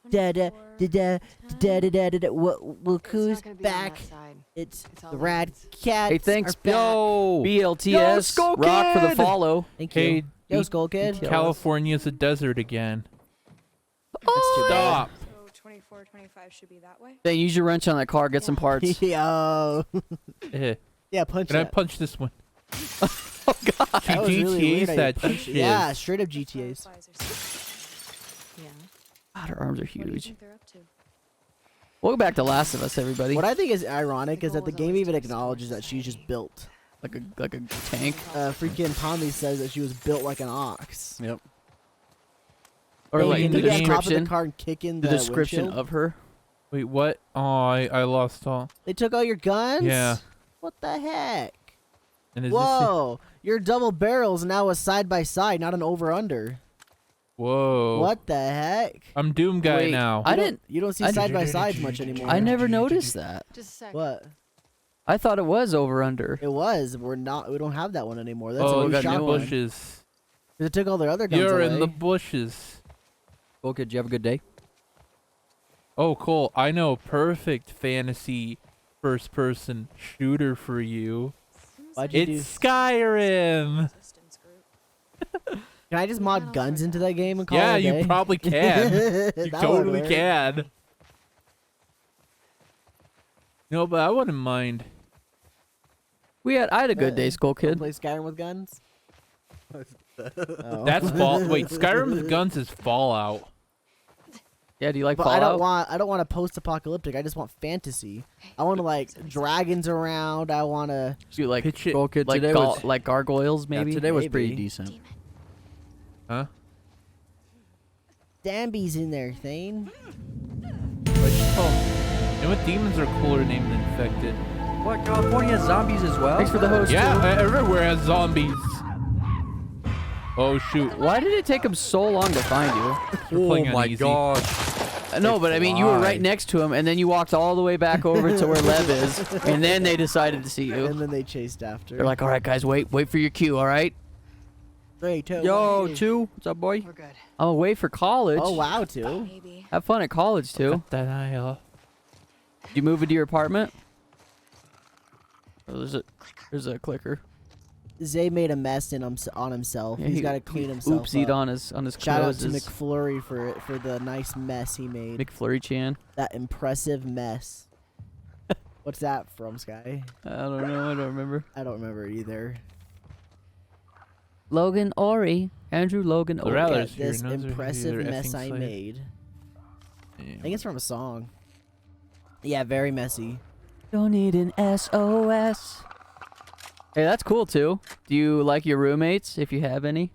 da da da da da da da da. Look It's not who's gonna be on back! that side. It's It's all the ladies. RadKatz. Hey, thanks, are back. Yo, BLTS. Skull Rock for the Kid! follow. Thank you. Hey, Yo, Skull Kid. California's a desert again. That's too bad. Stop. So 24, 25 should be that way. Then use your wrench on that car. Get some parts. Yo. Eh. Yeah, punch Can I that. punch this one? Oh God. She That was really weird GTA's how you that punched it. shit. Yeah, straight up GTA's. Fireflies are yeah. God, her arms are What do you huge. think they're up to? Welcome back to Last of Us, everybody. What I think is ironic is that the goal was game always even to acknowledges explore that she's just built. Like a tank. Freaking Tommy says that she was built like an ox. Yep. Or Hey, like you the can get on top of description. the car and kick in The description windshield? of her. Wait, what? Oh, I lost all. They took all your guns? Yeah. What the heck? And is Whoa! Your double barrels now a side by side, not an over under. this? Whoa. What the heck? I'm Doom guy Wait, now. I You don't- didn't. You don't see I- side by sides much anymore. I never noticed that. Just a sec. What? I thought it was over under. It was. We're not. We don't have that one anymore. That's Oh, a we new got new shotgun. one. bushes. They took all their other guns You're away. in the bushes. Okay, did you have a good day? Oh, cool. I know a perfect fantasy first-person shooter for you. Why'd you It's Skyrim. Resistance group. Can I just mod guns into that game and call Yeah, it a day? you probably can. You That would totally work. can. No, but I wouldn't mind. I had a good day, Skull Wanna Kid. Play Skyrim with guns. Oh. That's fall. Wait, Skyrim with guns is Fallout. Yeah, do you like But Fallout? I don't want a post-apocalyptic. I just want fantasy. I want to like dragons around. I want to. Do you like Pitch it. Skull Kid Today like was- like gargoyles maybe? Yeah, today was pretty Maybe. decent. Huh? Dambies in there, Thane. Oh. You know what? Demons are cooler named than infected. What, California has zombies as well? Thanks for the host. Yeah, too. everywhere has zombies. Oh shoot! Why did it take him so long to find you? We're playing Oh on my easy. god. No, but I mean, you were right Why? next to him, and then you walked all the way back over to where Lev is, and then they decided to see you. And then they chased after. They're like, "All right, guys, wait for your cue, all right? 3, 2, Yo, 1. 2. What's up, boy? We're good. I'm away for college. Oh wow, too. Maybe. Have fun at college too. That I You move into your apartment? Oh, there's a clicker. Zay made a mess on himself. Yeah, He's he- got to clean himself Oopsied up. on his Shout out clothes. to McFlurry for the nice mess he made. McFlurry Chan. That impressive mess. What's that from, Sky? I don't know. I don't remember. I don't remember either. Logan Ori. Andrew Logan The Ori. Rather- Look Others at here, this and others are impressive here, mess effing I slave. made. I think it's from a song. Yeah, very messy. Don't need an SOS. Hey, that's cool too. Do you like your roommates if you have any?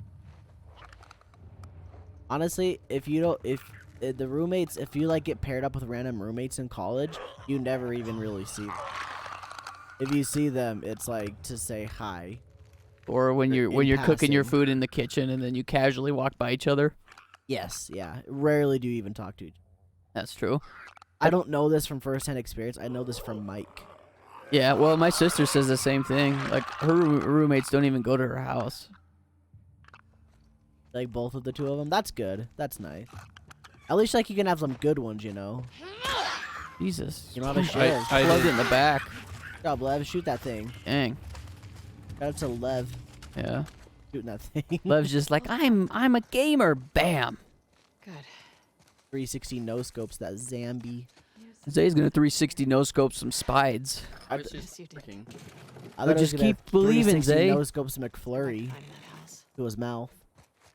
Honestly, if the roommates, if you like get paired up with random roommates in college, you never even really see them. If you see them, it's like to say hi. Or when In you're cooking your passing. food in the kitchen and then you casually walk by each other? Yes, yeah. Rarely do you even talk to each other. That's true. I don't know this from firsthand experience. I know this from Mike. Yeah, well, my sister says the same thing. Like, her roommates don't even go to her house. Like both of the two of them. That's good. That's nice. At least like you can have some good ones, you know. Jesus. You know how to I- shit. I- Plugged it in the back. Good job, Lev. Shoot that thing. Dang. Shout out to Lev Yeah. shooting that thing. Lev's just like, I'm a gamer. Bam. Good. 360 no scopes that Zambi. Zay's gonna 360 no scope some spides. Yes, you did. I thought I was just gonna keep believing, 360 Zay. no scopes McFlurry Find that house. to his mouth.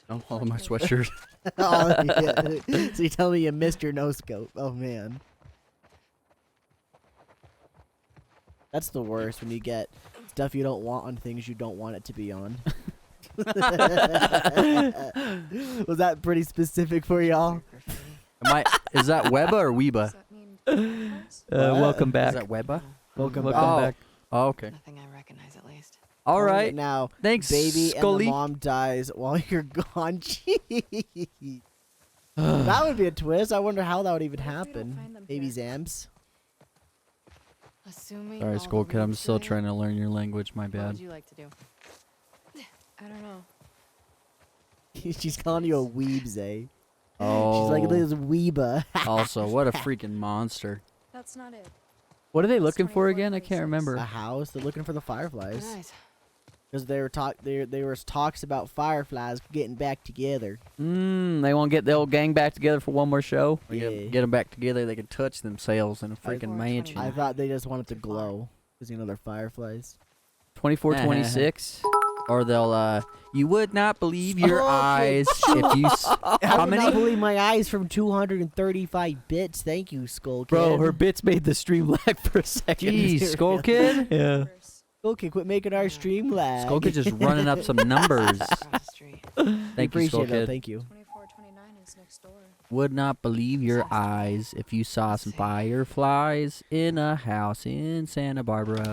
Don't follow my sweatshirt. Oh, yeah. So you tell me you missed your no scope. Oh man. That's the worst when you get stuff you don't want on things you don't want it to be on. Was that pretty specific for y'all? Is that Weba or Weeba? Does that mean house? What? Welcome Is back. that Weba? Welcome back. Oh, okay. Nothing I recognize at least. All Calling it right. now, Thanks, baby, Scully. and the mom dies while you're gone. Jeez. That would be a twist. I wonder how that would even What if we don't happen. find them Baby here? Zams. Assuming. Sorry, all Skull the Kid. I'm leads still are there, trying to learn your language. My What bad. would you like to do? I don't know. She's calling you a weeb, Zay. Oh. She's like this weeba. Also, what a freaking monster. That's not it. What are they It's looking for 24, again? I 26. can't A remember. house. They're looking for the fireflies. Nice. Because there was talks about fireflies getting back together. They won't get the old gang back together for one more show. Yeah. Get them back together. They can touch themselves in a I- freaking Or mansion. I thought they just wanted to glow. Because, you know, they're fireflies. 24, 26. Or they'll, you would not believe your Oh, eyes if you. I How would many? not believe my eyes from 235 bits. Thank you, Skull Kid. Bro, her bits made the stream lag for a second. Jeez, Skull Kid. Yeah. Skull Kid, quit making our stream lag. Skull Kid just running up some numbers. Across the street. Thank you, Skull Appreciate it. Kid. Thank you. 24, 29 is next door. Would not believe your eyes if you saw some fireflies in a house in Santa Barbara.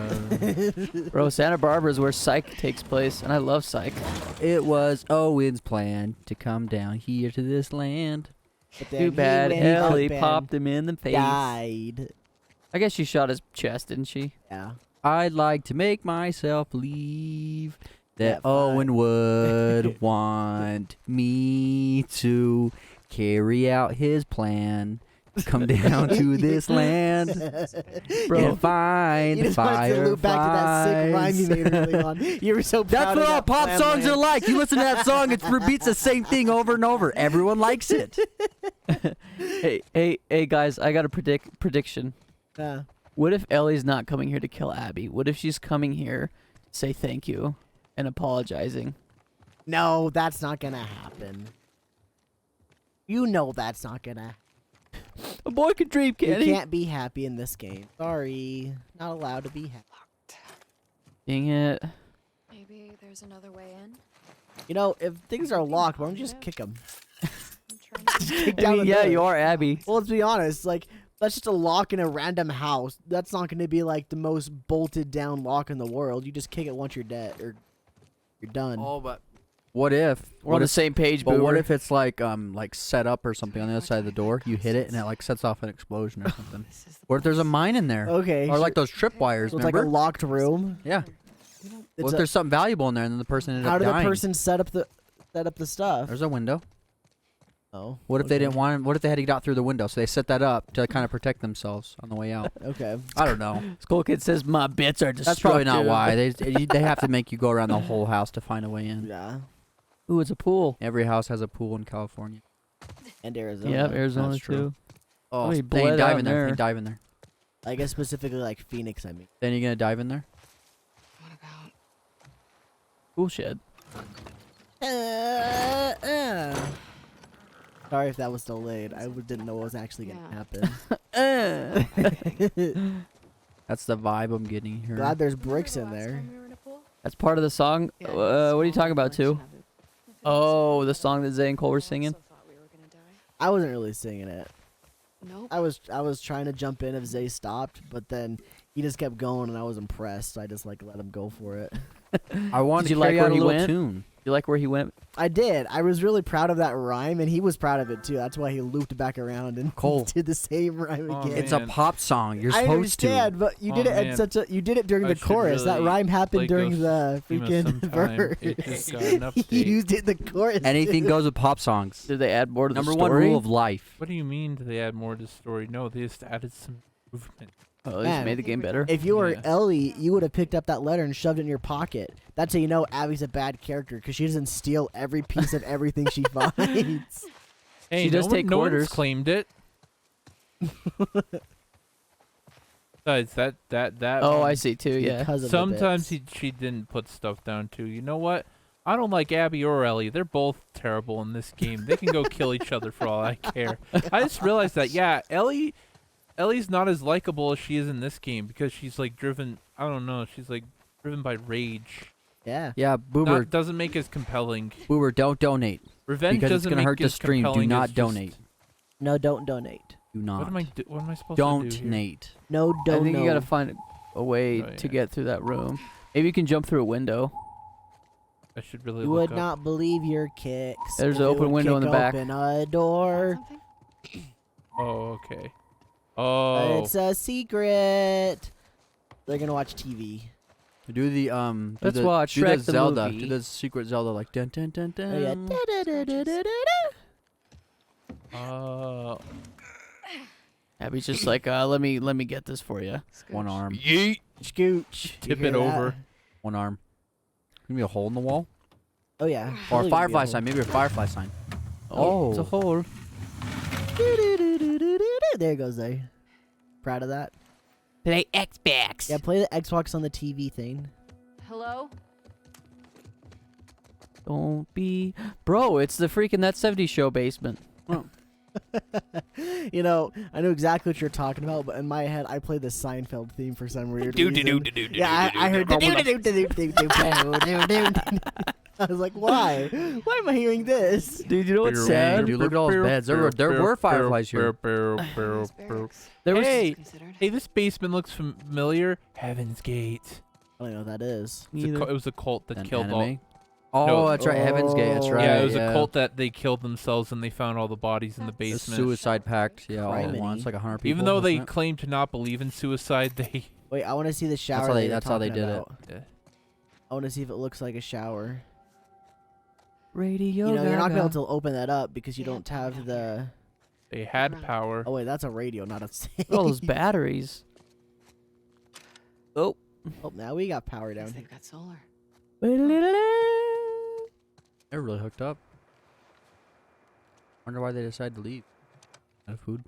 Bro, Santa Barbara is where Psych takes place, and I love Psych. It was Owen's plan to come down here to this land. But then Too he bad went Ellie up and popped him in the face. died. I guess she shot his chest, didn't she? Yeah. I'd like to make myself believe that Yeah, fine. Owen would want me to carry out his plan. Come down to this land Bro, and find You just wanted to loop back to that sick rhyme you fireflies. made early on. You were so proud That's of what all that pop plan songs line. are like. You listen to that song, it repeats the same thing over and over. Everyone likes it. hey, guys, I got a prediction. Yeah. What if Ellie's not coming here to kill Abby? What if she's coming here to say thank you and apologizing? No, that's not gonna happen. You know that's not gonna. A boy can dream, You can't he? can't be happy in this game. Sorry, not allowed to be happy. Dang it. Maybe there's another way in. You know, if things are locked, why don't you just kick them? I'm trying to Kick I down mean, the yeah, door. you are Abby. Well, let's be honest. Like, that's just a lock in a random house. That's not gonna be like the most bolted down lock in the world. You just kick it once you're dead or you're done. But what if? We're on the same page, But what Boomer. if it's like set up or something on the other side of the door? You hit it and it like sets off an explosion or something. This is the What if there's a mine in there? Okay. Or like those tripwires, so it's like a remember? locked room. Yeah. It's What if a- there's something valuable in there and then the person ended how up did the dying? person set up the stuff? There's a window. Oh. What if they okay. didn't want? What if they had to get out through the window? So they set that up to kind of protect themselves on the way out. Okay. I don't know. Skull Kid says my bits are destructive. That's probably not why. They have to make you go around the whole house to find a way in. Yeah. Ooh, it's a pool. Every house has a pool in California. And Arizona. Yep, Arizona That's true. too. Oh, he then bled you out dive in in there. there. You dive in there. I guess specifically like Phoenix. I mean. Then you're gonna dive in there. What about? Cool shed. Sorry if that was delayed. I didn't know what was actually gonna Yeah. happen. That's the vibe I'm getting here. Glad there's bricks in there. That's part of the song. Yeah, What are you small talking about too? collection of it. Oh, the song that Zay and Cole were I singing. also thought we were gonna die. I wasn't really singing it. Nope. I was trying to jump in if Zay stopped, but then he just kept going, and I was impressed. So I just like let him go for it. I wanted Did to you like carry where out a he little went? tune. You like where he went? I did. I was really proud of that rhyme, and he was proud of it too. That's why he looped back around and Cole. did the same rhyme Oh, again. It's a Man. pop song. You're I supposed to. understand, but you Oh, did it at man. such a. You did it during I the should chorus. That really rhyme happened play during Ghost the Schema freaking sometime. verse. It just got an He update. used it in the chorus. Anything too. goes with pop songs. Did they add more to Number the one story? rule of life. What do you mean? Do they add more to the story? No, they just added some improvement. Oh, they just Man. made the game better. If you were Yeah. Ellie, you would have picked up that letter and shoved it in your pocket. That's how you know Abby's a bad character, because she doesn't steal every piece of everything she finds. Hey, She does take no one's quarters. claimed it. Besides, that. Oh, one, I see too. Yeah. Because of the Sometimes bits. she didn't put stuff down too. You know what? I don't like Abby or Ellie. They're both terrible in this game. They can go kill each other for all I care. I just realized that. Yeah, Ellie's not as likable as she is in this game because she's like driven. I don't know. She's like driven by rage. Yeah. Yeah, Boober, Doesn't make as compelling. Boober, don't donate Revenge because it's doesn't gonna make hurt the as stream. Do compelling not as just- donate. No, don't donate. Do not. What am I supposed Don't to do here? donate. No, I don't. think you gotta find a way Oh, to yeah. get through that room. Maybe you can jump through a window. I should really You look would up. not believe your kicks. There's if an it open would window in kick the back. Open a door. Something? Oh, okay. Oh. It's a secret. They're gonna watch TV. Do the Let's do the, watch do Shrek the the Zelda. movie. Do the secret Zelda like dun dun dun dun. Oh yeah. Da-da-da-da-da-da-da. Oh. Abby's just like, let me get this for you. One arm. Yeet. Scooch. Tip You it hear over. that? One arm. Gonna be a hole in the wall? Oh yeah. Or a Totally gonna be firefly hole. sign. Maybe a firefly sign. Oh, it's a Oh. hole. There it goes there. Proud of that. Play Xbox. Yeah, play the Xbox on the TV thing. Hello? Don't be, bro. It's the freaking That 70s Show basement. You know, I know exactly what you're talking about, but in my head, I played the Seinfeld theme for some weird reason. Yeah, I heard. I was like, why? Why am I hearing this? Dude, you know what's Dang, sad? dude, look at all those beds. There were fireflies here. Those barracks. There was Hey, Considered. hey, this basement looks familiar. Heaven's Gate. I don't know what that is. It was a cult that An killed all. anime? Oh, No. that's right. Heaven's Gate. That's Oh. right. Yeah, it was a cult that they killed themselves and they found all the bodies in the The basement. suicide pact. Yeah, all at Criminy. once. Like 100 people. Even though they wasn't it? claim to not believe in suicide, they. Wait, I want to see the shower. how they- that you're that's how they talking did it. about. Yeah. I want to see if it looks like a shower. Radio. You know, you're not gonna be able Gaga. to open that up because you Yeah, don't power have down the. They had Right. power. Oh wait, that's a radio, not a. Look at all those batteries. Oh. Oh, now we got power down Guess here. they've got solar. They're really hooked up. Wonder why they decided to leave. Out of food.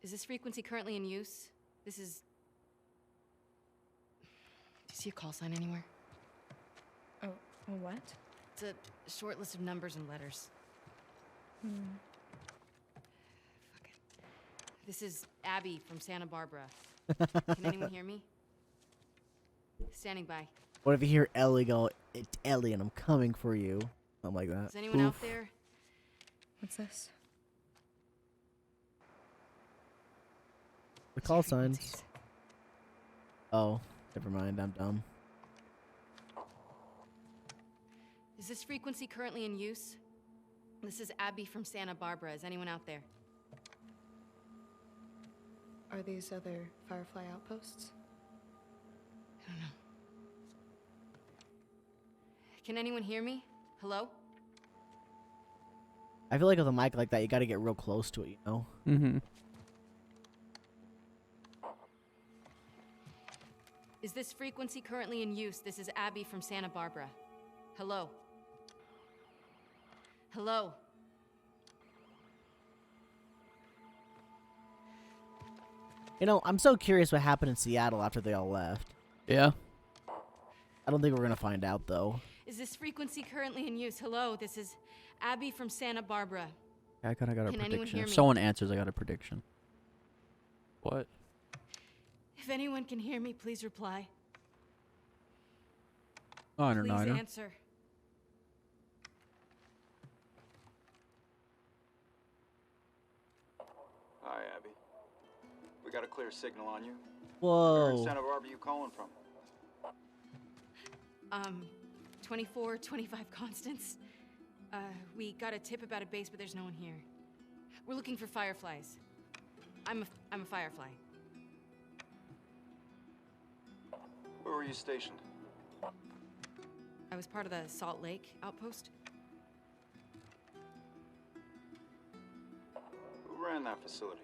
Is this frequency currently in use? This is. Do you see a call sign anywhere? Oh, what? It's a short list of numbers and letters. Fuck it. This is Abby from Santa Barbara. Can anyone hear me? Standing by. What if you hear Ellie go, "It's Ellie, and I'm coming for you"? Something like that. Is anyone out there? What's this? The call These are signs. frequencies. Oh, never mind. I'm dumb. Is this frequency currently in use? This is Abby from Santa Barbara. Is anyone out there? Are these other Firefly outposts? I don't know. Can anyone hear me? Hello? I feel like with a mic like that, you got to get real close to it. You know. Mm-hmm. Is this frequency currently in use? This is Abby from Santa Barbara. Hello? Hello? You know, I'm so curious what happened in Seattle after they all left. Yeah. I don't think we're gonna find out though. Is this frequency currently in use? Hello? This is Abby from Santa Barbara. I kind of got a Can anyone prediction. hear If me? someone answers, I got a prediction. What? If anyone can hear me, please reply. Niner, Please niner. answer. Hi, Abby. We got a clear signal on you. Where in Whoa. Santa Barbara you calling from? 2425 Constance. We got a tip about a base, but there's no one here. We're looking for fireflies. I'm a firefly. Where were you stationed? I was part of the Salt Lake outpost. Who ran that facility?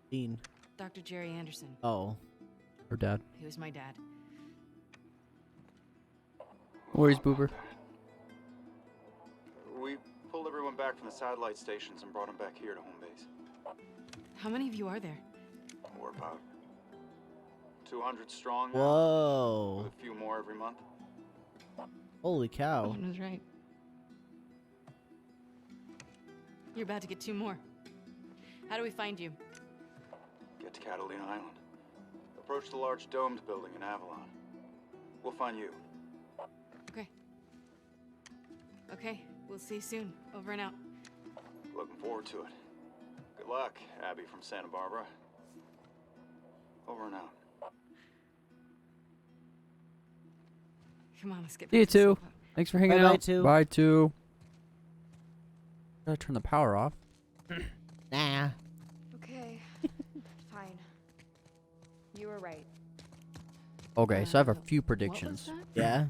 Dean. Dr. Jerry Anderson. Oh. Her dad. He was my dad. Where's Boober? We pulled everyone back from the satellite stations and brought them back here to home base. How many of you are there? We're about 200 strong now, Whoa. with a few more every month. Holy cow. One was right. You're about to get 2 more. How do we find you? Get to Catalina Island. Approach the large domed building in Avalon. We'll find you. Okay. Okay, we'll see you soon. Over and out. Looking forward to it. Good luck, Abby from Santa Barbara. Over and out. Come on, let's get See you back to the too. sofa. Thanks for hanging Bye-bye, out. too. Bye, too. Gotta turn the power off. Nah. Okay. Fine. You were right. Okay, so I have a Uh, few What was predictions. that? Yeah.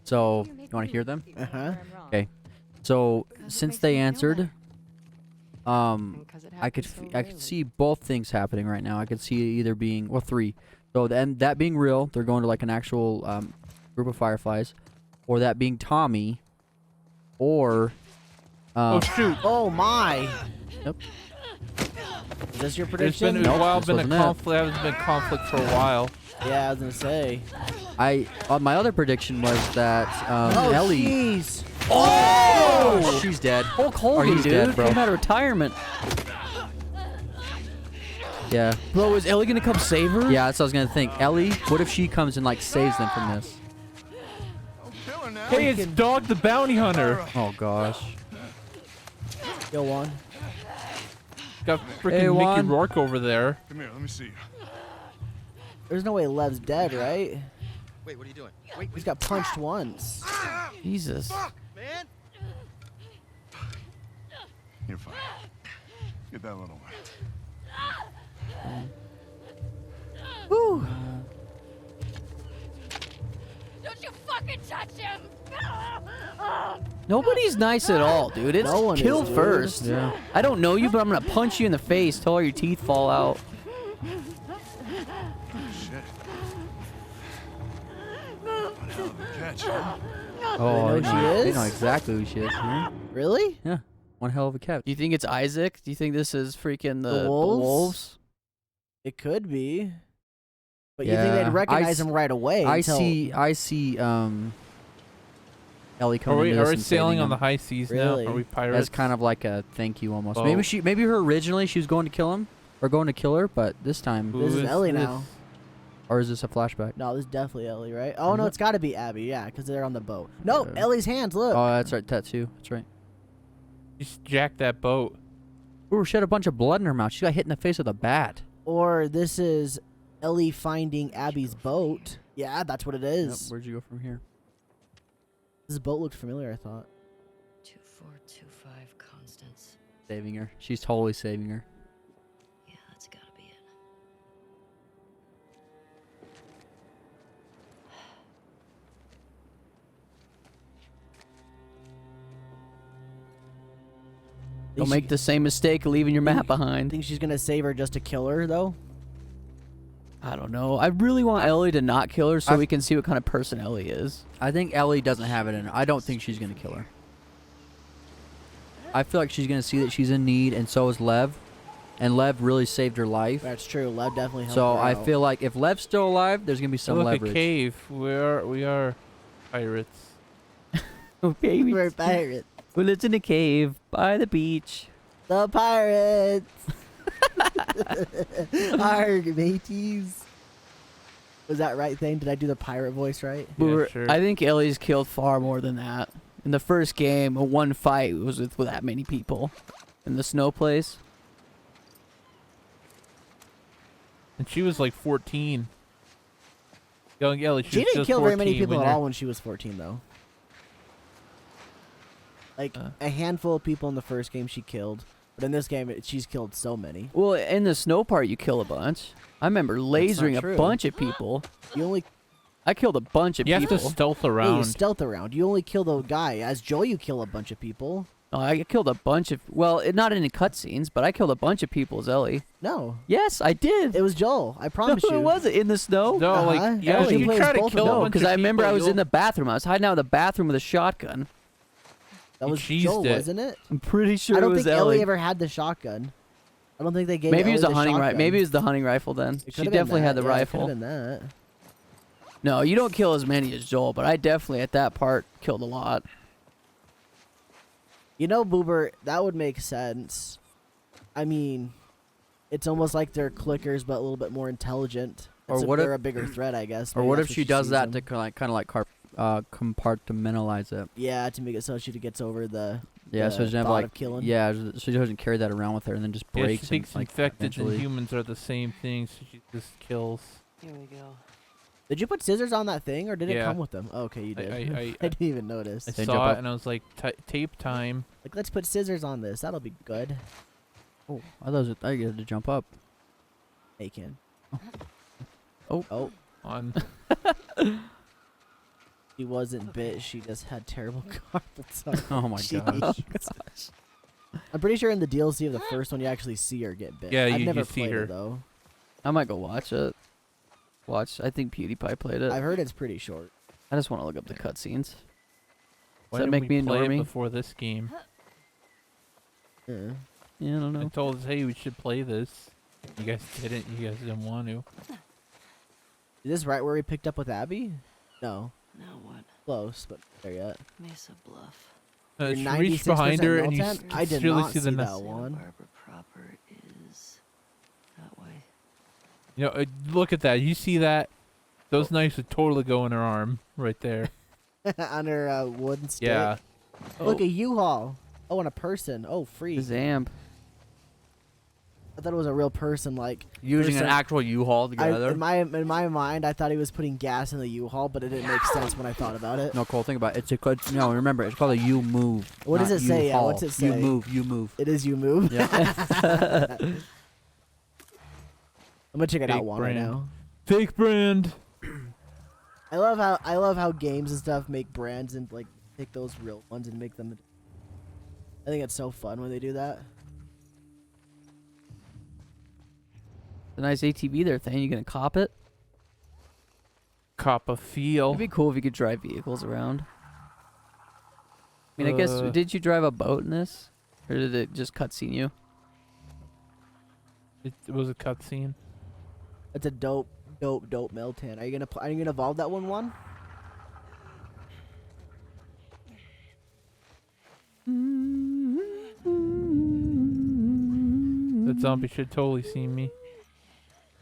So, You're you want to hear them? making me Uh-huh. where I'm wrong. Okay. So, Because it since makes they me feel answered, better. And 'cause it I could happened so I could rarely. see both things happening right now. I could see it either being, well, three. So then that being real, they're going to like an actual group of fireflies, or that being Tommy, or Oh shoot! Oh my! Yep. Is this your There's been prediction? a Nope, while this been a wasn't it. conflict. There's been conflict for a while. Yeah, I was gonna say. my other prediction was that Oh, Ellie. jeez. Oh, she's dead. Hulk Or Hogan, he's dude. dead, bro. Came out of retirement. Yeah, Bro, is Ellie gonna come save her? yeah. That's what I was gonna think. Ellie, what if she comes and like saves them from this? Hey, it's Dog the Bounty Hunter. Oh gosh. Go on. Got freaking Hey, Mickey Juan. Rourke over there. Come here, let me see you. There's no way Lev's dead, right? Wait, what are you doing? Wait, He's got punched once. Jesus. man. You're fine. Get that little one. Whew. Don't you fucking touch him! Nobody's nice at all, dude. It's No one is, kill dude. first. Yeah. I don't know you, but I'm gonna punch you in the face till all your teeth fall out. Shit. One hell of a catch, huh? Oh, know who she they is? know exactly who she is. Yeah. Really? Yeah. One hell of a catch. Do you think it's Isaac? Do you think this is freaking the wolves? wolves? It could be. But you Yeah, think they'd I recognize s- him right away? I until- see Ellie Are coming we, into are this we and sailing saving on the him high seas Really? now? Are we pirates? as kind of like a thank you almost. Oh. Maybe her originally she was going to kill him or going to kill her, but this time, This is Who Ellie this? now. or is this a flashback? No, this is definitely Ellie, right? Oh, no, Mhm. it's got to be Abby, yeah, because they're on the boat. No, Yeah. Ellie's hands, look. Oh, that's right, tattoo. That's right. Just jack that boat. Ooh, she had a bunch of blood in her mouth. She got hit in the face with a bat. Or this is Ellie finding Abby's boat. Yeah, that's what it Yep, is. where'd you go from here? This boat looked familiar, I thought. 2425 Constance. Saving her. She's totally saving her. Yeah, that's gotta be it. Don't make the same mistake of leaving your map behind. Think she's gonna save her just to kill her, though? I don't know. I really want Ellie to not kill her so I've- we can see what kind of person Ellie is. I think Ellie doesn't have it in her. I don't think she's gonna kill her. I feel like she's gonna see that she's in need, and so is Lev. And Lev really saved her life. That's true. Lev definitely helped So her I out. feel like if Lev's still alive, there's gonna be some Look, leverage. a cave. We are pirates. Oh, baby. We're pirates. We lived in a cave by the beach. The pirates. Arg, mateys. Was that right thing? Did I do the pirate voice right? Yeah, sure. I think Ellie's killed far more than that. In the first game, one fight was with that many people. In the snow place. And she was like 14. Young Ellie, She was didn't just kill very many 14 people when at you're- all when she was 14, though. Like, Uh. a handful of people in the first game she killed. But in this game, she's killed so many. Well, in the snow part, you kill a bunch. I remember lasering a true. bunch of people. You only I killed a bunch of You have people. to stealth yeah, you around. stealth around. You only kill the guy. As Joel, you kill a bunch of people. No, I killed a bunch of. Well, not in the cutscenes, but I killed a bunch of people as Ellie. No, Yes, I did. it was Joel. I No, promise it you. wasn't in the snow. No, Uh-huh. like, yeah, Ellie you plays try to both of kill them. a No, bunch because of I remember people, I was in you'll- the bathroom. I was hiding out in the bathroom with a shotgun. That You was cheesed Joel, it. wasn't it? I'm pretty sure I don't it was think Ellie. Ellie ever had the shotgun. I don't think they gave Maybe it was Ellie a the hunting rifle. shotgun. Maybe it was the hunting rifle then. It She could've been definitely that. had the Yeah, it rifle. could've been that. No, you don't kill as many as Joel, but I definitely at that part killed a lot. You know, Boober, that would make sense. I mean, it's almost like they're clickers, but a little bit more intelligent. Or Except what they're if- a bigger threat, I guess. Or Maybe what that's if she does sees that them. to kind of like compartmentalize it? Yeah, to make it so she gets over the Yeah, the so she doesn't have thought like of killing. yeah, so she doesn't carry that around with her and then just Yeah, she breaks and thinks like infected eventually. and humans are the same thing, so she just kills. Here we go. Did you put scissors on that thing, or did it Yeah. come with them? Oh, okay, you did. I I didn't even notice. I Then saw jump it up. and I was like, tape time. Like, let's put scissors on this. That'll be good. Oh, I thought I get to jump up. Hey, Ken. Oh. Oh, On. she wasn't bit. She just had terrible carpets on. Oh my gosh. Jeez. I'm pretty sure in the DLC of the first one you actually see her get bit. Yeah, I've you never see played her. it though. I might go watch it. I think PewDiePie played it. I've heard it's pretty short. I just want to look up the cutscenes. Why that didn't make we me a play it normie? before this game? Yeah. Yeah, I don't They know. told us, hey, we should play this. You guys didn't. You guys didn't want to. Is this right where we picked up with Abby? No. Now what? Close, but not there yet. Mesa Bluff. You're She reached behind 96% her and you Meltan? I did really not see the see mess. that one. Barbara proper is that way. You know, look at that. You see that? Those knives would totally go in her arm right there. On her wooden stick. Yeah. Look, a U-Haul. Oh, and a person. Oh, free. Zamp. I thought it was a real person, like Using there's an some- actual U-Haul together. in my mind, I thought he was putting gas in the U-Haul, but it didn't make sense when I thought about it. No, Cole, think about it. No, remember, it's called a U-move. What does not it say? Yeah, U-Haul. what's it say? You move. It is U-Move. Yeah. I'm gonna check it Fake out one right brand. now. Fake brand. I love how games and stuff make brands and like take those real ones and make them. I think it's so fun when they do that. The nice ATV there, thing. You gonna cop it? Cop a feel. It'd be cool if you could drive vehicles around. I mean, I guess, Uh, did you drive a boat in this? Or did it just cutscene you? It was a cutscene. It's a dope Meltan. Are you gonna evolve that one? That zombie should totally see me.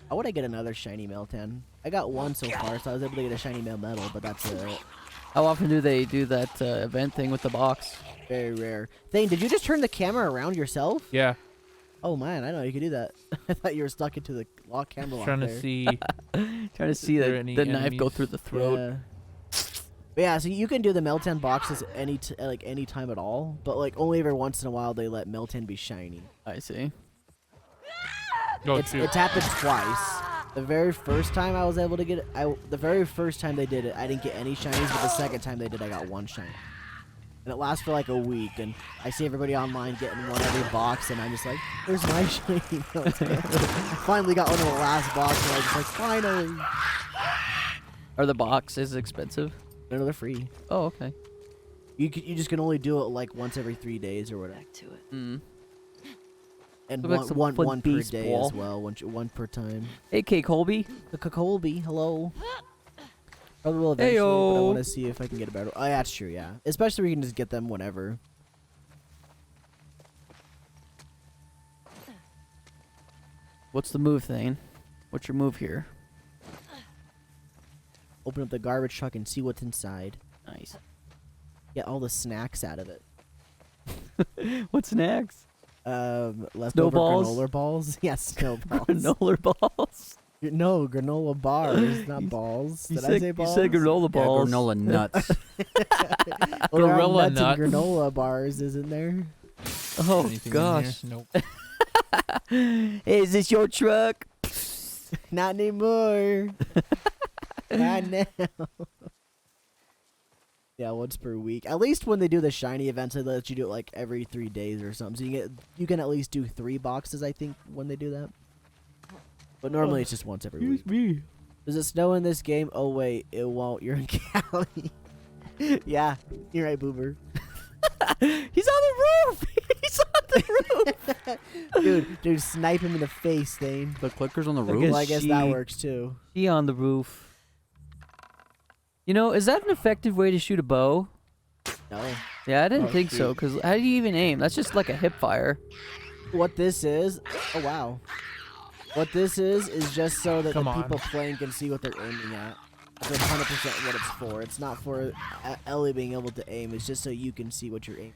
I want to get another shiny Meltan. I got one so far, so I was able to get a shiny Melmetal, but that's it. How often do they do that event thing with the box? Very rare. Thing, did you just turn the camera around yourself? Yeah. Oh man, I know you could do that. I thought you were stuck into the lock camera lock Trying there. to see. Trying to see there the any knife go enemies? through the throat. Yeah. But yeah, so you can do the Meltan boxes any time at all, but like only every once in a while they let Meltan be shiny. I see. Oh, It's shoot. happened twice. The very first time I was able to get it, the very first time they did it, I didn't get any shinies, but the second time they did, I got one shiny. And it lasts for like a week, and I see everybody online getting one every box, and I'm just like, "Where's my shiny Meltan?" I finally got one in the last box, and I was just like, "Finally!" Are the boxes expensive? No, they're free. Oh, okay. You just can only do it like once every 3 days or whatever, Back to it. Mm. and Look like some fun one per day baseball. as well, one per time. Hey, K. Colby. The Colby, hello. Probably will eventually, but I Heyo. want to see if I can get a better. Oh, yeah, that's true. Yeah, especially we can just get them whenever. What's the move, Thane? What's your move here? Open up the garbage truck and see what's inside. Nice. Get all the snacks out of it. What's next? Leftover Snowballs? granola balls. Yes, snowballs. Granola balls. No, granola bars, not balls. Did I say balls? You said granola Yeah, balls. granola nuts. Well, there are Gorilla nuts nuts. and granola bars, isn't there? Oh, Anything in gosh. here? Nope. Hey, is this your truck? Not anymore. Not now. Yeah, once per week. At least when they do the shiny events, they let you do it like every 3 days or something. So you can at least do 3 boxes, I think, when they do that. But normally it's just once every week. me. Does it snow in this game? Oh wait, it won't. You're in Cali. Yeah, you're right, Boober. He's on the roof. He's on the roof. Dude, snipe him in the face, Thane. The clickers on the I roof. guess Well, I guess that she- works too. He on the roof. You know, is that an effective way to shoot a bow? No. Yeah, I didn't Oh, think so. shoot. Cause how do you even aim? That's just like a hip fire. What this is? Oh wow. What this is just so that Come the on. people playing can see what they're aiming at. That's 100% what it's for. It's not for Ellie being able to aim. It's just so you can see what you're aiming.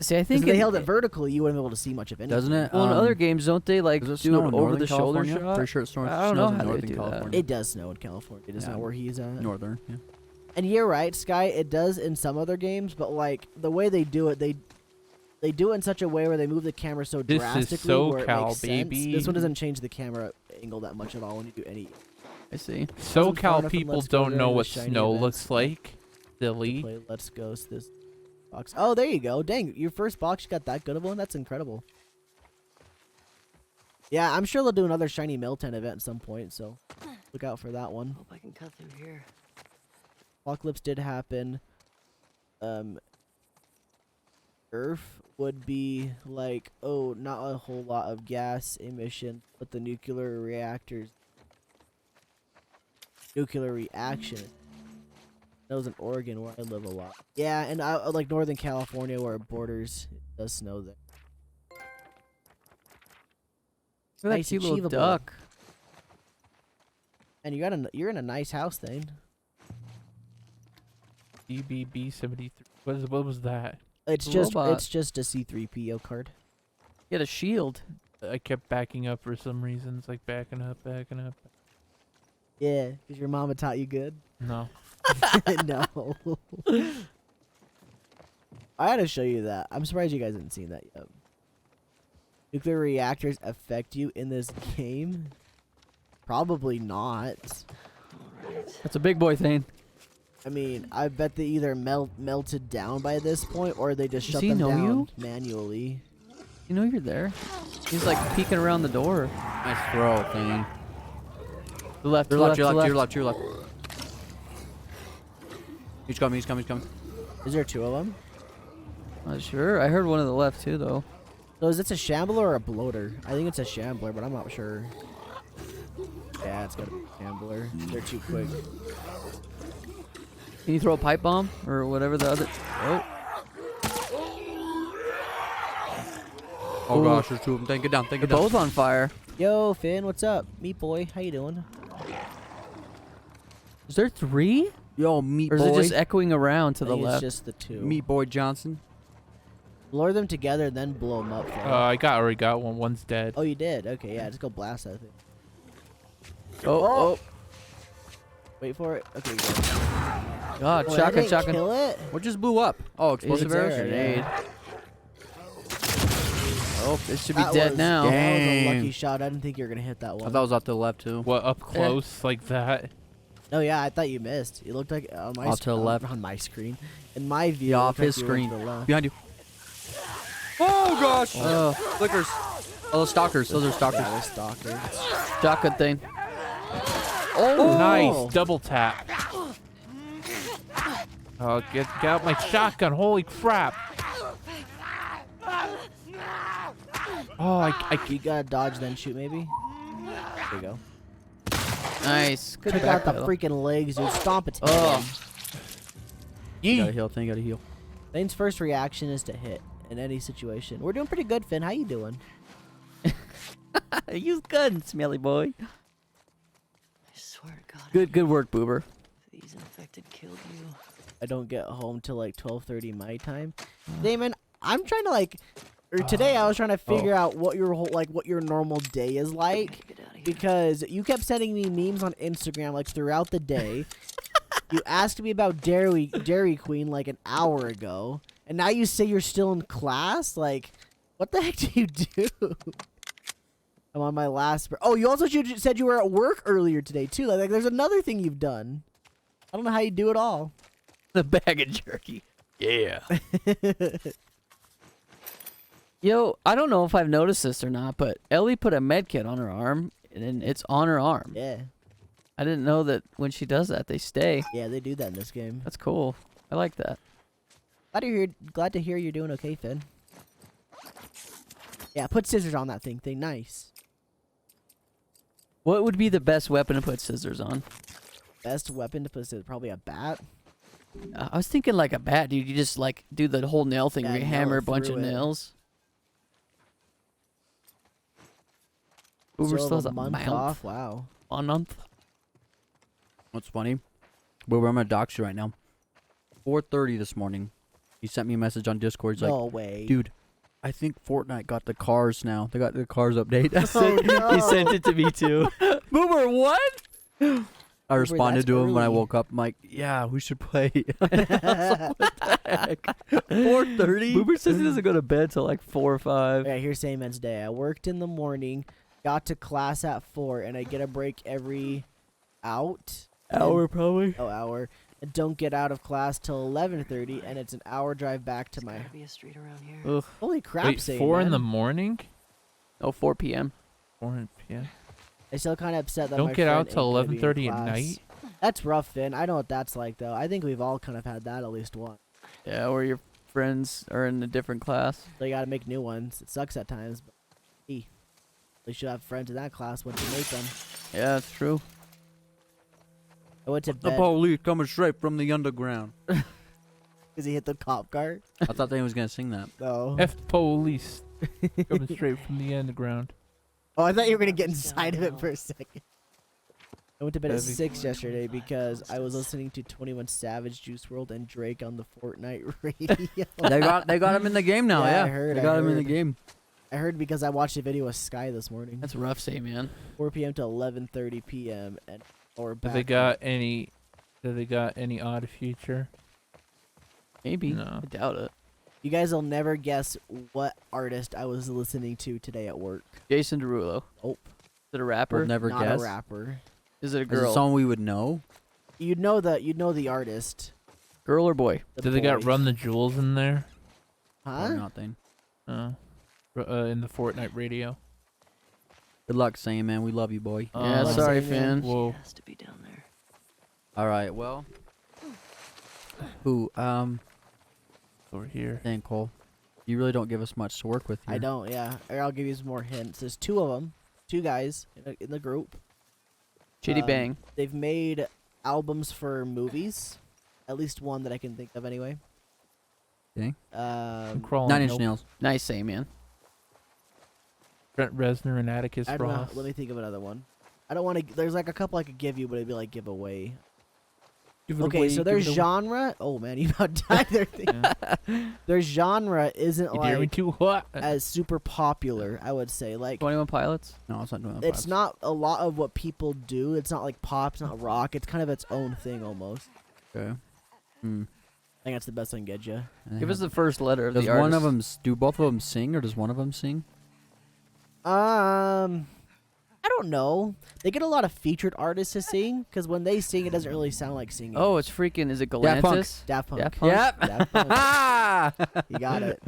See, I Because think if they in- held it vertically, you wouldn't be able to see much of anything. Doesn't it? Well, in other games, don't they like Does it do snow it in over Northern the shoulder California? shot? Pretty sure it snows, I don't know snows in how they Northern do that. California. It does snow in California. It is Yeah. not where he's at. Northern, yeah. And you're right, Sky. It does in some other games, but like the way they do it, they do it in such a way where they move the camera so This is drastically where it SoCal, makes sense. baby. This one doesn't change the camera angle that much at all when you do any. I see. Wasn't far SoCal enough in people Let's Go don't during know the what shiny snow events. looks like. Silly. Play Let's Go. So this box. Oh, there you go. Dang, your first box, you got that good of one? That's incredible. Yeah, I'm sure they'll do another shiny Milton event at some point, so look out for that one. Hope I can cut through here. Apocalypse did happen. Earth would be like, oh, not a whole lot of gas emission, but the nuclear reaction. That was in Oregon where I live a lot. Yeah, and I like Northern California where it borders. It does snow there. Look at that Nice, cute little achievable. duck. And you're in a nice house thing. EBB 73. What was that? It's A just robot. it's just a C3PO card. Get a shield. I kept backing up for some reasons, like backing up. Yeah, because your mama taught you good. No. No. I had to show you that. I'm surprised you guys haven't seen that yet. Nuclear reactors affect you in this game? Probably not. That's a big boy thing. I mean, I bet they either melted down by this point, or they just Does shut he them know down you? manually. You know you're there. He's like peeking around the door. Nice throw thing. To the left, To to your the left, left, to your to left, the to your left. left, to your left. He's coming, he's coming, he's coming. Is there two of them? Not sure. I heard one on the left too, though. So is it a shambler or a bloater? I think it's a shambler, but I'm not sure. Yeah, it's gotta be a shambler. They're too quick. Can you throw a pipe bomb or whatever the other? Oh, Oh Ooh. gosh, there's two of them. Take it down, take they're it down. both on fire. Yo, Finn, what's up? Meat boy, how you doing? Is there three? Yo, meat Or is boy. it just echoing around to I the think left? it's just the two. Meat boy Johnson. Lure them together, then blow them up. I already got one. One's dead. Oh, you did? Okay, yeah, just go blast that thing. Oh, Wait for it. Okay, go. God, Oh, that shotgun, didn't shotgun. kill it? What just blew up? Oh, explosive It's arrows? there, Grenade. yeah. Oh, it should be That dead was- now. That was a Dang. lucky shot. I didn't think you were gonna hit that I one. thought it was off to the left too. What, up close like that? Oh yeah, I thought you missed. It looked like on my Off to the left. on my screen. In my view, Yeah, it off looked like his you went screen. to the left. Behind you. Oh gosh! Oh, Flickers. Oh, those stalkers. Those are stalkers. Yeah, they're stalkers. shotgun thing. Oh, Nice double tap. Oh, get out my shotgun! Holy crap! Oh, You gotta dodge then shoot maybe. There you go. Nice. Good Took out the backpedal. freaking legs, dude. Stomp its Oh. head. You gotta heal. Thing gotta heal. Thane's first reaction is to hit in any situation. We're doing pretty good, Finn. How you doing? Use gun, smelly boy. I swear to God. Good work, Boober. If these infected killed you. I don't get home till like 12:30 my time. Damon, I'm trying to like, or today I was trying to figure out what your whole what your normal day is like, Get out of here. because you kept sending me memes on Instagram like throughout the day. You asked me about Dairy Queen like an hour ago, and now you say you're still in class. Like, what the heck do you do? I'm on my last. Oh, you also said you were at work earlier today too. Like, there's another thing you've done. I don't know how you do it all. The bag of jerky. Yeah. Yo, I don't know if I've noticed this or not, but Ellie put a med kit on her arm, and it's on her arm. Yeah, I didn't know that when she does that, they stay. yeah, they do that in this game. That's cool. I like that. Glad to hear you're doing okay, Finn. Yeah, put scissors on that thing. Nice. What would be the best weapon to put scissors on? Best weapon to put scissors, probably a bat. I was thinking like a bat, dude. You just like do the whole nail thing Yeah, where you nail hammer it a bunch of through it. nails. Uber So still has a a month month off. Wow. A month. What's funny? Boober, I'm gonna dox you right now. 4:30 this morning. He sent me a message on Discord. He's No like, way. dude, I think Fortnite got the cars now. They got the cars update. He sent it to me too. Boomer, what? I responded that's to him when I early. woke up. I'm like, yeah, we should play. 4:30. Boomer says he doesn't go to bed till like 4 or 5. Yeah, here's Samen's day. I worked in the morning, got to class at 4, and I get a break every hour. Hour probably. Oh, hour. and don't get out of class till 11:30, and it's an hour drive back to There's my. gotta be a street around here. Ugh. Holy crap! Wait, Satan, 4 in man. the morning? Oh, 4 p.m. 4 p.m. I still kind of upset that Don't my get friend out till ain't gonna be in 11:30 at class. night? That's rough, Finn. I know what that's like, though. I think we've all kind of had that at least once. Yeah, where your friends are in a different class. So you gotta make new ones. It sucks at times, but hey, at least you have friends in that class once you make them. Yeah, that's true. I went to The bed police coming straight from the underground. because he hit the cop car. I thought they was gonna sing that. No. F police. Coming straight from the underground. Oh, I thought you were gonna get inside of it for a second. I went to bed at Heavy. 6 yesterday because I was listening to 21 Savage, Juice WRLD, and Drake on the Fortnite radio. they got him in the game now. Yeah, Yeah, I heard, they I got him in the heard. game. I heard because I watched a video of Sky this morning. That's rough, say, man. 4 p.m. to 11:30 p.m. and or Do back. they got any? Do they got any odd future? Maybe. No. I doubt it. You guys will never guess what artist I was listening to today at work. Jason Derulo. Oh, Is it a rapper? We'll never not guess. a rapper. Is it a Is it girl? someone we would know? You'd know the artist. Girl or boy? The Do they got boy. Run the Jewels in there? Huh? Or nothing. In the Fortnite radio. Good luck, Sam, man. We love you, boy. Yeah, Let's sorry, say, man. Finn. Whoa. She has to be down there. All right. Well. Who? Over here. Dang, Cole. You really don't give us much to work with here. I don't. Yeah. Or I'll give you some more hints. There's two of them, two guys in the group. Chitty Bang. They've made albums for movies, at least one that I can think of anyway. Okay. I'm crawling. 9 Inch Nope. Nails. Nice, say, man. Trent Reznor and Atticus I don't know. Ross. Let me think of another one. I don't want to. There's like a couple I could give you, but it'd be like giveaway. Give it Okay, away, so give their it away. genre. Oh man, you about died there. Yeah. Their genre isn't You dare me like to what? as super popular. I would say like 21 Pilots. No, it's not doing that. it's not a lot of what people do. It's not like pop. It's not rock. It's kind of its own thing almost. Okay. Hmm. I think that's the best I can get you. Give us the first letter of Does the artist. one of them? Do both of them sing, or does one of them sing? I don't know. They get a lot of featured artists to sing because when they sing, it doesn't really sound like singing. Oh, it's freaking. Is it Daft Punk. Galantis? Daft Punk. Daft Punk? Yep. Daft Punk. You got it.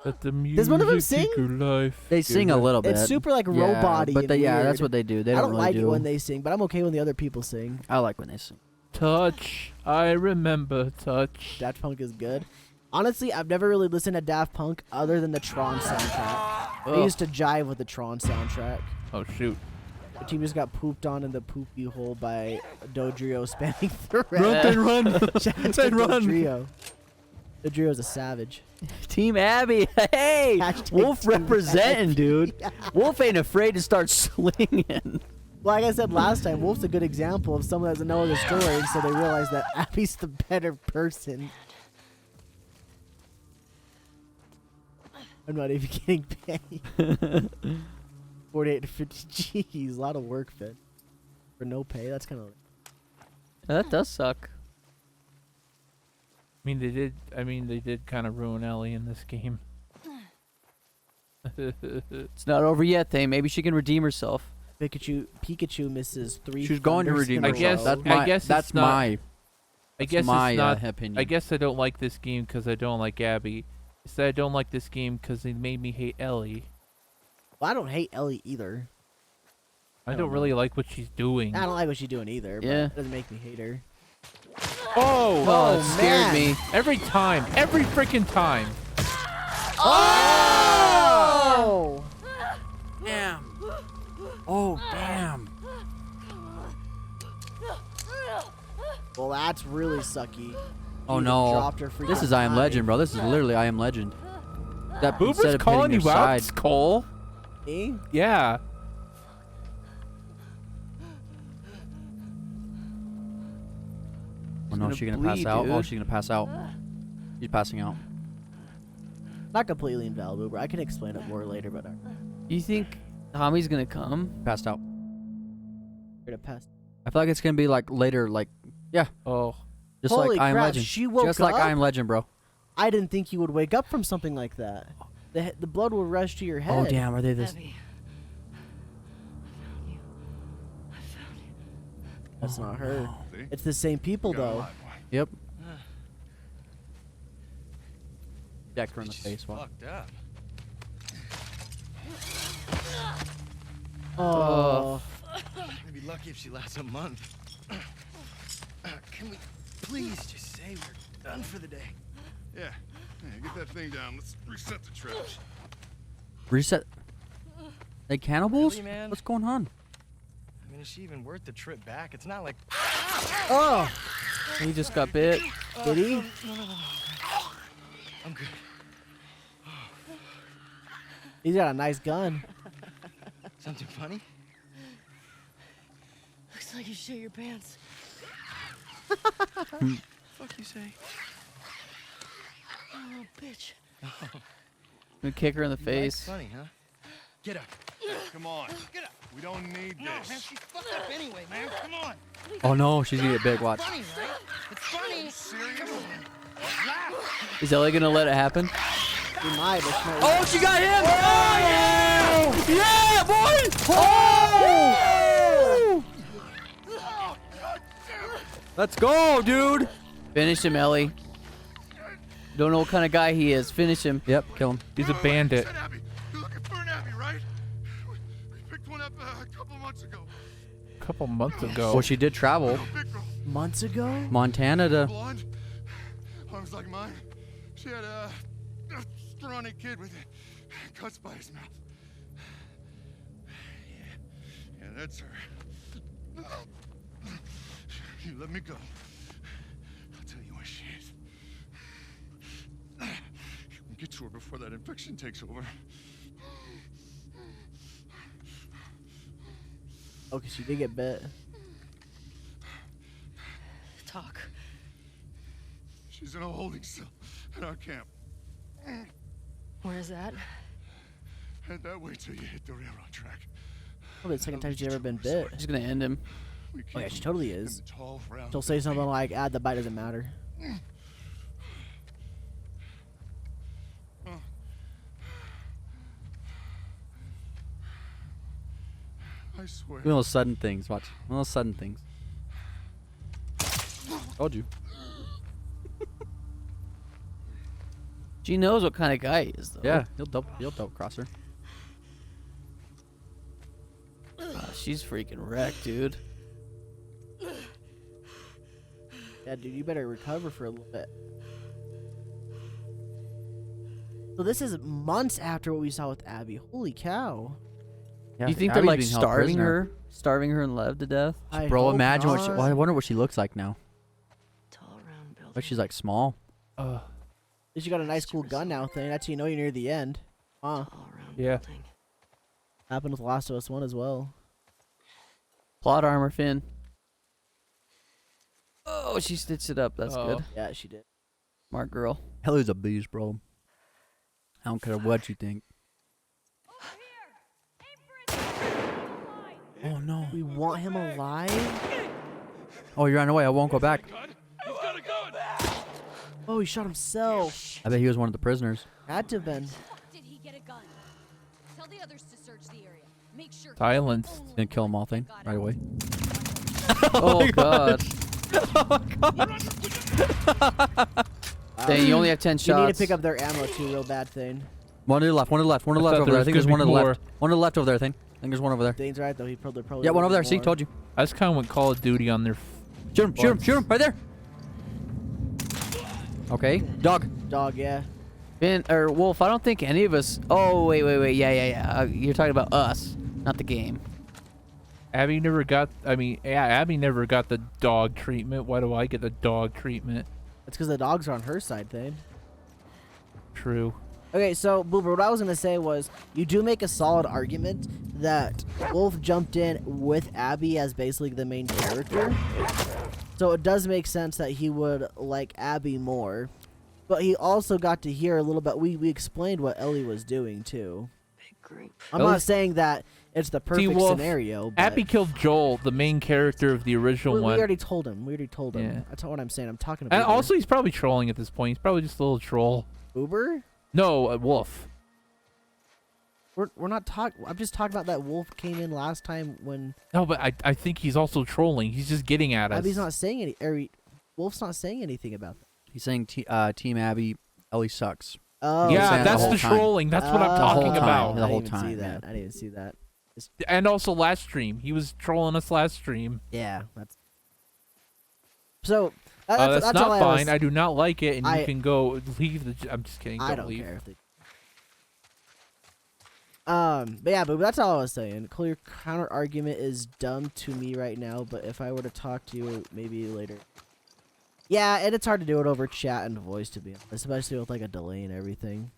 Let the Does one of them music sing? take your life. They sing a little bit. It's super like yeah, robot-y but and they, yeah, weird. that's what they do. They I don't don't really like do. it when they sing, but I'm okay when the other people sing. I like when they sing. Touch. I remember touch. Daft Punk is good. Honestly, I've never really listened to Daft Punk other than the Tron soundtrack. I used to jive with the Tron soundtrack. Oh shoot. The team just got pooped on in the poopy hole by Dodrio spamming thread. run! Shout out to Then run. Dodrio. Dodrio's a savage. Team Abby. Hey, Hashtag Wolf Team representing, Abby. dude. Wolf ain't afraid to start slinging. Like I said last time, Wolf's a good example of someone that doesn't know the story, and so they realize that Abby's the better person. I'm not even getting paid. 48 to 50 G's, a lot of work, Finn. For no pay, that's kind of. That does suck. I mean, they did kind of ruin Ellie in this game. It's not over yet, they. Maybe she can redeem herself. Pikachu misses 3. She's going to thunders redeem in a I guess- row. That's my. I guess that's it's not- my. I That's guess my it's not. opinion. I guess I don't like this game because I don't like Abby. Instead, I don't like this game because they made me hate Ellie. Well, I don't hate Ellie either. I don't don't know. really like what she's doing. I don't like what she's doing either. But Yeah. it doesn't make me hate her. Oh! Oh, it scared man. me. Every time. Every freaking time. Oh! Damn. Oh damn. Well, that's really sucky. Oh You no. dropped her This freaking is I Am eye. Legend, bro. This is literally I Am Legend. That instead Boober's of calling hitting you your out, side. Cole. Me? Yeah. Oh no, gonna she gonna pass bleed, out. Oh, dude. she's gonna pass out. She's passing out. Not completely invalid, Uber. I can explain it more later, but I'm You think Tommy's gonna come? Passed out. gonna pass. I feel like it's gonna be like later, like Oh. just Holy like I Am crap, Legend. she woke Just like I up? Am Legend, bro. I didn't think you would wake up from something like that. The blood will rush to your head. Oh damn, are they this? Abby. That's not her. See? It's the same people, Got a though. live one. Yep. Decked her in the She's face. What? fucked up. Oh. I'd be lucky if she lasts a month. Can we please just say we're done for the day? Yeah. Get that thing down. Let's reset the traps. Reset. They cannibals? Really, man? What's going on? I mean, is she even worth the trip back? It's not like. Oh. He just got bit. Did he? No. I'm good. He's got a nice gun. Something funny? Looks like you shit your pants. Fuck you say? Oh, little bitch. We kick her in the That's face. funny, huh? Get up. Come on. Get up. We don't need No, man, this. she's fucked up anyway, man. Come on. Oh no, she's gonna get big. Watch. Funny, right? It's funny. Serious? Come on. Laugh. Is Ellie gonna let it happen? He might, but she might. Oh, she got him! Oh, yeah! Yeah, boy! Oh! Let's go, dude! Finish him, Ellie. Don't know what kind of guy he is. Finish him. Yep, kill him. He's a bandit. Said Abby. You're looking for an Abby, right? We picked one up a couple months ago. A couple months ago. Well, she did travel. Big girl. Months ago? Montana to... Blonde. Arms like mine. She had a scrawny kid with cuts by his mouth. Yeah, that's her. You let me go. I'll tell you where she is. We'll get to her before that infection takes over. Oh, 'cause she did get bit. Talk. She's in a holding cell at our camp. Where's that? Head that way till you hit the railroad track. Probably the second time she's ever been bit. She's gonna end him. We Oh yeah, keep she them totally in is. the tall, round She'll say something thing. like, "Ah, the bite doesn't matter." I swear. One of those sudden things. Watch. One of those sudden things. Told you. She knows what kind of guy he is, though. Yeah, he'll double cross her. She's freaking wrecked, dude. Yeah, dude, you better recover for a little bit. So this is months after what we saw with Abby. Holy cow! Yeah, Do you think Abby's they're like being held starving prisoner. her in love to death? I Bro, hope imagine what she. not. Well, I wonder what she looks like now. Tall, round building. Like she's like small. At least you got a nice cool gun now thing. That's how you know you're near the end. Huh? Tall, round Yeah. building. Happened with Last of Us 1 as well. Plot armor, Finn. Oh, she stitched it up. That's Oh. good. Yeah, she did. Smart girl. Ellie's a beast, bro. I don't care what you think. Oh no. We want him alive? Oh, you're on the way. I won't go back. Oh, he shot himself. I bet he was one of the prisoners. Had to have been. Did he get a gun? Tell the others to search the area. Make sure. Silence. Didn't kill them all thing right away. Oh, God. Dang, you only have 10 You shots. need to pick up their ammo too, real bad thing. One to the left. One to the left. One to the I left thought over there there. I was think there's gonna one be to the more. left. One to the left over there. I think there's one over there. Dane's right though. He probably Yeah, one over there. See, more. told you. That's kind of what Call of Duty on their. Shoot him! Shoot him! Shoot him! Right there. Okay. Dog. Dog, yeah. Finn, or Wolf, I don't think any of us... Oh, wait. Yeah. You're talking about us, not the game. Abby never got. I mean, yeah, Abby never got the dog treatment. Why do I get the dog treatment? It's because the dogs are on her side, Thane. True. Okay, so Boober, what I was gonna say was, you do make a solid argument that Wolf jumped in with Abby as basically the main character. So it does make sense that he would like Abby more. But he also got to hear a little bit. We explained what Ellie was doing too. Big group. I'm not saying that it's the perfect Wolf, scenario. But Abby killed Joel, the main character of the original we one. already told him. Yeah. That's not what I'm saying. I'm talking about. And also, he's probably trolling at this point. He's probably just a little troll. Uber. No, Wolf. We're not talking. I'm just talking about that Wolf came in last time when No, but I think he's also trolling. He's just getting at us. Abby's not saying any. Wolf's not saying anything about that. He's saying Team Abby, Ellie sucks. Oh, yeah, saying that's the the whole time. trolling. That's what I'm Oh, talking time. about. The whole I didn't even see time, that. yeah. I didn't even see that. And also last stream, he was trolling us last stream. Yeah, that's. So That's all not I fine. was- I do not like it, and I- you can go leave the. I'm just kidding. I Don't don't leave. care if they. But yeah, but that's all I was saying. Clear counter argument is dumb to me right now, but if I were to talk to you maybe later. Yeah, and it's hard to do it over chat and voice, to be honest, especially with like a delay and everything.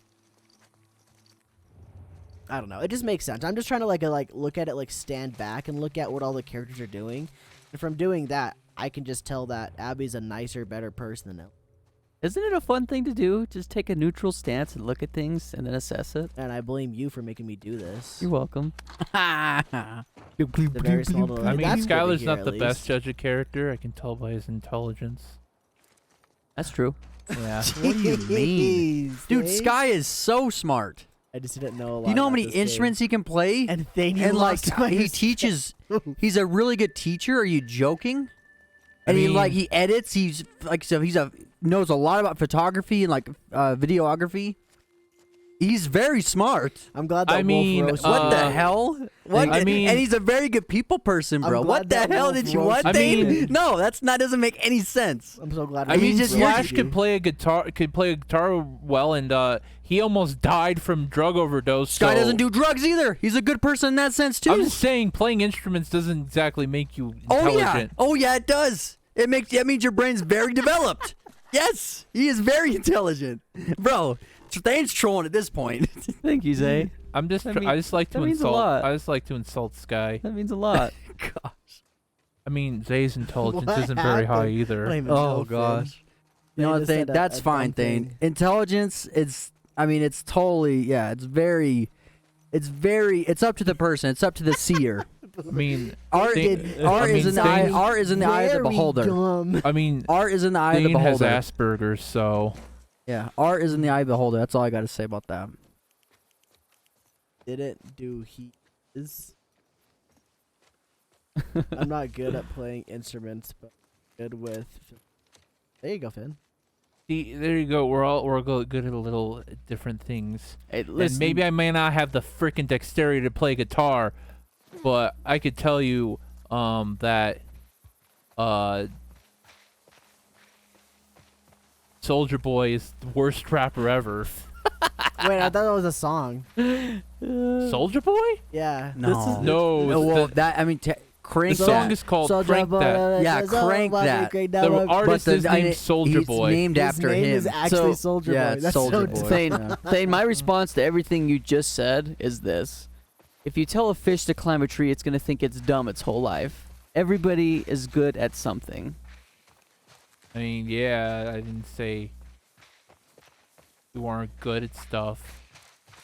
I don't know. It just makes sense. I'm just trying to like look at it, like stand back and look at what all the characters are doing. And from doing that, I can just tell that Abby's a nicer, better person than Ellie. Isn't it a fun thing to do? Just take a neutral stance and look at things and then assess it. And I blame you for making me do this. You're welcome. The very small delay. I mean, That's good to Skylar's hear, not at the best least. judge of character. I can tell by his intelligence. That's true. Yeah. What do you mean? Jeez, Dude, Thane. Sky is so smart. I just didn't know a lot. Do you know how about many this game. instruments he can play? And Thane, you And like lost my he respect. teaches. He's a really good teacher. Are you joking? And he edits. He's like so knows a lot about photography and like videography. He's very smart. I'm glad that I mean, Wolf roasted What the me. hell? What? I mean- and he's a very good people person, I'm bro. glad What the that hell Wolf did you? roasted What? me. Dane? I mean- No, that doesn't make any sense. I'm so glad. I mean, just- Flash roasted could you. play a guitar well, and he almost died from drug overdose. Sky so doesn't do drugs either. He's a good person in that sense too. I'm just saying, playing instruments doesn't exactly make you Oh yeah. intelligent. Oh yeah, it does. That means your brain's very developed. Yes, he is very intelligent, bro. Thane's trolling at this point. Thank you, Zay. I'm just. I I mean, just like to that means a insult. lot. I just like to insult Sky. That means a lot. Gosh. I mean, Zay's intelligence What isn't very high happened? either. I don't even Oh know, Finn. gosh. You They know what, just Thane? said a- That's a fine, dumb Thane. thing. Intelligence, it's totally, yeah, it's up to the person. It's up to the seer. I mean, Art Thane- is Thane- in the eye of the Very beholder. dumb. I mean, Art is in the eye of the Thane has beholder. Asperger's, so Yeah, art is in the eye of the beholder. That's all I got to say about that. Didn't do he is. I'm not good at playing instruments, but good with. There you go, Finn. see, there you go. We're good at a little different things. Hey, And listen, maybe I may not have the freaking dexterity to play guitar, but I could tell you that Soldier Boy is the worst rapper ever. Wait, I thought that was a song. Soldier Boy? Yeah. No. No, well, the crank song that. is called Soldier Crank Boy, That. Yeah, crank that. The artist But is named Soldier he's Boy. named His after name him. is actually So- Soldier yeah, Boy. it's That's Soldier so Boy. dumb. Thane, Yeah. Thane, my response to everything you just said is this. If you tell a fish to climb a tree, it's going to think it's dumb its whole life. Everybody is good at something. I mean, yeah, I didn't say you aren't good at stuff.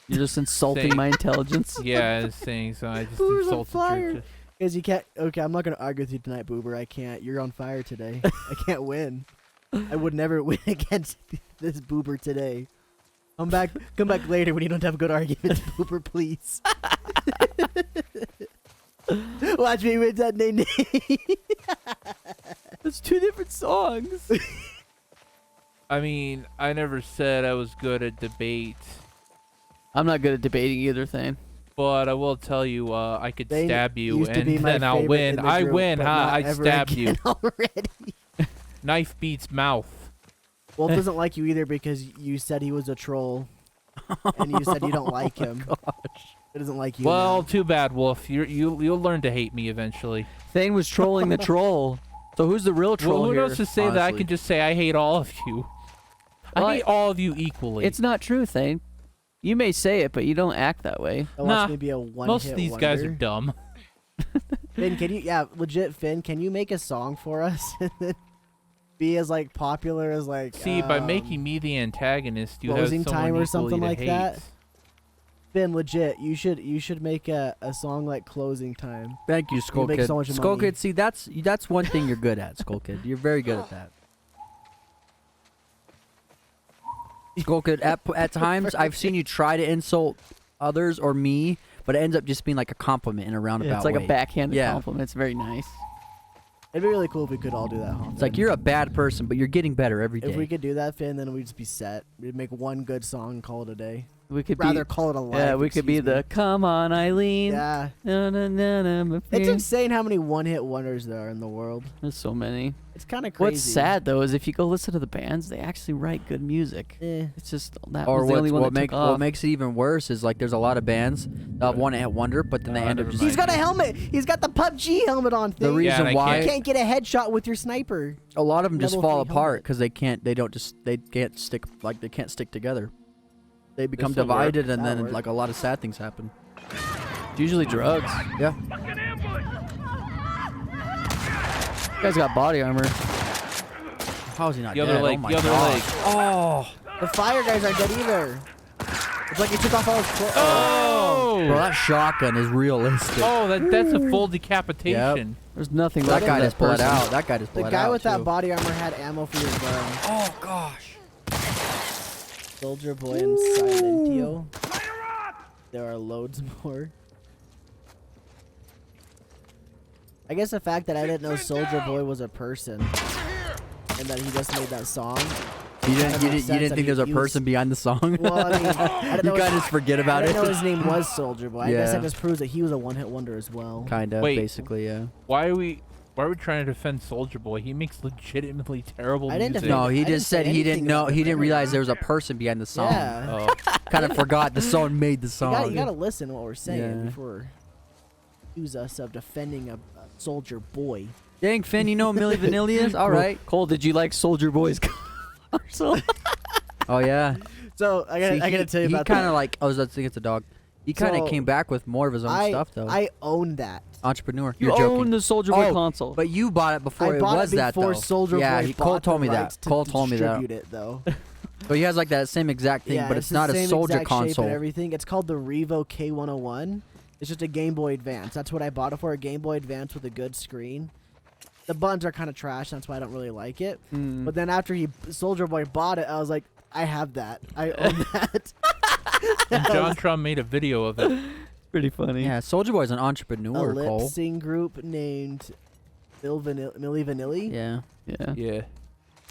You're just insulting Thane. my intelligence. Yeah, I was saying so. I just Boober's on insulted fire. your. Because you can't. Okay, I'm not gonna argue with you tonight, Boober. I can't. You're on fire today. I can't win. I would never win against this Boober today. Come back later when you don't have good arguments, Boober, please. Watch me win that name. That's two different songs. I mean, I never said I was good at debate, I'm not good at debating either, Thane. but I will tell you, I could They stab you used to and be my then I'll favorite win. in the I group, win, but huh? not I ever stab you. again already. Knife beats mouth. Wolf doesn't like you either because you said he was a troll, and you said you don't like him. He doesn't like you. Well, now. too bad, Wolf. You'll learn to hate me eventually. Thane was trolling the troll. So who's the real troll Well, who here? knows to say that? I honestly. can just say I hate all of you. Well, I hate all of you equally. It's not true, Thane. You may say it, but you don't act that way. Watch nah, me be a one-hit Most of these guys are wonder. dumb. Finn, can you? Yeah, legit, Finn. Can you make a song for us and then be as like popular as like? See, by making me the antagonist, you have Closing someone Time or equally something to like hate. that? Finn, legit, you should make a song like Closing Time. Thank you, Skull make Kid. so much Skull money. Kid, see, that's one thing you're good at, Skull Kid. You're very good at that. Skull Kid, at times I've seen you try to insult others or me, but it ends up just being like a compliment in a roundabout It's like way. a backhanded Yeah. compliment. It's very nice. It'd be really cool if we could all do that, huh? It's like you're a bad person, but you're getting better every day. If we could do that, Finn, then we'd just be set. We'd make one good song and call it a day. We could rather be, call it a live. Yeah, we could be excuse me. the "Come on, Eileen." Yeah. Na, na, na, na, my It's friend. insane how many one-hit wonders there are in the world. There's so many. It's kind of crazy. What's sad though is if you go listen to the bands, they actually write good music. Eh. It's just that Or was the only one what that took off. what makes it even worse is like there's a lot of bands that have one hit wonder, but then they end up just. He's got a helmet. He's got the PUBG helmet on. The Thing. reason and why You can't get a headshot with your sniper. a lot of them just level fall 3 apart helmet. because they can't stick like they can't stick together. They become This'll work. divided, and That'll then work. like a lot of sad things happen. It's usually drugs. Yeah. You guys got body armor. How is he not The dead? other leg, Oh my the other gosh. leg. Oh, The fire guys aren't dead either. It's like he took off all his clothes. Oh! bro, that shotgun is realistic. Oh, that's a full decapitation. There's nothing That left guy of just that bled person. out. That guy just The bled guy out with that too. body armor had ammo for his gun. Oh gosh. Soldier Boy and Silentio. There are loads more. I guess the fact that I didn't know Soldier Boy was a person and that he just made that song. You Kinda makes didn't sense that think there's a he was- person behind the song? Well, I mean, I didn't you know kind of his- just forget I about it. didn't know his name was Soldier Boy. I guess Yeah. that just proves that he was a one-hit wonder as well. Kind of, Wait. basically, yeah. Why are we trying to defend Soldier Boy? He makes legitimately terrible I didn't music. defend No, he I didn't just said say he didn't anything know. about He didn't it. realize there was a person behind the song. Yeah. Oh. Kind of forgot the song made the You song. gotta listen to what we're saying Yeah. before accuse us of defending a Soldier Boy. Dang, Finn, you know what Milli Vanilli is? All right. Cole, did you like Soldier Boy's so Oh yeah. So I gotta tell you about He kind that. of like. Oh, I think it's a dog. He kind of So, came back with more of his own stuff though. I own that. Entrepreneur. You You're joking. own the Soldier Boy Oh, console. But you bought it before I it bought was it that before though. Soldier yeah, Boy Cole bought told the me that. rights to Cole told me that. distribute it though. So he has like that same exact thing, Yeah, but it's the not a same Soldier exact shape console. and everything. It's called the Revo K101. It's just a Game Boy Advance. That's what I bought it for, a Game Boy Advance with a good screen. The buttons are kind of trash, that's why I don't really like it. Mm. But then after Soldier Boy bought it, I was like, I have that. I own that. And John Trump made a video of it. Pretty funny. Yeah, Soldier Boy's an A entrepreneur, Cole. lip sync group named Milli Vanilli. Yeah. Yeah. Yeah.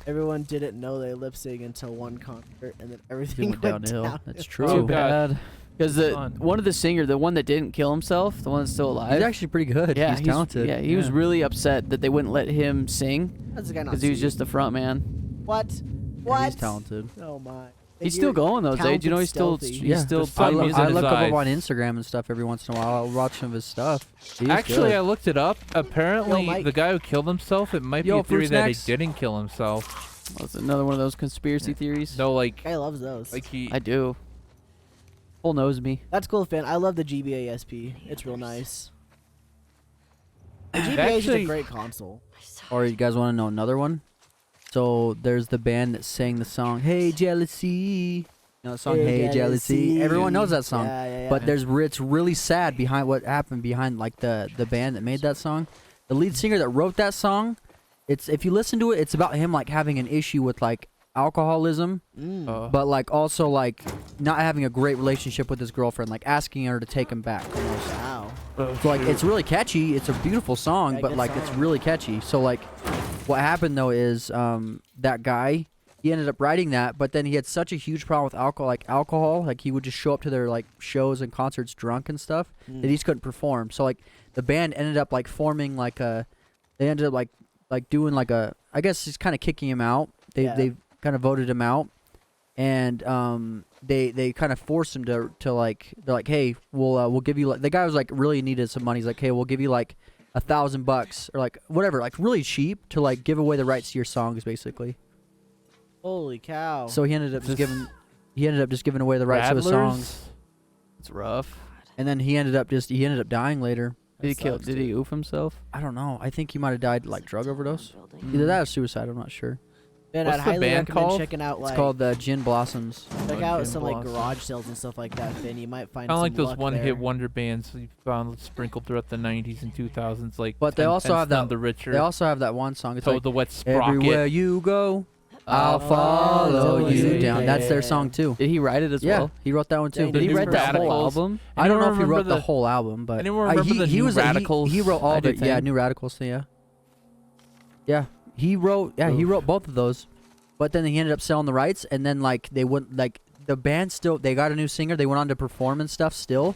Everyone didn't know they lip sync until one concert, and then everything went went downhill. down. That's Too Oh, true. God. bad. Because Fun. one of the singer, the one that didn't kill himself, the one that's still alive. He's actually pretty good. yeah, he's talented. Yeah, he was really upset that they wouldn't let him sing That's the guy not because he was singing. just the front man. What? Yeah, What? he's talented. Oh my. He's still going though, Zay. Do you know he's still Talented, he's stealthy. still The sun putting is music in I his look him eyes. up on Instagram and stuff every once in a while. I'll watch some of his stuff. He is Actually, good. I looked it up. Apparently, Mike. the guy who killed himself, it might Yo, be a theory fruit that he snacks? didn't kill himself. That's another one of those conspiracy theories. No, like Guy loves those. he. I do. Cole knows me. That's cool, Finn. I love the GBA SP. It's real nice. The GBA is just Actually- a great console. Or you guys want to know another one? So there's the band that sang the song "Hey Jealousy." You know the song "Hey, Jealousy." Everyone knows that song. Yeah, yeah, yeah. But it's really sad behind what happened behind like the band that made that song. The lead singer that wrote that song, it's if you listen to it, it's about him like having an issue with like alcoholism, but like also like not having a great relationship with his girlfriend, like asking her to take him back. Almost. Wow. So like it's really catchy. It's a beautiful song, Yeah, but good like it's song. really catchy. So like what happened though is that guy, he ended up writing that, but then he had such a huge problem with alcohol, like he would just show up to their like shows and concerts drunk and stuff that he just couldn't perform. So like the band ended up like forming like they ended up like doing like I guess just kind of kicking him out. They kind of voted him out, and they kind of forced him to like, they're like, hey, we'll give you, like, the guy was like really needed some money. He's like, hey, we'll give you like $1,000 or like whatever, like really cheap to like give away the rights to your songs basically. Holy cow. So he ended up just giving away the rights to his songs, It's rough. and then he ended up dying later. Did he oof himself? I don't know. I think he might have died like drug overdose. Either that or suicide. I'm not sure. Man, What's I'd the highly band recommend called? checking out It's like called Gin Blossoms. check Oh, out Gin some like Blossom. garage sales and stuff like that, Finn. You might find Kind of some like those luck one-hit there. wonder bands we found sprinkled throughout the 90s and 2000s, like. But they 10 also Pence have None that. the richer. They also have that one song. It's Toad like the Wet Sprocket. everywhere you go, I'll follow you down. That's their song too. Did he write it as Yeah, well? he wrote that one too. Yeah, Did he New write that whole Radicals. album? I don't know if he Anyone wrote the remember whole album, but anyone remember the he New was Radicals? He wrote all I of do it. Yeah, think. New Radicals. Yeah. Yeah, he wrote. Yeah, he wrote both of those, but then he ended up selling the rights, and then like they wouldn't like the band still. They got a new singer. They went on to perform and stuff still.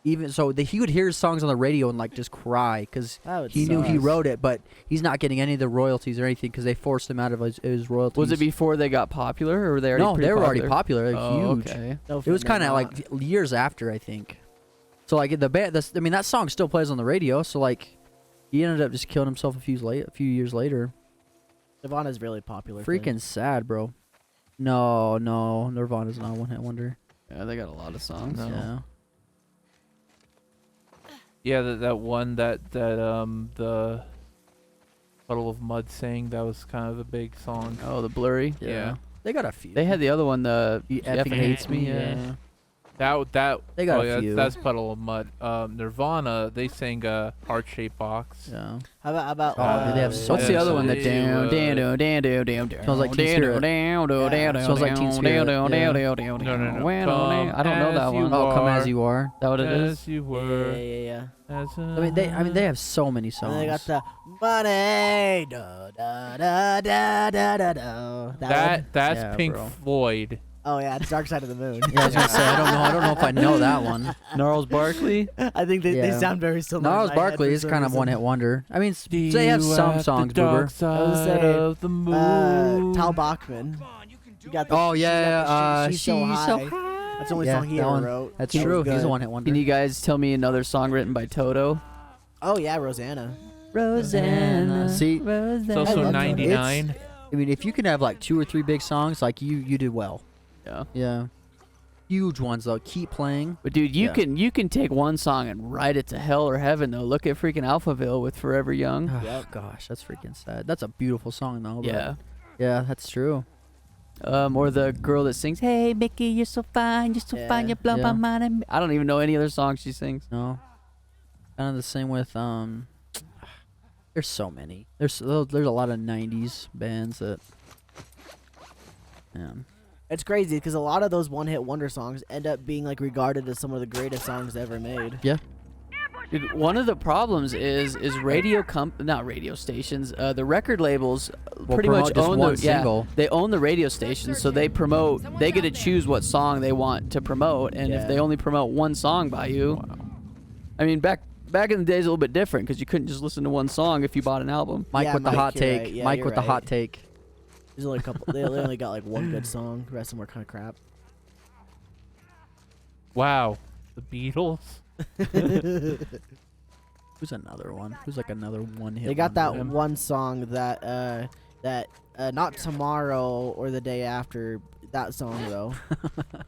Even so, he would hear his songs on the radio and like just cry because he knew he wrote it, but he's not getting any of the royalties or anything because they forced him out of his royalties. Was it before they got popular, or were they already? No, pretty they were already popular? popular. Huge. Okay. It was kind of like years after, I think. So like the band, I mean that song still plays on the radio. So like, he ended up just killing himself a few years later. Nirvana's really popular. Freaking sad, bro. No, Nirvana's not a one-hit wonder. Yeah, they got a lot of songs. No. Yeah. Yeah, that one that the Puddle of Mud sang, that was kind of the big song. Oh, the Blurry. Yeah. They got a few. They had the other one, the He Effing Hates Me. Yeah. That They got oh, a yeah, few. that's Puddle of Mud. Nirvana, they sang Heart-Shaped Box. Yeah. How about Oh, dude, they have so What's the other one? The They down, were- down, down, down, down, down. Smells like Teen Spirit. Smells like Teen Spirit. No. Come I don't know that as you one. Oh, Come are, As You Are. Is that what it is? As you were. Yeah. As I mean they have so many songs. And they got the money. Da, da, da, da, da, da, da. That's Yeah, Pink bro. Floyd. Oh yeah, it's Dark Side of the Moon. Yeah, I was gonna say I don't know if I know that one. Gnarls Barkley. I think they Yeah. sound very similar. in Gnarls my head Barkley for is some kind of reason. one-hit wonder. I mean, they have some songs, Boober. I was saying, Of the moon. Tal Bachman. You got the, Oh yeah, she's so high. That's the only Yeah, song he that ever one. wrote. That's That was true. He's good. a one-hit wonder. Can you guys tell me another song written by Toto? Oh yeah, Rosanna. Rosanna. See, It's Rosanna. also love that. 99. I mean, if you can have like 2 or 3 big songs, like you did well. Yeah. Yeah. Huge ones though. Keep playing. But dude, you Yeah. can take one song and write it to hell or heaven though. Look at freaking Alphaville with Forever Young. Oh, Yep. gosh, that's freaking sad. That's a beautiful song though. but- Yeah. Yeah, that's true. Or the girl that sings, "Hey Mickey, you're so fine, fine, you blow my Yeah. mind." I don't even know any other songs she sings. No. Kind of the same with There's so many. There's a lot of '90s bands that. Yeah. It's crazy because a lot of those one-hit wonder songs end up being like regarded as some of the greatest songs ever made. Yeah. Dude, one of the problems is not radio stations. The record labels pretty promote much just own one the yeah, single. they own the radio stations, so they promote. They get to choose what song they want to promote, and if Yeah. they only promote one song by you, I mean back in the days a little bit different because you couldn't just listen to one song if you bought an album. Mike Yeah, with the Mike, hot you're take. right. Yeah, Mike you're with the hot right. take. There's only a couple. They only got like one good song. The rest of them were kind of crap. Wow. The Beatles. Who's another one? Who's like another one hit? They got that wonder? one song that not tomorrow or the day after. That song though.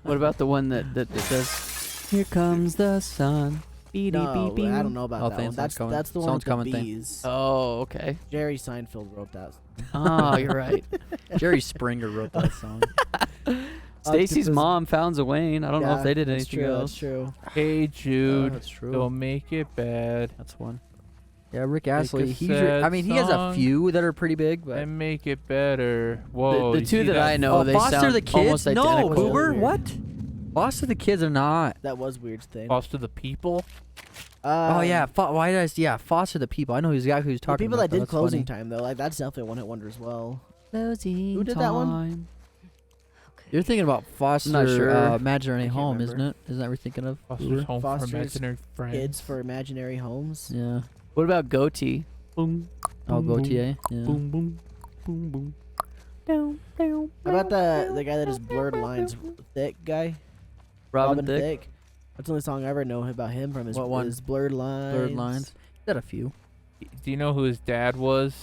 What about the one that says, "Here comes the sun"? No, I don't know about Oh, that Thing one. Sounds Coming. That's the one Sounds with the Coming thing. bees. Oh, okay. Jerry Seinfeld wrote that. Oh, you're right. Jerry Springer wrote that song. Stacy's mom found a Wayne. I don't know if they did that's anything true, else. That's true. Hey Jude, that's true. don't make it bad. That's one. Yeah, Rick Make a Astley. sad I mean, he has a song few that are pretty big, but And make it better. Whoa. The you two see that I know, they Foster sound the Kids. almost No, identical. Boober. Weird. What? Foster the Kids are not. That was weird thing. Foster the People. Oh yeah, why did I? Yeah, Foster the People. I know who's the guy who's The talking people about that did That's Closing funny. Time though, like that's definitely one hit wonder as well. Closing Who did that one? You're thinking about Foster not sure. Imaginary I can't Home, remember. isn't it? Isn't that what you're thinking of? Foster's Boober? Home Foster's for Imaginary Friends. Kids for Imaginary Homes. Yeah. What about Goatee? Boom. Oh, boom, Gautier. Yeah. Boom, boom, boom, boom. Down, down. How about the guy that is Blurred Lines? Thick guy. Robin Thicke. That's the only song I ever know about him from. His What one? Is Blurred Lines. Blurred Lines. Got a few. Do you know who his dad was?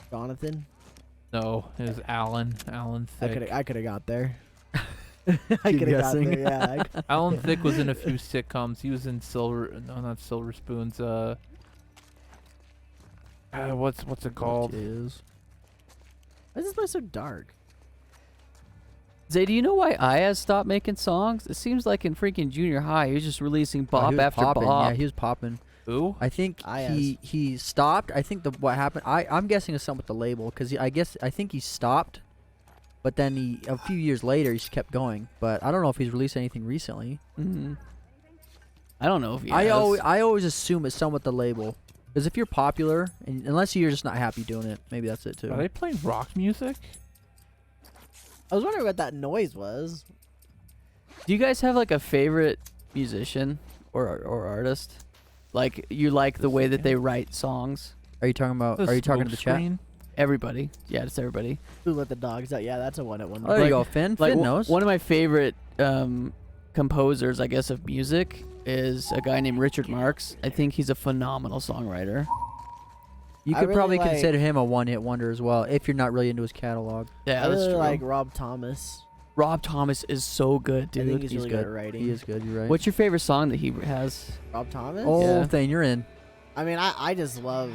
Jonathan. No, it was Alan. Alan Thicke. I could have got there. I Keep could have got guessing. there. Yeah. Alan Thicke was in a few sitcoms. He was in not Silver Spoons. What's it called? Is. Why is this place so dark? Zay, do you know why Ayaz stopped making songs? It seems like in freaking junior high, he was just releasing bop he was after popping. bop. Yeah, he was popping. Who? I think Ayaz. he stopped. I think what happened. I'm guessing it's something with the label because I think he stopped, but then a few years later he just kept going. But I don't know if he's released anything recently. Mhm. I don't know if he I has. always assume it's something with the label Because if you're popular, and unless you're just not happy doing it, maybe that's it too. Are they playing rock music? I was wondering what that noise was. Do you guys have like a favorite musician or artist? Like you like the way that they write songs? Are you talking about? Are you talking to the chat? Everybody. Yeah, just everybody. Who let the dogs out? Yeah, that's a one at one. Oh, there you go, Finn. Like Finn knows. one of my favorite composers, I guess, of music is a guy named Richard Marx. I think he's a phenomenal songwriter. You I could really probably like- consider him a one-hit wonder as well, if you're not really into his catalog. Yeah, I that's really true. like Rob Thomas. Rob Thomas is so good, I dude. think he's really good at writing. He is good. You're right. What's your favorite song that he has? Rob Thomas? Oh, Yeah. thing you're in. I mean, I just love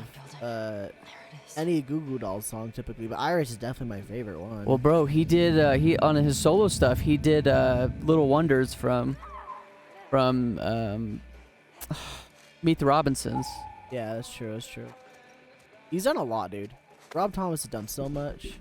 any Goo Goo Dolls song typically, but Irish is definitely my favorite one. Well, bro, he did he on his solo stuff. He did Little Wonders from Meet the Robinsons. Yeah, that's true. That's true. He's done a lot, dude. Rob Thomas has done so much.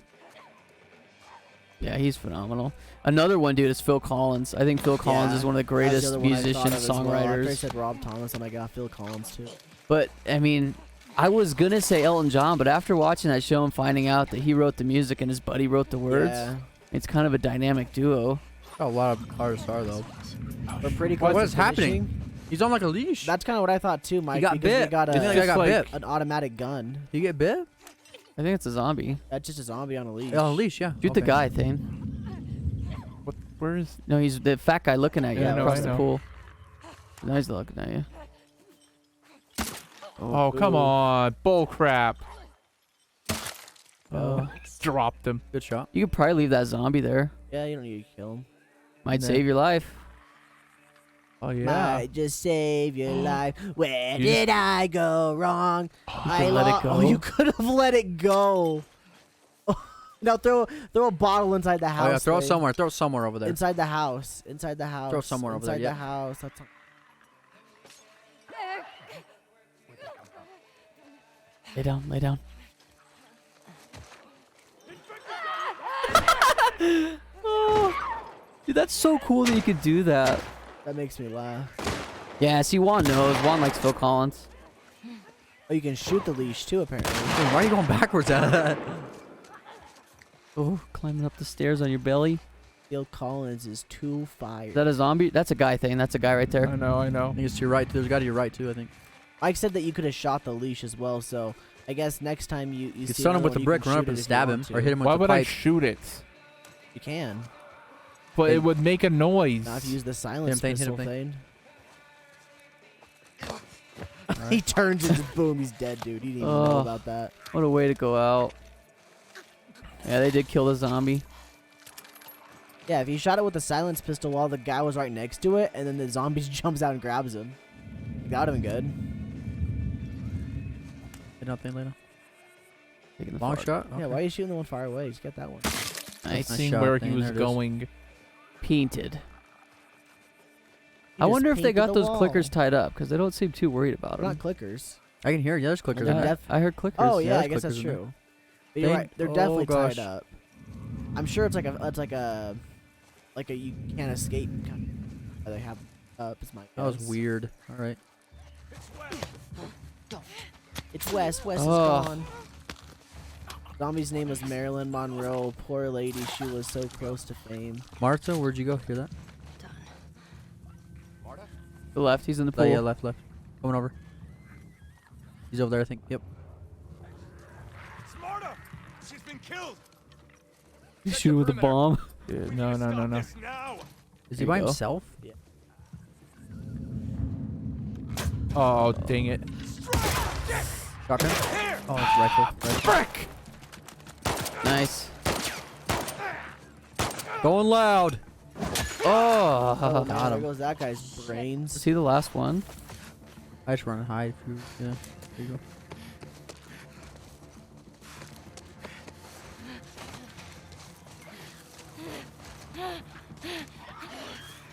Yeah, he's phenomenal. Another one, dude, is Phil Collins. I think Phil Collins Yeah, is one of the that's greatest other one I thought musicians, of as well. After I songwriters. said Rob Thomas, I'm like, I Phil Collins too. But I mean, I was gonna say Elton John, but after watching that show and finding out that he wrote the music and his buddy wrote the words, Yeah. it's kind of a dynamic duo. A lot of artists are though. We're pretty close. What is to finishing. happening? He's on like a leash. That's kind of what I thought too, Mike. He got because bit. We got Didn't a, the guy got bit? an automatic gun. You get bit? I think it's a zombie. That's just a zombie on a leash. Yeah, on a leash, yeah. Shoot the Okay. guy, Thane. Where is? No, he's the fat guy looking at you Yeah, I know, across I the know. pool. Now he's looking at you. Oh, come on, bull crap. Oh. Dropped him. Good shot. You could probably leave that zombie there. Yeah, you don't need to kill him. Might Nah. save your life. Oh yeah. Might just save your life. Where You did I go wrong? I let it Oh, go? you could have let it go. Now throw a bottle inside the house. Oh yeah, throw it Thane. somewhere. Throw it somewhere over there. Inside the house. Inside the house. Throw somewhere over there, Inside yeah. the house. That's. Lay down, lay down. Oh, dude, that's so cool that you could do that. That makes me laugh. Yeah, see, Juan knows. Juan likes Phil Collins. Oh, you can shoot the leash too, apparently. Why are you going backwards out of that? Oh, climbing up the stairs on your belly. Phil Collins is too fired. Is that a zombie? That's a guy thing. That's a guy right I there. know, I know. I think it's to your right. There's a guy to your right too, I think. Mike said that you could have shot the leash as well, so I guess next time you You could see stun him another with one, the you brick, can run up shoot and it if stab you him, want or to. hit him with Why the would I pipe. shoot it? You can. But Hey. it would make a noise. Not if you use the silence Thane, hit him, pistol Thane. thing. He turns and just boom, he's dead, dude. He didn't even know Oh. about that. What a way to go out. Yeah, they did kill the zombie. Yeah, if he shot it with the silence pistol while the guy was right next to it, and then the zombie jumps out and grabs him, that would have been good. Hit nothing later. Taking the Long far- shot? Yeah, Okay. why are you shooting the one far away? Just get that one. Nice. Nice Seeing shot, where Thane, he was there it is. going. Painted. He I just wonder if they painted got the those wall. clickers tied up, because they don't seem too worried about They're them. not clickers. I can hear it. Yeah, there's clickers. They're in there. def- I heard clickers. Oh yeah, there's I guess that's clickers in there. true. But you're Thane- right. They're oh, definitely gosh. tied up. I'm sure it's like a you can't escape kind of. They have up. Is my That was guess. weird. All right. It's Wes. Wes is Oh. gone. Zombie's name was Marilyn Monroe. Poor lady, she was so close to fame. Martha, where'd you go? Hear that? The left, he's in the Oh pool. yeah, left. Coming over. He's over there, I think. Yep. Smarta! She's been killed! You shoot him with a bomb. Yeah, no, no, no, no. This now! Is There he you by go. himself? Oh, dang it. Shotgun? Oh, it's rifle. Frick! Nice. Going loud. Oh. Oh, got there him. goes that guy's brains. Is he the last one? I just run and hide. If you, yeah. There you go.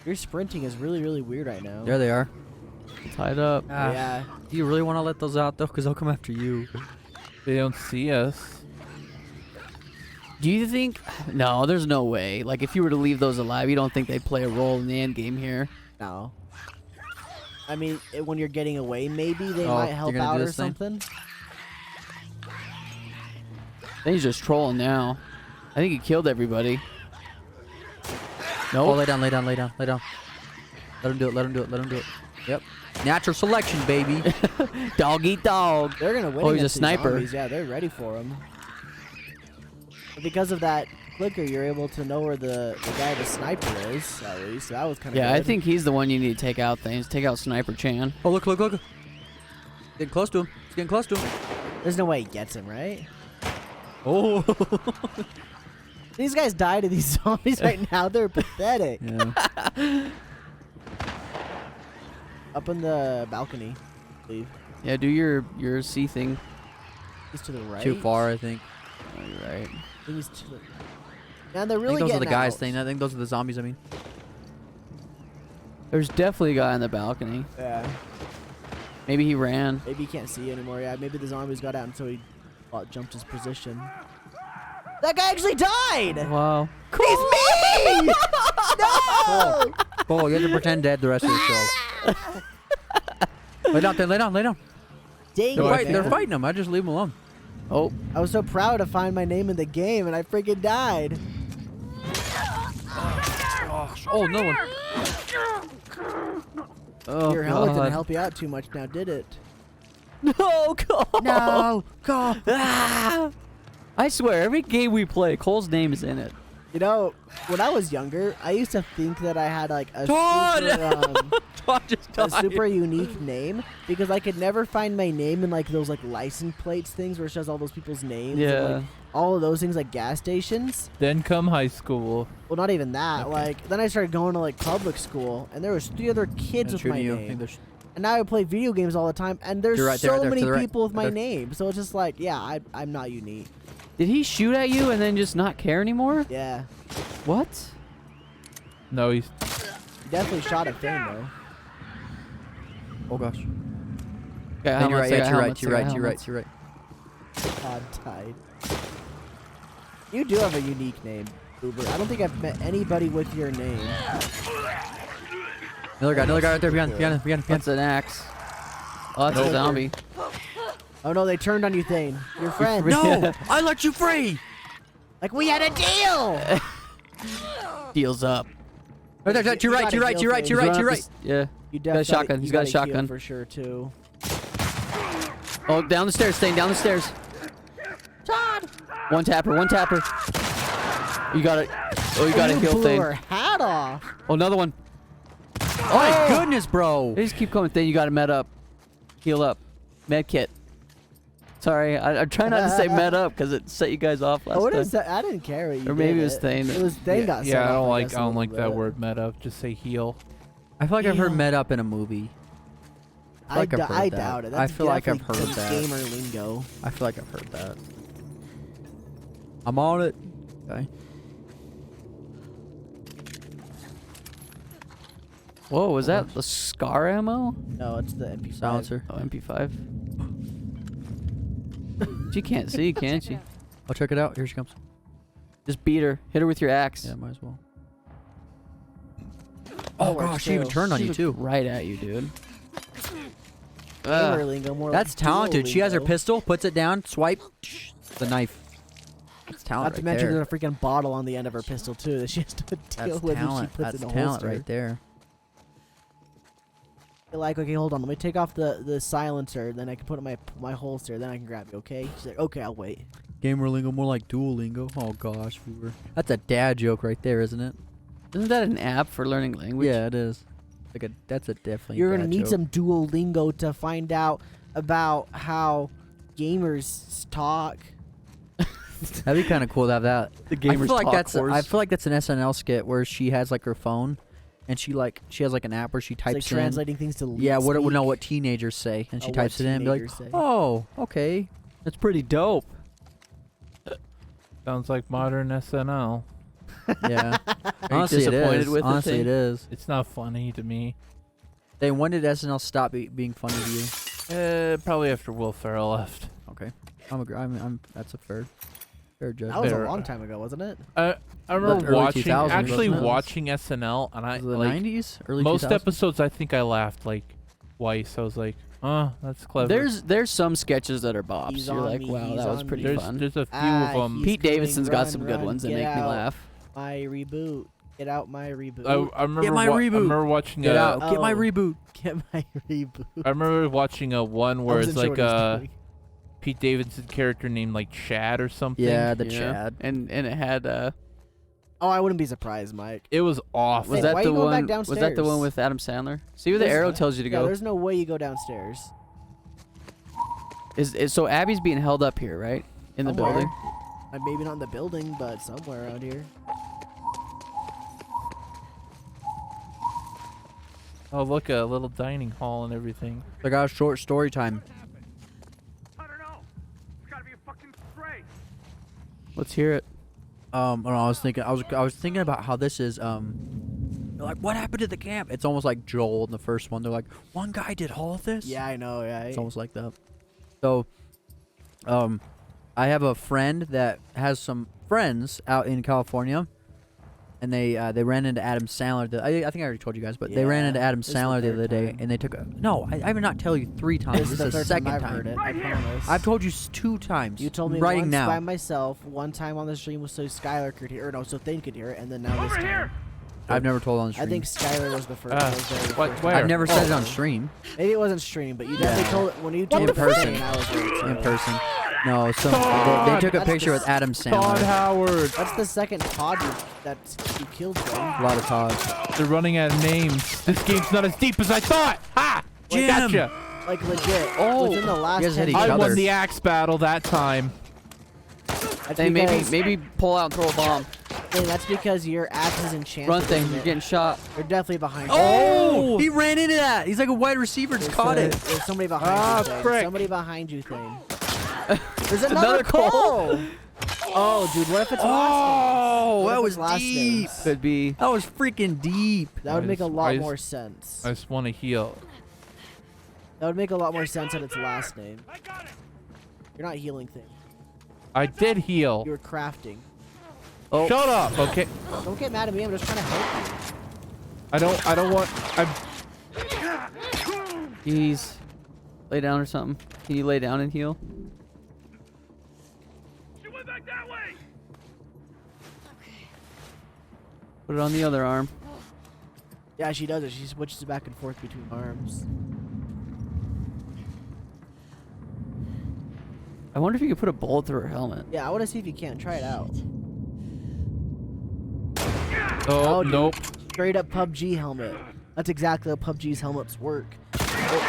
Your sprinting is really, really weird right now. There they are. Tied up. Ah, Yeah. Do you really want to let those out though? Because they'll come after you. They don't see us. Do you think? No, there's no way. Like, if you were to leave those alive, you don't think they play a role in the end game here? No. I mean, when you're getting away, maybe they Oh, might you're help gonna do out or this thing? something. I think he's just trolling now. I think he killed everybody. Oh, Nope. lay down, lay down, lay down, lay down. Let him do it, let him do it, let him do it. Yep. Natural selection, baby. Dog eat dog. They're gonna win. Oh, he's a against these sniper. zombies. Yeah, they're ready for him. But because of that clicker, you're able to know where the guy, the sniper, is. At least so that was kind of Yeah, good. I think he's the one you need to take out things. Take out Sniper Chan. Oh, look, look, look. Getting close to him. He's getting close to him. There's no way he gets him, right? Oh. These guys die to these zombies right now. They're pathetic. Yeah. Up in the balcony, I believe. Yeah, do your C thing. He's to the right. Too far, I think. Oh, you're right. I think he's to the. Man, they're I really think those are the getting guys out. thing. I think those are the zombies, I mean. There's definitely a guy on the balcony. Yeah. Maybe he ran. Maybe he can't see anymore. Yeah. Maybe the zombies got out until he jumped his position. That guy actually died. Wow. He's me! No! Oh, you have to pretend dead the rest of the show. Lay down, lay down, lay down. Dang They're it. fighting him. I just leave them alone. Oh. I was so proud to find my name in the game, and I freaking died. Oh, no one. Oh, Your helmet God. didn't help you out too much now, did it? No, Cole. No, go. Ah! I swear, every game we play, Cole's name is in it. You know, when I was younger, I used to think that I had like a Todd! super, Todd just a died. super unique name because I could never find my name in like those like license plates things where it shows all those people's names. Yeah. And, like, all of those things like gas stations. Then come high school. Well, not even that. Okay. Like then I started going to like public school, and there was 3 other kids with True my to you. I name. think there's- And now I play video games all the time, and there's You're right so there, there, many to the right, people with my there. name. So it's just like, yeah, I'm not unique. Did he shoot at you and then just not care anymore? Yeah, What? No, he's he definitely shot a thing though. Oh, gosh. Okay, You're right, you're right, you're right, you're right, you're right. Todd died. You do have a unique name, Uber. I don't think I've met anybody with your name. Another guy right there behind. That's an axe. Oh, that's a Nope. zombie. Oh no, they turned on you, Thane. Your friend. No! I let you free! Like we had a deal. Deals up. Right there, You you're right, gotta you're right, heal you're right, Thane. you're He's right, running you're up right. the Yeah. You got a shotgun. He's got a shotgun. for sure too. Oh, down the stairs, staying down the stairs. Todd. One tapper, one tapper. You got it. Oh, you got to You heal blew thing. her hat off. Oh, another one. Oh my goodness, bro. They just keep coming. Then you got to med up. Heal up. Med kit. Sorry, I'm trying not to say med up because it set you guys off last Oh, what time. is that? I didn't care what you Or maybe did it was Thane. It was Thane got set yeah. I off, don't like guess, I a don't like little that bit. word meta. Just say heal. I feel like I've heard Damn. med up in a movie. I, I've heard I that. doubt it. I That's feel like I've definitely heard some that. gamer lingo. I feel like I've heard that. I'm on it. Okay. Whoa, was that the SCAR ammo? No, it's the MP5. Silencer. Oh, MP5. She can't see, can't she? I'll check it out. Here she comes. Just beat her. Hit her with your axe. Yeah, might as well. Oh, Oh gosh, she even too. turned on She you looked too. right at you, dude. Gamer lingo, more That's like dual talented. She has her lingo. pistol, puts it down, swipe, the knife. That's talent Not to right mention there. there's a freaking bottle on the end of her pistol too that she has to deal That's with talent. when she puts That's in a talent holster. right there. You're like, okay, hold on, let me take off the silencer, then I can put it in my holster, then I can grab you, okay? She's like, okay, I'll wait. Gamer lingo, more like dual lingo. Oh gosh, that's a dad joke right there, isn't it? Isn't that an app for learning language? Yeah, it is. That's a definitely. You're dad gonna need joke. some Duolingo to find out about how gamers talk. That'd be kind of cool to have that. The I gamers feel like talk that's. course. I feel like that's an SNL skit where she has like her phone, and she has like an app where she It's types like in. translating things to Yeah, what speak. know what teenagers say, and she Oh, what types it in and be like, teenagers say. oh, okay. That's pretty dope. Sounds like modern SNL. Yeah. Are you Honestly, it disappointed is. with it, Honestly, Thane? it is. It's not funny to me. Then when did SNL stop being funny to you? Probably after Will Ferrell left. Okay, that's a fair judgment. That was a Better. long time ago, wasn't it? I remember early watching 2000s, actually wasn't it? watching SNL, and I Was it the like 90s, early most 2000s? episodes. I think I laughed like twice. I was like, that's clever. There's some sketches that are bops. He's You're on like, me, wow, he's that was on pretty me. fun. There's a few of them. He's Pete Davidson's got run, some good run, ones that get make me out. laugh. My reboot. Get out my reboot. I remember Get my I reboot. remember watching Get a. out. Get my Oh. reboot. Get my reboot. I remember watching a one where it's wasn't sure like what he was doing. Pete Davidson character named like Chad or something. Yeah, the Yeah. Chad. And it had Oh, I wouldn't be surprised, Mike. It was awful. was Hey, that why the you going back one? Was that the one downstairs? with Adam Sandler? See where the There's arrow no- tells you to Yeah, go. there's no way you go downstairs. Is so Abby's being held up here, right? In the Somewhere. building. Maybe not in the building, but somewhere around here. Oh, look, a little dining hall and everything. I got a short story time. I don't know. It's gotta be a fucking stray. Let's hear it. I was thinking about how this is. They're like, what happened to the camp? It's almost like Joel in the first one. They're like, one guy did all of this. Yeah, I know. Yeah. It's almost like that. So, I have a friend that has some friends out in California, and they ran into Adam Sandler. I think I already told you guys, but they ran Yeah, into Adam this is the Sandler the third other day, time. and they took a. No, I did not tell you 3 times. This is the the third second time I've time. heard it. I promise. I've told you 2 times. You told me right once now. by myself, one time on the stream was so Skylar could hear, or no, so Thane could hear it, and then now this time. I've never told on the I stream. think Skylar was the first. Ah, was very what- first. where? I've never said it Oh. on stream. Maybe it wasn't stream, but you definitely told it when you told In it to person. Thane, I was there too. In person. No, they took a That's picture the with Adam Todd Sandler. Howard. That's the second Todd that you killed from. A lot of Todd. They're running out of names. This game's not as deep as I thought. Ha! Jim! Gotcha. Like legit. Oh, within the last you guys hit 10 each I minutes. other. won the axe battle that time. That's Hey, because- maybe pull out and throw a bomb. Hey, that's because your axe is enchanted. Run thing. isn't You're it? getting shot. They're definitely behind you. Oh! He ran into that. He's like a wide receiver. Just caught it. There's somebody behind Ah, you, Thane. frick. Somebody behind you, Thane. There's Another another call. call. Oh, dude, what if it's Oh, last that names? What if was it's last deep. names? Could be. That was freaking deep. That would I make a just- lot I just- more sense. I just want to heal. That would make a lot more sense than its last name. You're not healing things. I did heal. You're crafting. Oh, Shut up, okay? Don't get mad at me. I'm just trying to help you. I don't want. I'm. jeez. Lay down or something. Can you lay down and heal? She went back that way. Put it on the other arm. Yeah, she does it. She switches back and forth between arms. I wonder if you could put a bullet through her helmet. Yeah, I want to see if you can. Try it out. Oh, dude. nope. Straight up PUBG helmet. That's exactly how PUBG's helmets work. If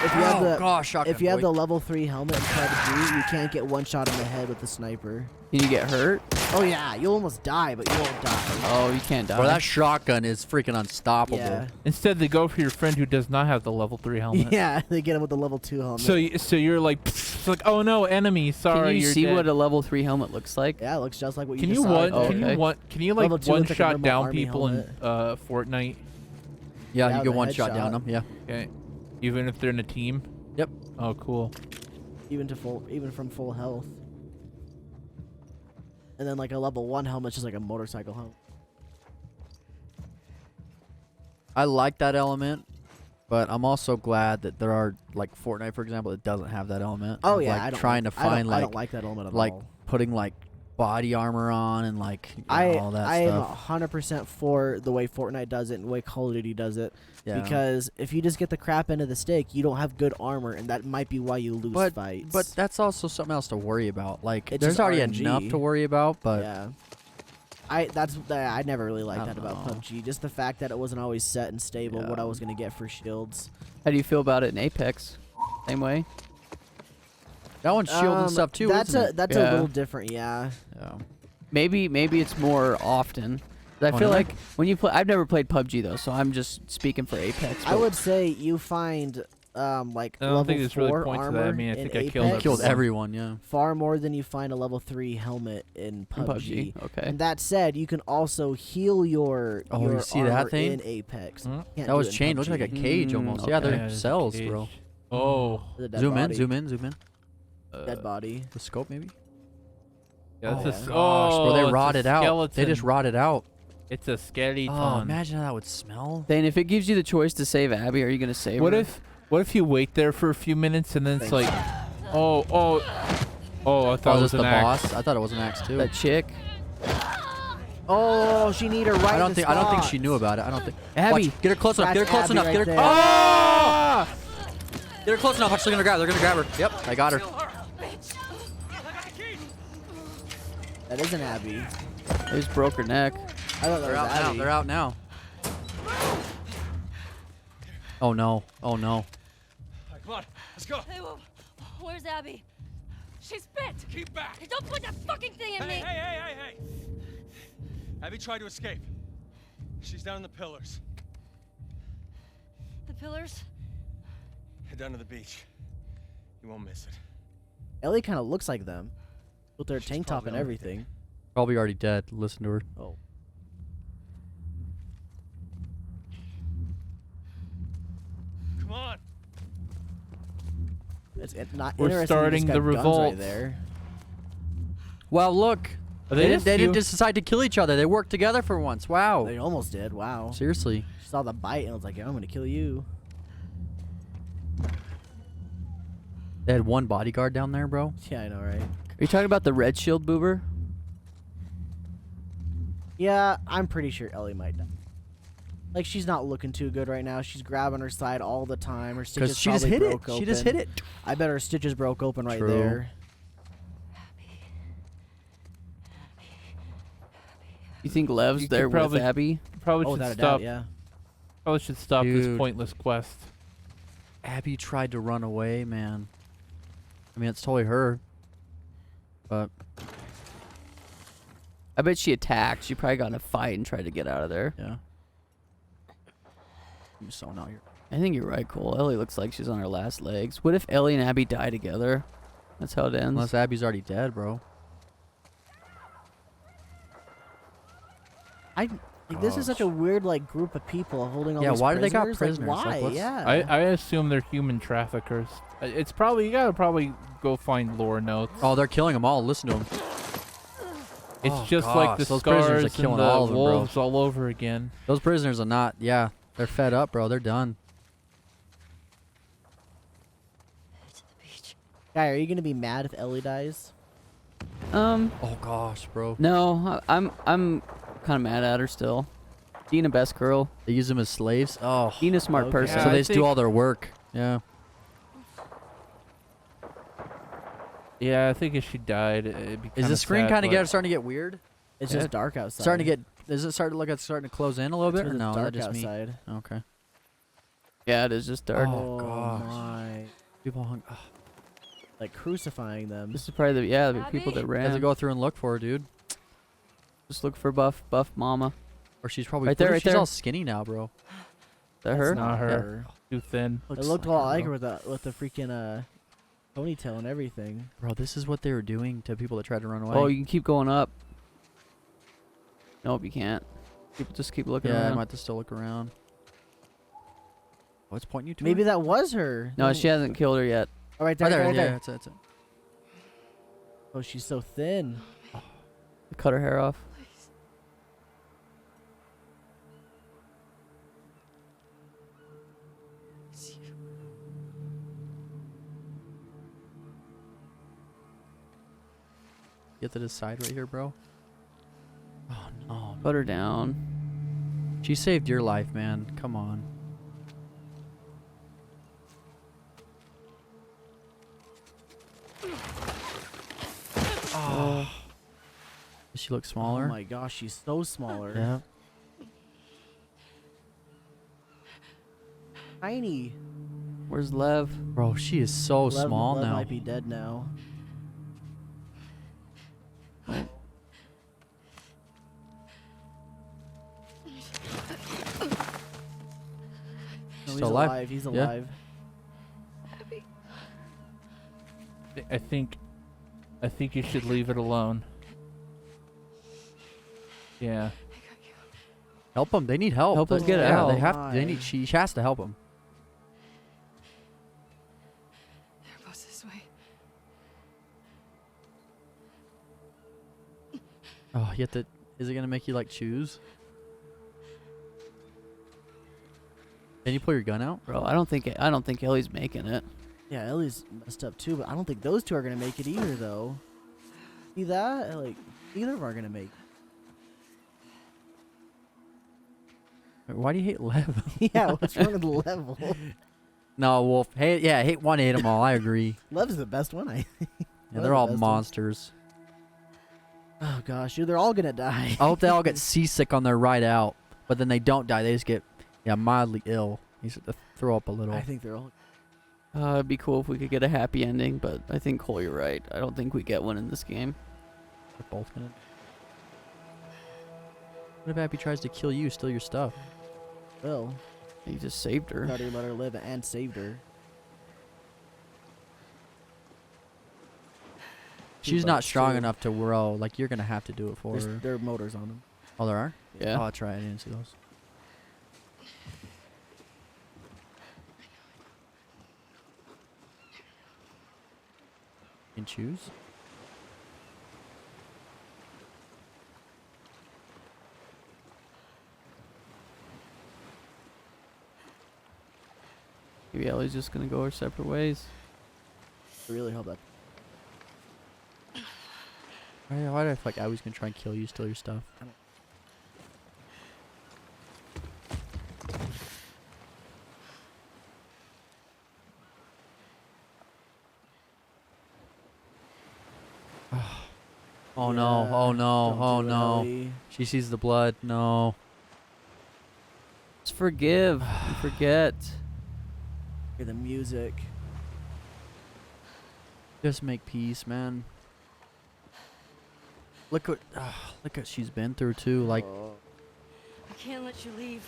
you have Oh, the gosh, shotgun if you have boy. the level 3 helmet in PUBG, you can't get one shot in the head with the sniper. Can you get hurt? Oh yeah, you'll almost die, but you won't die. Oh, you can't die. Bro, that shotgun is freaking unstoppable. Yeah. Instead, they go for your friend who does not have the level 3 helmet. Yeah, they get him with the level 2 helmet. So you're like, it's like, oh no, enemy. Sorry, Can you you're see dead. what a level 3 helmet looks like? yeah, it looks just like what Can you you just saw. one? Oh, Can okay. you one? Can you like Level 2 one looks like a shot normal down army people in helmet. Fortnite? Yeah, Yeah, you the get one shot headshot. down them. Yeah. Okay, even if they're in a team. Yep. Oh, cool. even from full health. And then like a level 1 helmet's just like a motorcycle helmet. I like that element, but I'm also glad that there are like Fortnite, for example, that doesn't have that element. Oh of, yeah, like, I don't trying like, to find I don't like that element at like all. putting like body armor on and like you know, all that I am stuff. 100% for the way Fortnite does it and the way Call of Duty does it. Yeah. Because if you just get the crap end of the stick, you don't have good armor, and that might be why you lose fights. But that's also something else to worry about. Like It's there's just already RNG. enough to worry about, but yeah, I never really liked I that don't about know. PUBG. Just the fact that it wasn't always set and stable what I Yeah. was gonna get for shields. How do you feel about it in Apex? Same way? that one's shield and stuff too. That's isn't a it? that's Yeah. a little different, yeah. Yeah. Maybe it's more often. I Oh, feel really? like when you play, I've never played PUBG though, so I'm just speaking for Apex. I but would say you find like I don't level think there's 4 really point to that. I armor mean, I in think I Apex killed everyone. Killed everyone. Yeah. far more than you find a level 3 helmet in in PUBG. Okay. And that said, you can also heal your Oh, you your see that armor thing? in Apex. Hmm? Can't That do was it in chained. Looks like a PUBG. cage almost. Yeah, okay. they're there's a cells, cage. bro. Oh, The dead Zoom in, body. zoom in, zoom in. Dead body. The scope maybe. yeah, Oh, that's a, yeah. Gosh, bro, oh, they it's a rotted out. They just skeleton. rotted out. It's a skeleton. Oh, imagine how that would smell. Dane, if it gives you the choice to save Abby, are you gonna save What her? if What if you wait there for a few minutes and then it's like, oh, I thought it was this an the axe. boss? I thought it was an axe too. That chick. Oh, she need her right. I don't think spot. she knew about it. I don't think. Abby. Watch, get her close enough. Get her That's close Abby enough. right Get her. there. Oh! Get her close enough. Watch, they're gonna grab her. They're gonna grab her. Yep, I got her. That isn't Abby. They just broke her neck. I thought that They're was out now. Abby. They're out now. Oh no. Oh no. All right, come on, let's go. Hey, where's Abby? She's bit! Keep back. Hey, don't put that fucking thing in me! Hey. Abby tried to escape. She's down in the pillars. The pillars? Head down to the beach. You won't miss it. Ellie kind of looks like them, with their She's tank top probably and already everything. Probably already dead. Listen to her. Oh. Come on. It's not We're interesting. starting they just the got guns revolt. Right there. Well, look. Are They just didn't few- just decide to kill each other. They worked together for once. Wow. They almost did. Wow. Seriously. She saw the bite and was like, yeah, I'm gonna kill you. They had one bodyguard down there, bro. Yeah, I know, right? Are you talking about the red shield boober? Yeah, I'm pretty sure Ellie might die. Like, she's not looking too good right now. She's grabbing her side all the time. Her stitches Because she just probably hit it. broke She just open. hit it. I bet her stitches broke open right True. there. You think Lev's You could there probably- with Abby? Probably Oh, should without a stop. doubt, yeah. Probably should stop this Dude. pointless quest. Abby tried to run away, man. I mean, it's totally her. But I bet she attacked. She probably got in a fight and tried to get out of there. yeah. I'm so now you're. I think you're right, Cole. Ellie looks like she's on her last legs. What if Ellie and Abby die together? That's how it ends. Unless Abby's already dead, bro. Like, this is such a weird, like, group of people holding all Yeah, these why do they got prisoners? prisoners? Like, Like, why? what's- Yeah. I assume they're human traffickers. It's probably, you gotta probably go find lore notes. Oh, they're killing them all. Listen to them. It's Oh, just like the gosh, those prisoners are scars and killing the all of them, bro. wolves all over again. Those prisoners are not. Yeah, they're fed up, bro. They're done. To the beach. Guy, are you gonna be mad if Ellie dies? Oh gosh, bro. No, I'm kind of mad at her still. Being a best girl. They use them as slaves. Oh, Being a smart Okay. person. Yeah, so I they just do think- all their work. Yeah. Yeah, I think if she died, it'd be Is kinda the screen sad, kind of but- starting to get weird? It's Yeah. just dark outside. Starting to get. Is it starting to look like it's starting to close in a little bit, or It's no? Is that dark just me? outside. Okay. Yeah, it is just dark. Oh, Oh, gosh. my. People hung. Oh, Like, crucifying them. This is probably the people that Abby? ran. have to go through and look for her, dude. Just look for buff mama. Or she's probably. Right there, what if right she's there. all skinny now, bro. Is that her? not her. Too thin. It looked a lot like her bro. with the freaking ponytail and everything. Bro, this is what they were doing to people that tried to run away. Oh, you can keep going up. Nope, you can't. Just keep looking yeah, I around. might have to still look around. What's pointing you to? Maybe her? that was her. No, she hasn't killed her yet. Oh, right there, Right there, right yeah, there. that's it. Oh, she's so thin. Cut her hair off. You have to decide right here, bro. Oh no. Put her down. She saved your life, man. Come on. Oh. Does she look smaller? Oh my gosh, she's so smaller. Yeah. Tiny. Where's Lev? Bro, she is so Lev- small Lev now. might be dead now. No, he's Still alive. alive. He's Yeah. alive. I think you should leave it alone. Yeah. Help them. They need help. Help 'em That's- get yeah, out. They have. They Why? need. She has to help them. They're both this way. Oh, you have to. Is it gonna make you like choose? Can you pull your gun out? Bro, I don't think Ellie's making it. Yeah, Ellie's messed up too, but I don't think those two are gonna make it either, though. See that? Like, neither of them are gonna make Why do you hate Lev? it. Yeah, what's wrong with the level? No, Wolf. Hey, yeah, hate one, hate them all. I agree. Lev's the best one, I think. Yeah, they're all monsters. Oh gosh, dude, they're all gonna die. I hope they all get seasick on their ride out, but then they don't die. They just get, mildly ill. They just have to throw up a little. I think they're all. It'd be cool if we could get a happy ending, but I think Cole, you're right. I don't think we get one in this game. They're both gonna. What if Abby tries to kill you, steal your stuff? Well, You just saved her. thought he let her live and saved her. She's But not strong still, enough to row. Like, you're gonna have to do it for her. There are motors on them. Oh, there are? Yeah. Oh, that's right. I didn't see those. You can choose? Maybe Ellie's just gonna go our separate ways. I really hope that. Why do I feel like Abby's gonna try and kill you, steal your stuff? Oh no, Yeah, oh no, don't oh do it, no. Ellie. She sees the blood. No. Just forgive and forget. Hear the music. Just make peace, man. Look what she's been through too. Like, Oh. I can't let you leave.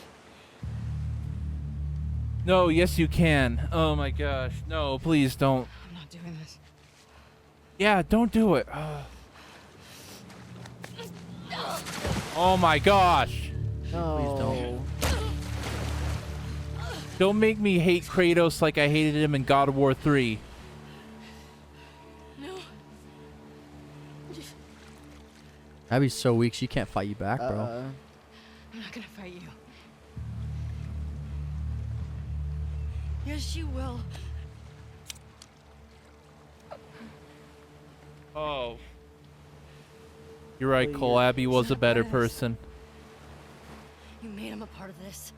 No, yes you can. Oh my gosh. No, please don't. I'm not doing this. Yeah, don't do it. Oh my gosh. No. Don't make me hate Kratos like I hated him in God of War 3. No. Abby's so weak she can't fight you back, bro. I'm not gonna fight you. Yes, you will. Oh. You're right, Well, Cole. you're- Abby was a not better badass. person. You made him a part of this.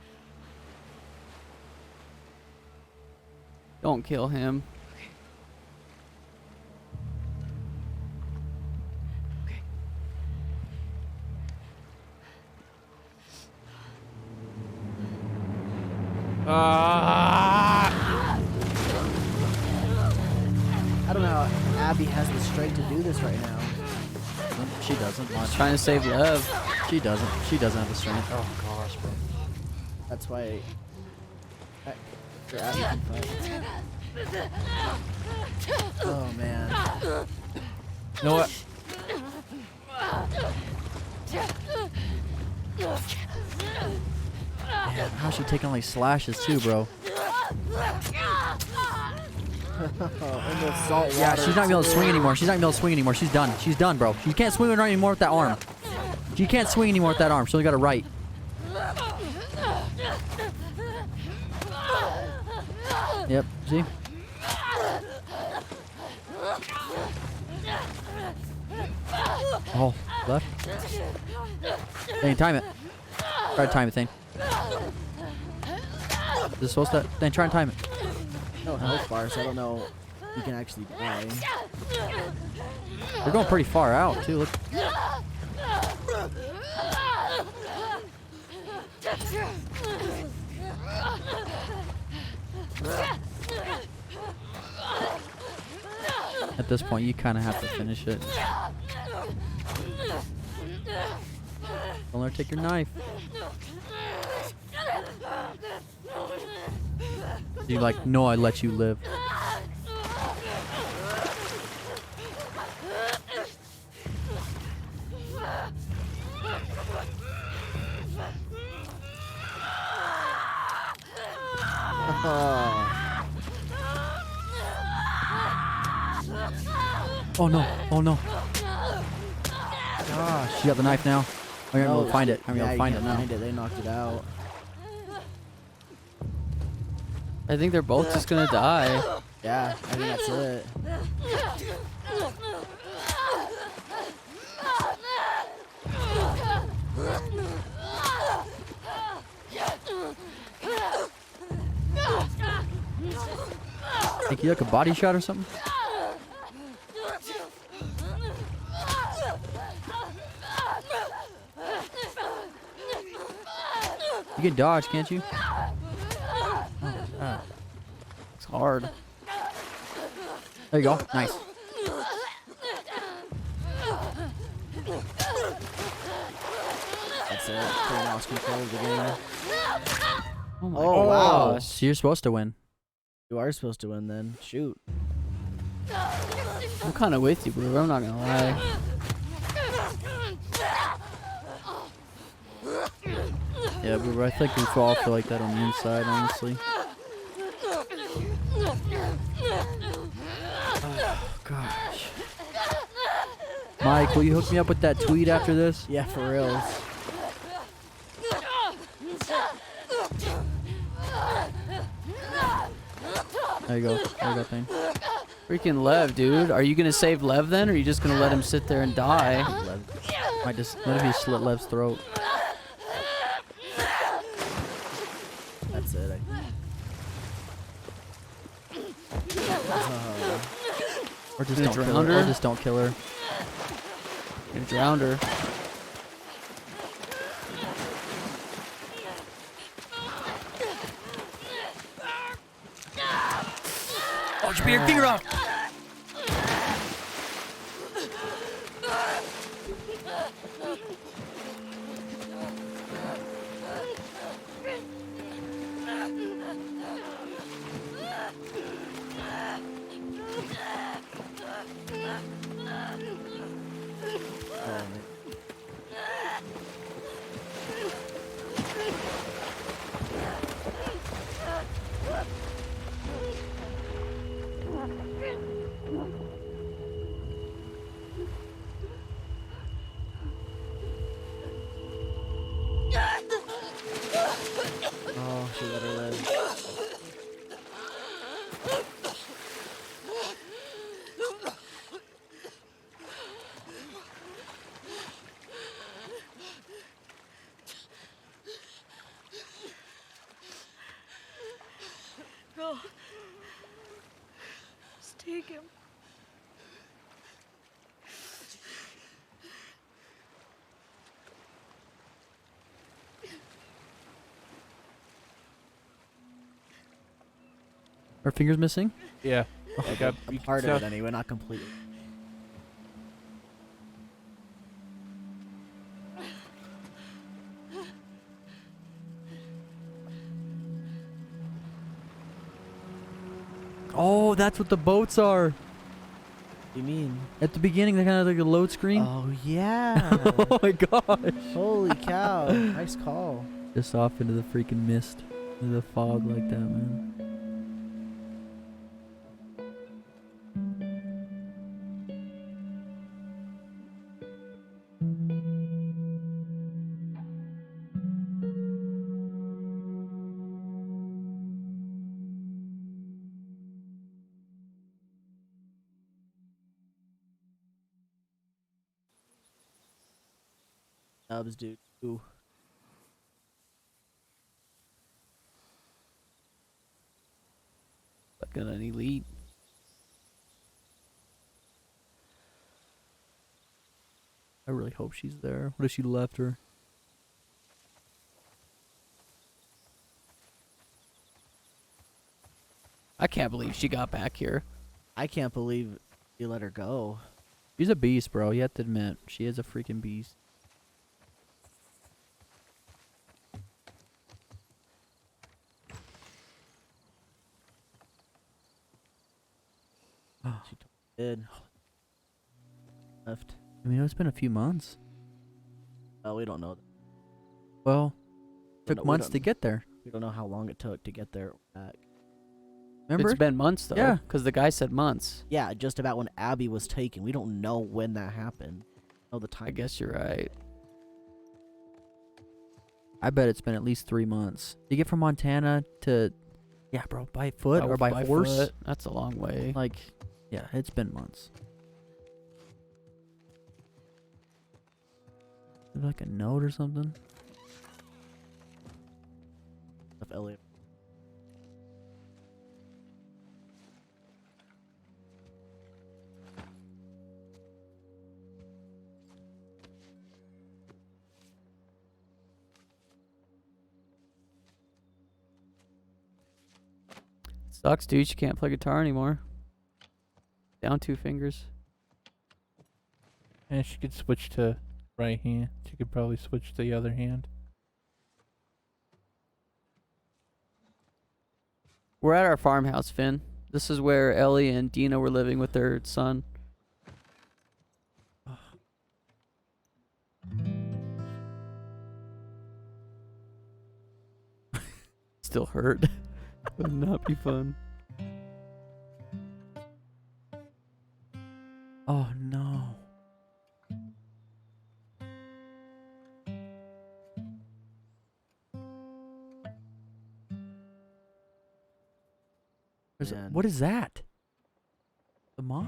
Don't kill him. Okay. I don't know how Abby has the strength to do this right now. She doesn't much. Trying to save Lev. She doesn't. She doesn't have the strength. Oh gosh, bro. That's why. Abby can fight. Oh man. You know what? Man, how's she taking all these slashes too, bro? In the salt water. Yeah, she's not gonna be able to swing anymore. She's not gonna be able to swing anymore. She's done. She's done, bro. She can't swing anymore with that arm. She can't swing anymore with that arm. She only got a right. Yep. See? Oh, left. Then time it. Try to time it, thing. Is this supposed to? Then try and time it. No health bar, so I don't know if you can actually die. They're going pretty far out too. Look. At this point, you kind of have to finish it. Don't let her take your knife. You're like, no, I let you live. Oh no! Oh no! Gosh, she got the knife now. I'm gonna be able to find it. I'm gonna be able to find it now. Find it. They knocked it out. I think they're both just gonna die. Yeah, I think that's it. Think you like a body shot or something? You can dodge, can't you? It's hard. There you go. Nice. That's it. Pretty lost control of the game. Oh, my Oh, wow. gosh. So you're supposed to win. You are supposed to win then. Shoot. I'm kind of with you, bro. I'm not gonna lie. Yeah, but I think we fall for like that on the inside, honestly. Oh, gosh. Mike, will you hook me up with that tweet after this? Yeah, for real. There you go. There you go, thing. Freaking Lev, dude. Are you gonna save Lev then, or are you just gonna let him sit there and die? Might just let me slit Lev's throat. That's it. Or just Gonna don't kill drown her. Or her? just don't kill her. You drowned her. Oh, you your finger off! Oh, she let her live. No. Just take him. Her finger's missing? Yeah. I got A you can part tell- of it anyway, not completely. Oh, that's what the boats are. What do you mean? At the beginning, they're kind of like a load screen. Oh, yeah. Oh my gosh. Holy cow. Nice call. Just off into the freaking mist. Into the fog like that, man. Dubs, dude. Ooh. Fucking an elite. I really hope she's there. What if she left her? I can't believe she got back here. I can't believe you let her go. She's a beast, bro. You have to admit. She is a freaking beast. She did. Left. I mean, it's been a few months. Oh, we don't know. Well, We took don't- we months don't- to get there. We don't know how long it took to get there back. Remember? It's been months though. Yeah. Because the guy said months. Yeah, just about when Abby was taken. We don't know when that happened. Oh, the time. I guess you're right. I bet it's been at least 3 months. To get from Montana to Yeah, bro. By foot or by horse? foot. That's a long way. Like, yeah, it's been months. Like a note or something? Of Elliot. Sucks, dude. You can't play guitar anymore. Down 2 fingers. And she could switch to right hand. She could probably switch to the other hand. We're at our farmhouse, Finn. This is where Ellie and Dina were living with their son. Still hurt. Would not be fun. Oh, no. Man. What is that? The moth?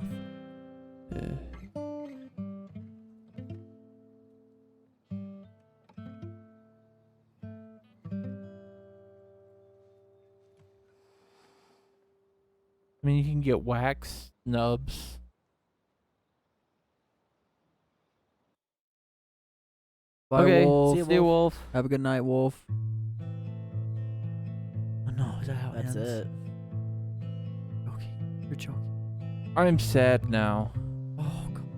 I mean, you can get wax nubs. Bye, Okay, Wolf. see you, Wolf. Have a good night, Wolf. Oh, no. Is that how it That's ends? it. Okay. You're joking. I'm sad now. Oh, come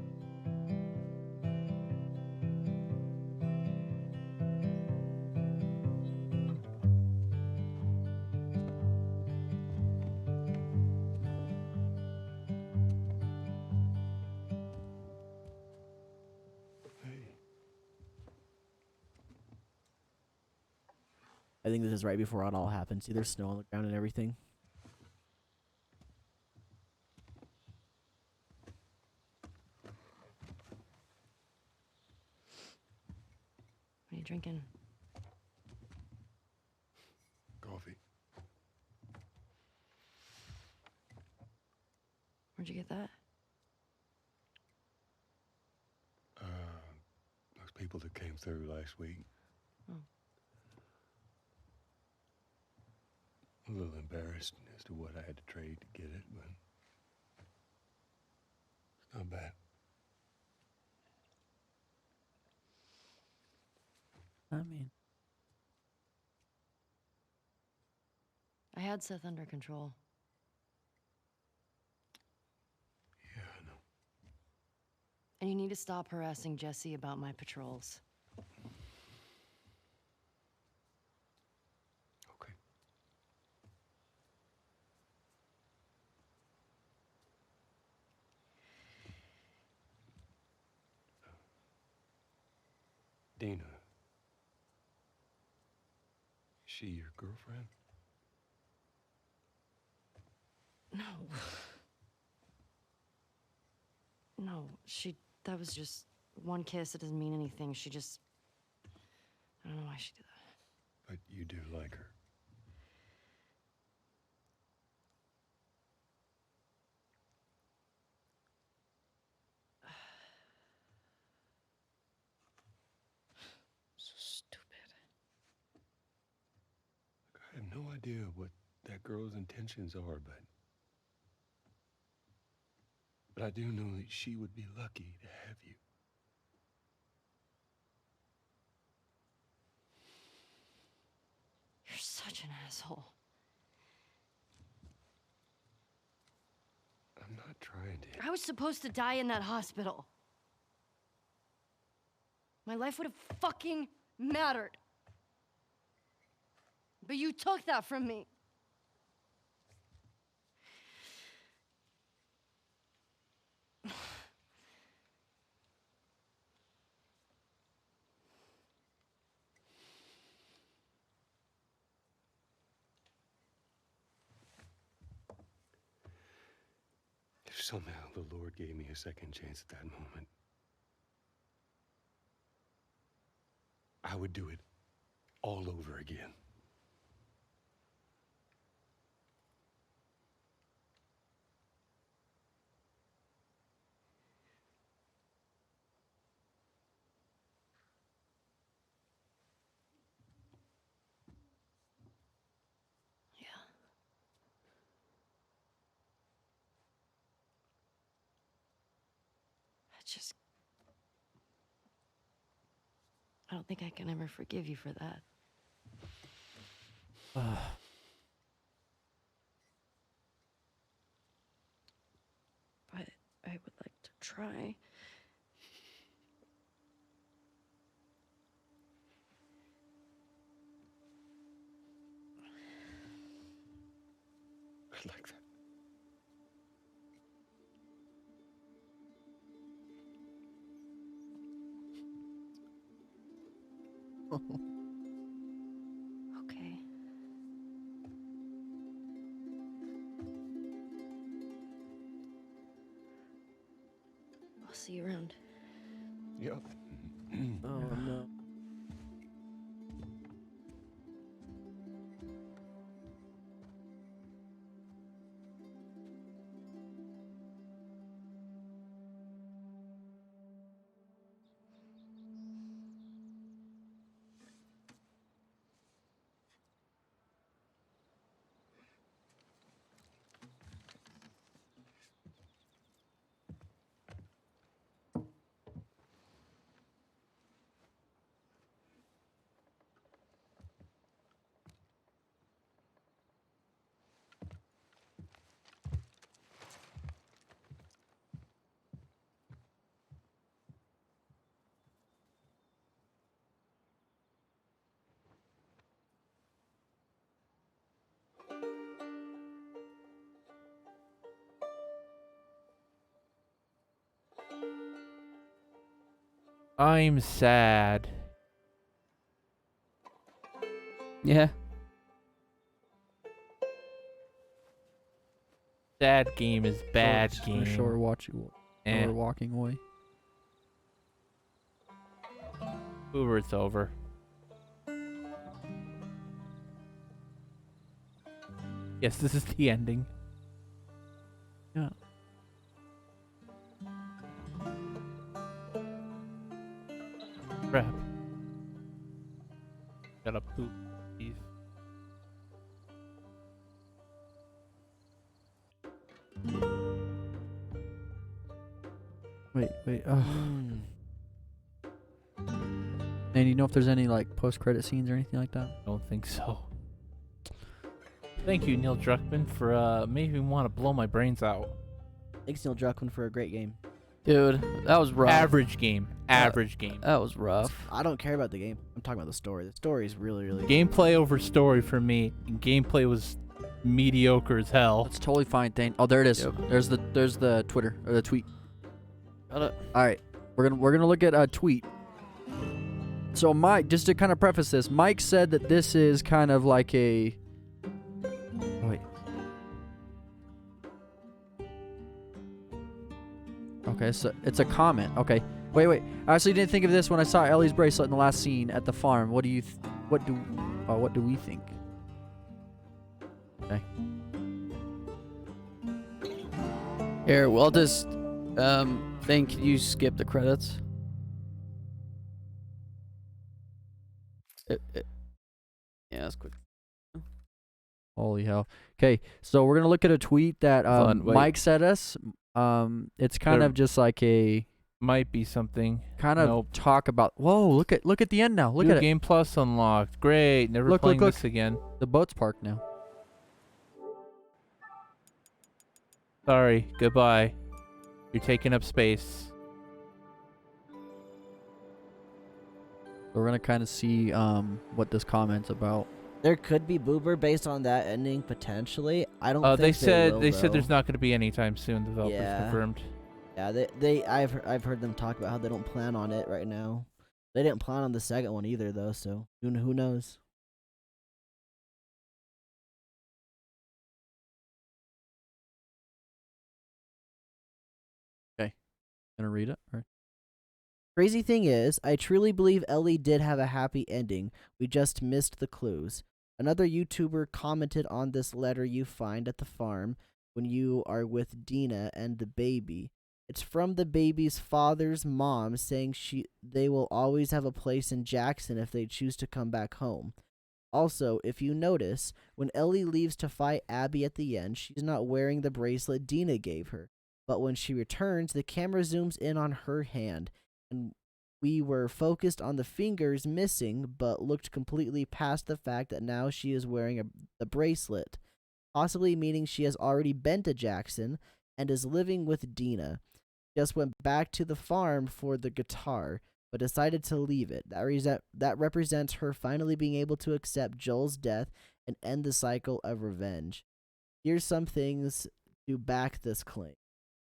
I think this is right before it all happened. See, there's snow on the ground and everything. What are you drinking? Coffee. Where'd you get that? Those people that came through last week. Oh. A little embarrassed as to what I had to trade to get it, but it's not bad. I mean, I had Seth under control. Yeah, I know. And you need to stop harassing Jesse about my patrols. Okay. Dina. Is she your girlfriend? No. No, that was just one kiss. It doesn't mean anything. She just, I don't know why she did that. But you do like her. So stupid. I have no idea what that girl's intentions are, but I do know that she would be lucky to have you. You're such an asshole. I'm not trying to. I was supposed to die in that hospital. My life would have fucking mattered. But you took that from me. If somehow the Lord gave me a second chance at that moment, I would do it all over again. I don't think I can ever forgive you for that. But I would like to try. I'd like that. Okay. I'll see you around. Yep. Oh no. I'm sad. Yeah. Sad game is bad game. Shore watching. Eh. Or walking away. Uber, it's over. Yes, this is the ending. Yeah. Crap. Gotta poop. Please. Wait. And you know if there's any like post-credit scenes or anything like that? Don't think so. Thank you, Neil Druckmann, for making me want to blow my brains out. Thanks, Neil Druckmann, for a great game. Dude, that was rough. Average game. Average game. That was rough. I don't care about the game. I'm talking about the story. The story is really, really good. Gameplay over story for me. And gameplay was mediocre as hell. That's totally fine. Oh, there it is. Yep. There's the Twitter or the tweet. Got it. All right, we're gonna look at a tweet. So Mike, just to kind of preface this, Mike said that this is kind of like a. Oh, wait. Okay, so it's a comment. Okay, wait. I actually didn't think of this when I saw Ellie's bracelet in the last scene at the farm. What do you? What do we think? Okay. Here, we'll just think you skip the credits. Yeah, that's quick. Holy hell. Okay, so we're gonna look at a tweet that Wait. Mike sent us. It's kind of just like a Might be something. kind of Nope. talk about. Whoa! Look at the end now. Look New at it. Game Plus unlocked. Great. Never Look, playing look. this again. The boat's parked now. Sorry. Goodbye. You're taking up space. We're gonna kind of see what this comment's about. There could be Boober based on that ending potentially. I don't. They think said will, they said though. there's not going to be any time soon. Developers Yeah. confirmed. Yeah, I've heard them talk about how they don't plan on it right now. They didn't plan on the second one either, though. So who knows? Gonna read it. Or? Crazy thing is, I truly believe Ellie did have a happy ending. We just missed the clues. Another YouTuber commented on this letter you find at the farm when you are with Dina and the baby. It's from the baby's father's mom saying they will always have a place in Jackson if they choose to come back home. Also, if you notice, when Ellie leaves to fight Abby at the end, she's not wearing the bracelet Dina gave her. but when she returns, the camera zooms in on her hand, and we were focused on the fingers missing, but looked completely past the fact that now she is wearing the bracelet, possibly meaning she has already been to Jackson and is living with Dina. Just went back to the farm for the guitar, but decided to leave it. That represents her finally being able to accept Joel's death and end the cycle of revenge. Here's some things to back this claim.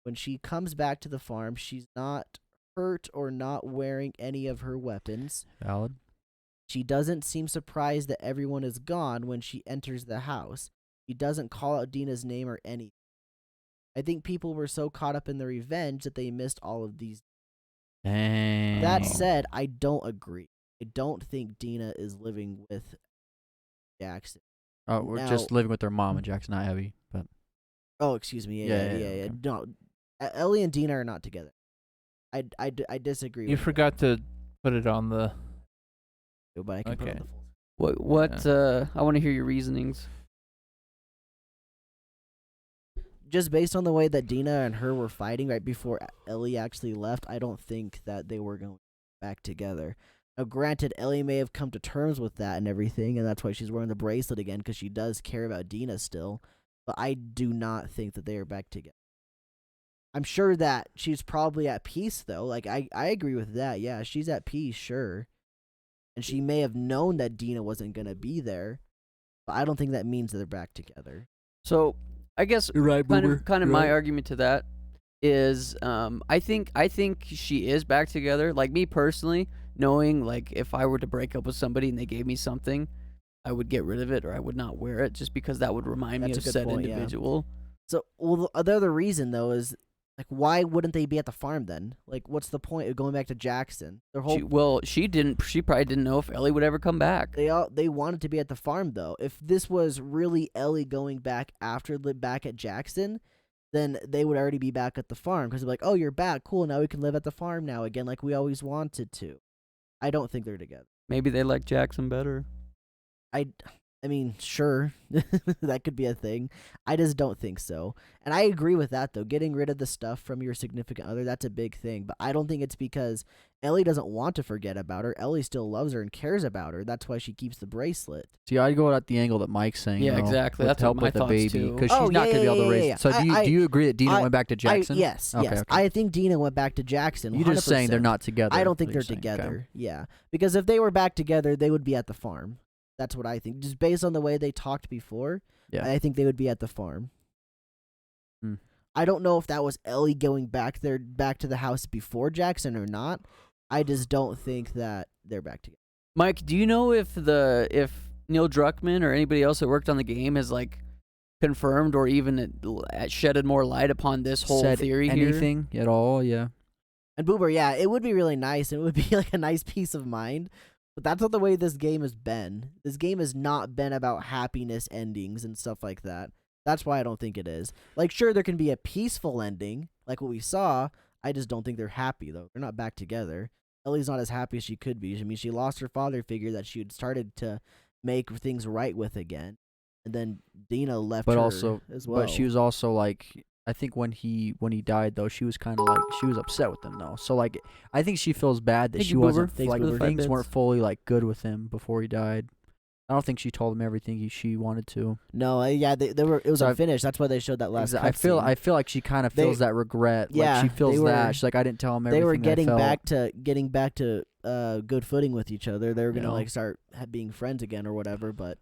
When she comes back to the farm, she's not hurt or not wearing any of her weapons. Valid. She doesn't seem surprised that everyone is gone when she enters the house. She doesn't call out Dina's name or anything. I think people were so caught up in the revenge that they missed all of these. Dang. That said, I don't agree. I don't think Dina is living with Jackson. Oh, we're just living with their mom and Jackson, not Abby. But Oh, excuse me. Yeah. okay. No, Ellie and Dina are not together. I disagree. You with forgot to put it on the. that, but I can put it on Okay. the full. What I want to hear your reasonings. Just based on the way that Dina and her were fighting right before Ellie actually left, I don't think that they were going back together. Now, granted, Ellie may have come to terms with that and everything, and that's why she's wearing the bracelet again, because she does care about Dina still. But I do not think that they are back together. I'm sure that she's probably at peace, though. Like, I agree with that. Yeah, she's at peace, sure. And she may have known that Dina wasn't going to be there, but I don't think that means that they're back together. So I guess You're right, Boober. kind of You're my right. argument to that is I think she is back together. Like me personally, knowing like if I were to break up with somebody and they gave me something, I would get rid of it or I would not wear it just because that would remind me That's of a good said point, yeah. individual. So, well, the other reason, though, is, like, why wouldn't they be at the farm then? Like, what's the point of going back to Jackson? Their whole She probably didn't know if Ellie would ever come back. they wanted to be at the farm, though. If this was really Ellie going back back at Jackson, then they would already be back at the farm because they're like, oh, you're back, cool. Now we can live at the farm now again, like we always wanted to. I don't think they're together. Maybe they like Jackson better. I mean, sure, that could be a thing. I just don't think so. And I agree with that, though. Getting rid of the stuff from your significant other, that's a big thing. But I don't think it's because Ellie doesn't want to forget about her. Ellie still loves her and cares about her. That's why she keeps the bracelet. See, I'd go at the angle that Mike's saying. Yeah, you know, exactly. with That's help what my with the thoughts baby too. because Oh, she's not yeah, gonna be able to yeah, raise. yeah. So do you agree that Dina went back to Jackson? Yes, Okay, yes. okay. I think Dina went back to Jackson. You're just saying they're 100%. not together. I don't think they're You're saying, okay. together. Yeah, because if they were back together, they would be at the farm. That's what I think. Just based on the way they talked before, Yeah. I think they would be at the farm. Hmm. I don't know if that was Ellie going back to the house before Jackson or not. I just don't think that they're back together. Mike, do you know if Neil Druckmann or anybody else that worked on the game has like confirmed or even shedded more light upon this whole Said theory here? anything at all? Yeah. And Boober, yeah, it would be really nice. It would be like a nice peace of mind. But that's not the way this game has been. This game has not been about happiness endings and stuff like that. That's why I don't think it is. Like, sure, there can be a peaceful ending, like what we saw. I just don't think they're happy, though. They're not back together. Ellie's not as happy as she could be. I mean, she lost her father figure that she had started to make things right with again. And then Dina left But her also, as well. but she was also like, I think when he died though, she was kind of like she was upset with him though. So like, I think she feels bad that Thank she you, wasn't Boober. Thanks like for the 5 things bits. weren't fully like good with him before he died. I don't think she told him everything she wanted to. No, yeah, they were. It was So I- unfinished. That's why they showed that last. I feel cutscene. like she kind of They- feels that regret. yeah, like she feels they were- that. She's like, I didn't tell him everything. They were I felt. getting back to good footing with each other. They were gonna know? like start being friends again or whatever. But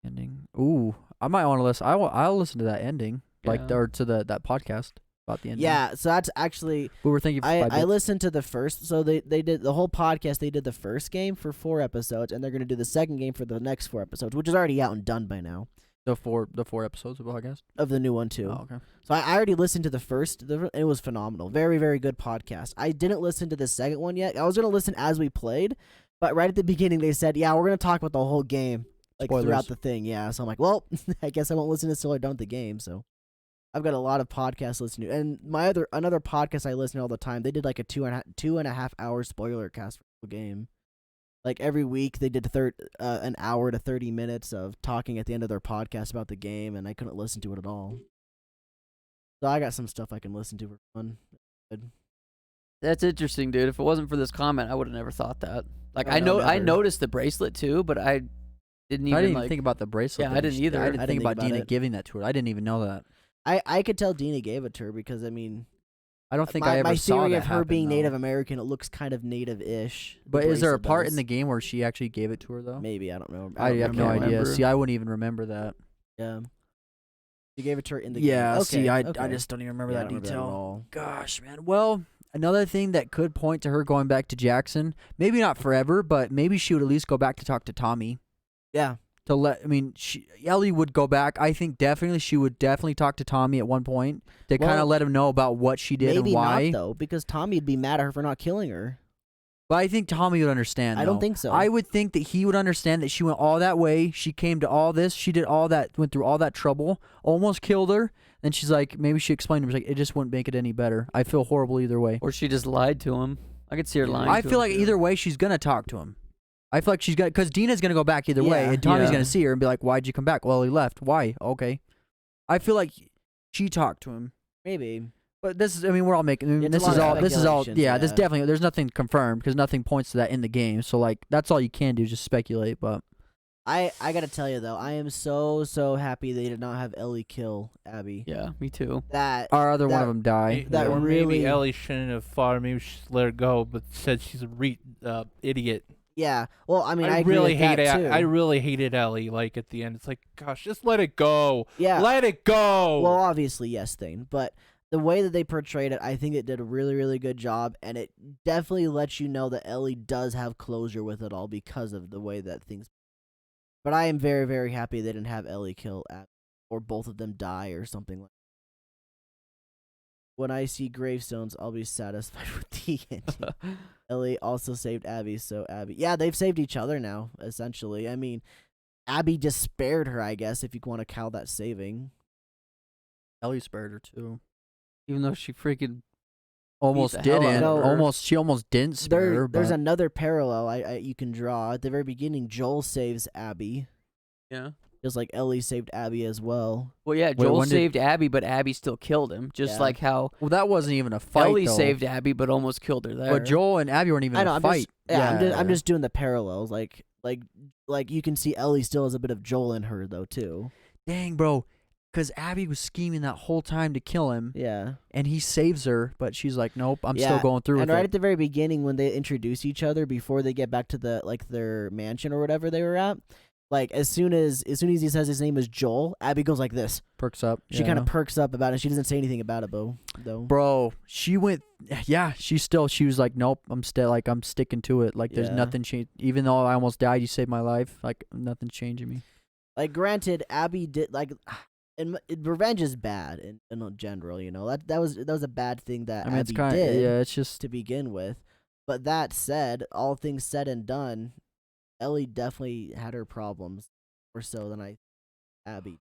Ending. Ooh, I might want to listen. I'll listen to that ending, like Yeah. or to that podcast about the ending. yeah, so that's actually we were thinking. I listened to the first. So they did the whole podcast. They did the first game for 4 episodes, and they're gonna do the second game for the next 4 episodes, which is already out and done by now. the four episodes of the podcast. Of the new one too. Oh, okay. So I already listened to the first. It was phenomenal. Very, very good podcast. I didn't listen to the second one yet. I was going to listen as we played, but right at the beginning they said, yeah, we're going to talk about the whole game like Spoilers. throughout the thing. Yeah. So I'm like, well, I guess I won't listen to this till I'm done with the game. So I've got a lot of podcasts listening to. And another podcast I listen to all the time, they did like a 2.5 hour spoiler cast for the game. Like every week they did an hour to 30 minutes of talking at the end of their podcast about the game, and I couldn't listen to it at all. So I got some stuff I can listen to for fun. Good. That's interesting, dude. If it wasn't for this comment, I would have never thought that. Like, Oh, I no, I never. noticed the bracelet too, but I didn't even I didn't like. even think about the bracelet. Yeah, that I didn't she- either. I didn't think about Dina it. giving that to her. I didn't even know that. I could tell Dina gave it to her because I mean, I don't think my, I ever my saw theory that of her happen, being though. Native American, it looks kind of native-ish. the But is there a bracelet part in does. the game where she actually gave it to her though? Maybe I don't know. I don't have no remember. idea. remember. See, I wouldn't even remember that. Yeah. You gave it to her in the Yeah. game. See, I okay. just don't even remember Yeah, I that don't remember detail. at all. Gosh, man. Well, another thing that could point to her going back to Jackson, maybe not forever, but maybe she would at least go back to talk to Tommy. Yeah. Ellie would go back. I think definitely she would definitely talk to Tommy at one point to kind Well, of let him know about what she did Maybe and why. not though, because Tommy'd be mad at her for not killing her. But I think Tommy would understand. I don't though. think so. I would think that he would understand that she went all that way. She came to all this. She did all that. Went through all that trouble. Almost killed her. And she's like, maybe she explained to him, like, it just wouldn't make it any better. I feel horrible either way. Or she just lied to him. I could see her lying. I to feel him, like too. either way, she's gonna talk to him. I feel like she's gonna, because Dina's gonna go back either way, Yeah. and Tommy's Yeah. gonna see her and be like, "Why'd you come back?" Well, he left. Why? Okay. I feel like she talked to him. Maybe. But this is, I mean, we're all making. I mean, It's a this lot is of all. This is all. speculations, Yeah, this yeah. definitely. There's nothing confirmed because nothing points to that in the game. So like, that's all you can do, is just speculate. But I gotta tell you though, I am so happy they did not have Ellie kill Abby. Yeah, me too. That our other one that- of them die. that or really- maybe Ellie shouldn't have fought her. Maybe she just let her go, but said she's a idiot. Yeah. Well, I mean, I agree really with hate that it. too. I really hated Ellie. Like at the end, it's like, gosh, just let it go. Yeah. Let it go. Well, obviously, yes, Thane, but the way that they portrayed it, I think it did a really good job, and it definitely lets you know that Ellie does have closure with it all because of the way that things. But I am very happy they didn't have Ellie kill Abby, or both of them die, or something like. When I see gravestones, I'll be satisfied with the ending. Ellie also saved Abby, so Abby. Yeah, they've saved each other now, essentially. I mean, Abby just spared her, I guess, if you want to call that saving. Ellie spared her too. Even though she freaking Almost the hell out didn't. of her. She almost didn't spare her. There's but- another parallel I you can draw. At the very beginning, Joel saves Abby, yeah. just like Ellie saved Abby as well. Well, yeah, Wait, Joel when did- saved Abby, but Abby still killed him. Just Yeah. like how Well, that wasn't even a fight. Ellie though. saved Abby, but almost killed her there. But Joel and Abby weren't even I know. a I'm fight. just, I'm just doing the parallels. Like you can see Ellie still has a bit of Joel in her though too. Dang, bro. Because Abby was scheming that whole time to kill him, Yeah. and he saves her, but she's like, "Nope, I'm Yeah, still going through And with right it." at the very beginning, when they introduce each other before they get back to the their mansion or whatever they were at, like as soon as he says his name is Joel, Abby goes like this. Perks up. She kind of perks up about it. She doesn't say anything about it though. Bro, she went. Yeah, she was like, "Nope, I'm sticking to it. Like, there's Yeah. nothing changed. Even though I almost died, you saved my life. Like, nothing's changing me." Like, granted, Abby did and revenge is bad in general. You know that was a bad thing that I mean, Abby it's kind of did yeah. It's just to begin with. But that said, all things said and done, Ellie definitely had her problems more so than Abby.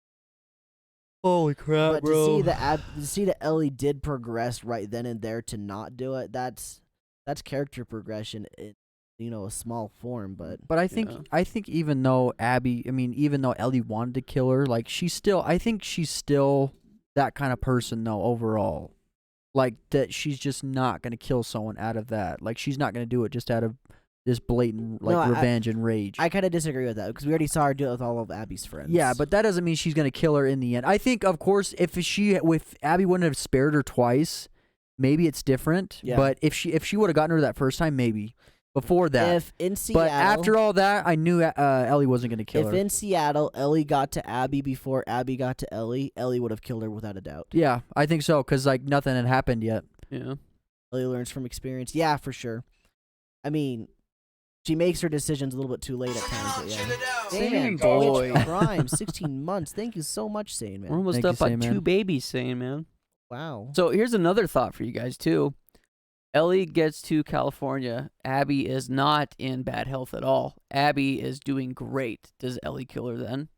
holy crap, But to see that Ellie did progress right then and there to not do it, that's character progression in a small form. But I think even though even though Ellie wanted to kill her, like I think she's still that kind of person though overall. Like that she's just not gonna kill someone out of that. Like she's not gonna do it just out of this blatant revenge and rage. I kind of disagree with that because we already saw her do it with all of Abby's friends. Yeah, but that doesn't mean she's gonna kill her in the end. I think, of course, if Abby wouldn't have spared her twice, maybe it's different. Yeah. But if she would have gotten her that first time, maybe. Before that, if in Seattle, but after all that, I knew Ellie wasn't gonna kill if her. in Seattle Ellie got to Abby before Abby got to Ellie would have killed her without a doubt. Yeah, I think so, because like nothing had happened yet. Yeah. Ellie learns from experience. Yeah, for sure. I mean, she makes her decisions a little bit too late at times. But yeah. Sane Twitch boy. Prime, 16 months. Thank you so much, Sane, man. We're almost Thank you, up on Sane, 2 man. babies, Sane, man. Wow. So here's another thought for you guys too. Ellie gets to California. Abby is not in bad health at all. Abby is doing great. Does Ellie kill her then?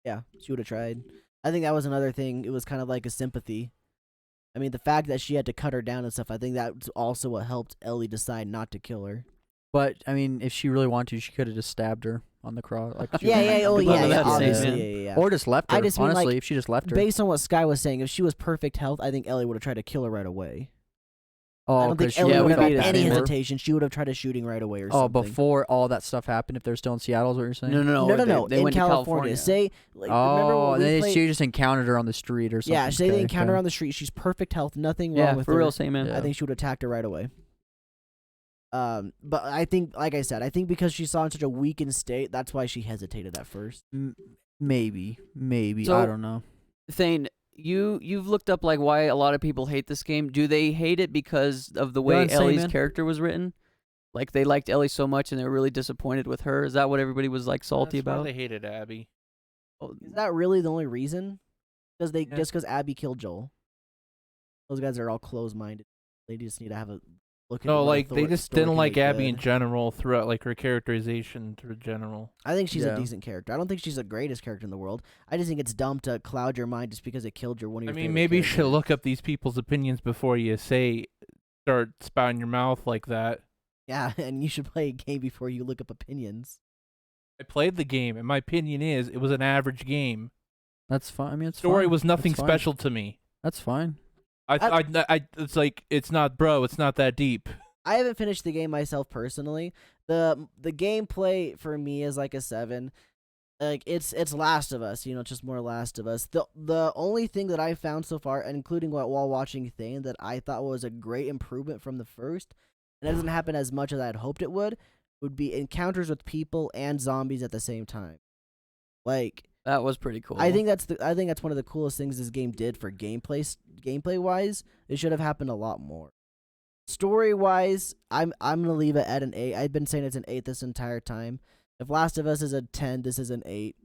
Yeah, she would have tried. I think that was another thing. It was kind of like a sympathy. I mean, the fact that she had to cut her down and stuff, I think that's also what helped Ellie decide not to kill her. But I mean, if she really wanted to, she could have just stabbed her. on the cross. Like Yeah, oh Good yeah, luck with yeah, that scene, obviously, man. yeah. Or just left her. I just mean, honestly, like, if she just left her. Based on what Sky was saying, if she was perfect health, I think Ellie would have tried to kill her right away. Oh, I don't think 'cause she Ellie yeah, would we have had made it any seem- hesitation. She would have tried to shooting right away or Oh, something. before all that stuff happened, if they're still in Seattle, is what you're saying? No. They in went California. to California. Say, like, remember Oh, when and we then played? she just encountered her on the street or something. Yeah, say they Okay, encounter her okay. on the street. She's perfect health, nothing Yeah, wrong with for her. real, same man. Yeah. I think she would have attacked her right away. But I think, like I said, I think because she saw in such a weakened state, that's why she hesitated at first. Maybe. So- I don't know. Thane, you've looked up like why a lot of people hate this game. Do they hate it because of the way Insane, Ellie's man. character was written? Like they liked Ellie so much and they were really disappointed with her. Is that what everybody was like salty That's why about? they hated Abby. Is that really the only reason? Because Yeah. just because Abby killed Joel. Those guys are all closed-minded. They just need to have a look at. No, what like author- they just story didn't can like make Abby in good. general throughout, like her characterization through general. I think she's Yeah. a decent character. I don't think she's the greatest character in the world. I just think it's dumb to cloud your mind just because it killed one of your I mean, favorite maybe you should characters. look up these people's opinions before you start spouting your mouth like that. Yeah, and you should play a game before you look up opinions. I played the game, and my opinion is it was an average game. That's fine. I mean, it's Story fine. was nothing That's fine. special to me. That's fine. It's like it's not that deep. I haven't finished the game myself personally. The gameplay for me is like a 7. Like it's Last of Us, it's just more Last of Us. The only thing that I found so far, including while watching Thane, that I thought was a great improvement from the first, and it doesn't happen as much as I had hoped it would be encounters with people and zombies at the same time. Like That was pretty cool. I think that's one of the coolest things this game did for gameplay wise. It should have happened a lot more. Story wise, I'm gonna leave it at an 8. I've been saying it's an 8 this entire time. If Last of Us is a 10, this is an 8.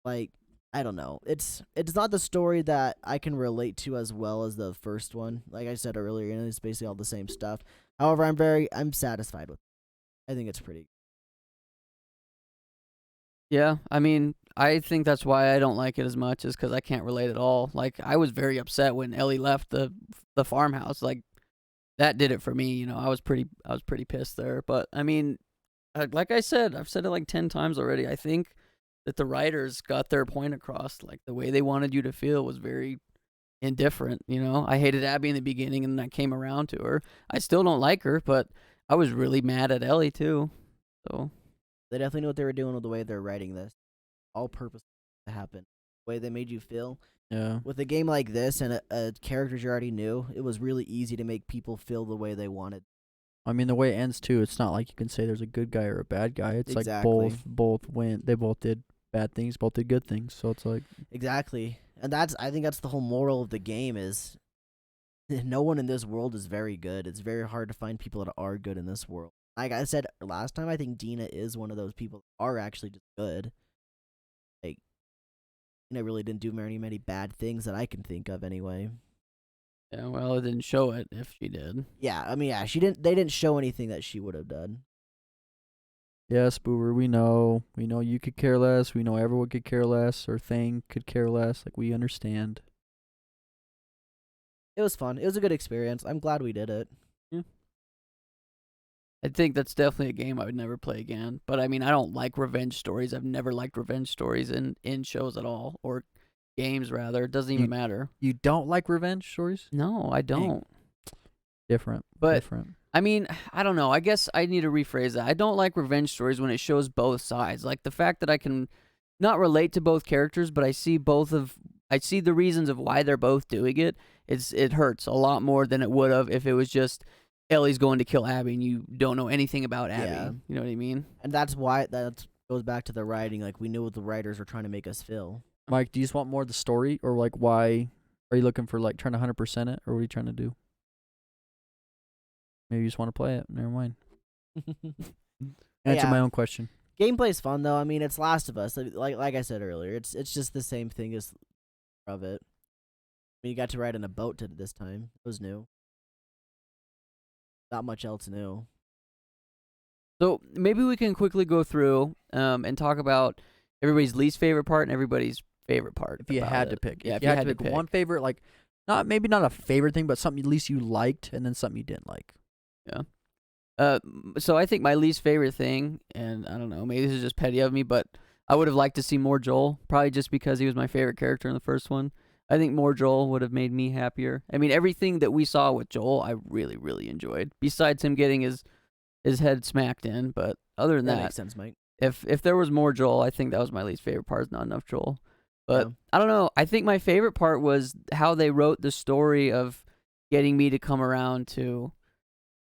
Like, I don't know. It's not the story that I can relate to as well as the first one. Like I said earlier, it's basically all the same stuff. However, I'm satisfied with it. I think it's pretty. Yeah, I mean, I think that's why I don't like it as much, is because I can't relate at all. Like, I was very upset when Ellie left the farmhouse. Like, that did it for me. I was pretty pissed there. But I mean, like I said, I've said it like 10 times already. I think that the writers got their point across. Like, the way they wanted you to feel was very indifferent. I hated Abby in the beginning, and then I came around to her. I still don't like her, but I was really mad at Ellie too. So. They definitely knew what they were doing with the way they're writing this. All purpose to happen. The way they made you feel. Yeah. With a game like this and characters you already knew, it was really easy to make people feel the way they wanted. I mean, the way it ends too, it's not like you can say there's a good guy or a bad guy. It's Exactly. like both went. They both did bad things, both did good things. So it's like Exactly. And I think that's the whole moral of the game is no one in this world is very good. It's very hard to find people that are good in this world. Like I said last time, I think Dina is one of those people that are actually just good. Like, Dina really didn't do many bad things that I can think of anyway. Yeah, well, it didn't show it if she did. Yeah, I mean, she didn't. They didn't show anything that she would have done. yes, Boober, we know you could care less. We know everyone could care less, or Thing could care less. Like, we understand. It was fun. It was a good experience. I'm glad we did it. I think that's definitely a game I would never play again. But I mean, I don't like revenge stories. I've never liked revenge stories in shows at all, or games rather. It doesn't even matter. You don't like revenge stories? No, I don't. Different. But different. I mean, I don't know. I guess I need to rephrase that. I don't like revenge stories when it shows both sides. Like the fact that I can not relate to both characters, but I see the reasons of why they're both doing it. It hurts a lot more than it would have if it was just Ellie's going to kill Abby and you don't know anything about Abby. Yeah. You know what I mean? And that's why that goes back to the writing. Like, we knew what the writers were trying to make us feel. Mike, do you just want more of the story, or like why are you looking for, like, trying to 100% it, or what are you trying to do? Maybe you just want to play it. Never mind. Answer Yeah. my own question. Gameplay's fun though. I mean, it's Last of Us. Like I said earlier, it's just the same thing as of it. I mean, you got to ride in a boat this time. It was new. Not much else new. So maybe we can quickly go through and talk about everybody's least favorite part and everybody's favorite part. If you about had it. to pick. Yeah, if you had to pick one favorite, like, maybe not a favorite thing, but something at least you liked, and then something you didn't like. Yeah. So I think my least favorite thing, and I don't know, maybe this is just petty of me, but I would have liked to see more Joel, probably just because he was my favorite character in the first one. I think more Joel would have made me happier. I mean, everything that we saw with Joel, I really, really enjoyed. Besides him getting his head smacked in, but other than that, makes sense, Mike. if there was more Joel, I think that was my least favorite part. Is not enough Joel. But Yeah. I don't know. I think my favorite part was how they wrote the story of getting me to come around to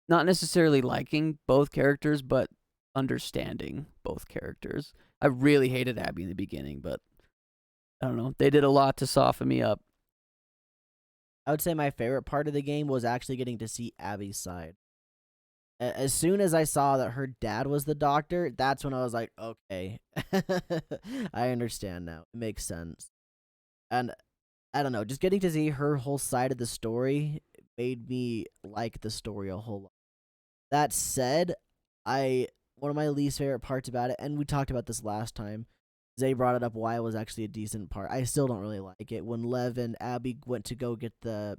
not necessarily liking both characters, but understanding both characters. I really hated Abby in the beginning, but I don't know. They did a lot to soften me up. I would say my favorite part of the game was actually getting to see Abby's side. As soon as I saw that her dad was the doctor, that's when I was like, okay, I understand now. It makes sense. And I don't know, just getting to see her whole side of the story made me like the story a whole lot. That said, one of my least favorite parts about it, and we talked about this last time, Zay brought it up why it was actually a decent part. I still don't really like it. When Lev and Abby went to go get the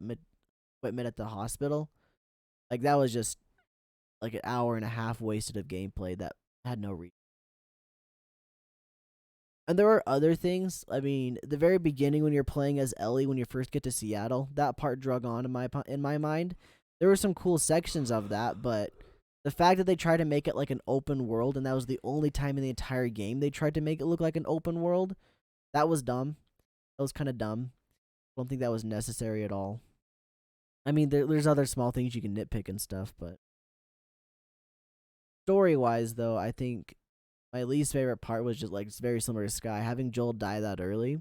equipment at the hospital, like that was just like an hour and a half wasted of gameplay that had no reason. And there were other things. I mean, the very beginning when you're playing as Ellie, when you first get to Seattle, that part drug on in my mind. There were some cool sections of that, but the fact that they tried to make it like an open world, and that was the only time in the entire game they tried to make it look like an open world, that was dumb. That was kind of dumb. I don't think that was necessary at all. I mean, there's other small things you can nitpick and stuff, but story-wise, though, I think my least favorite part was just like it's very similar to Sky. Having Joel die that early,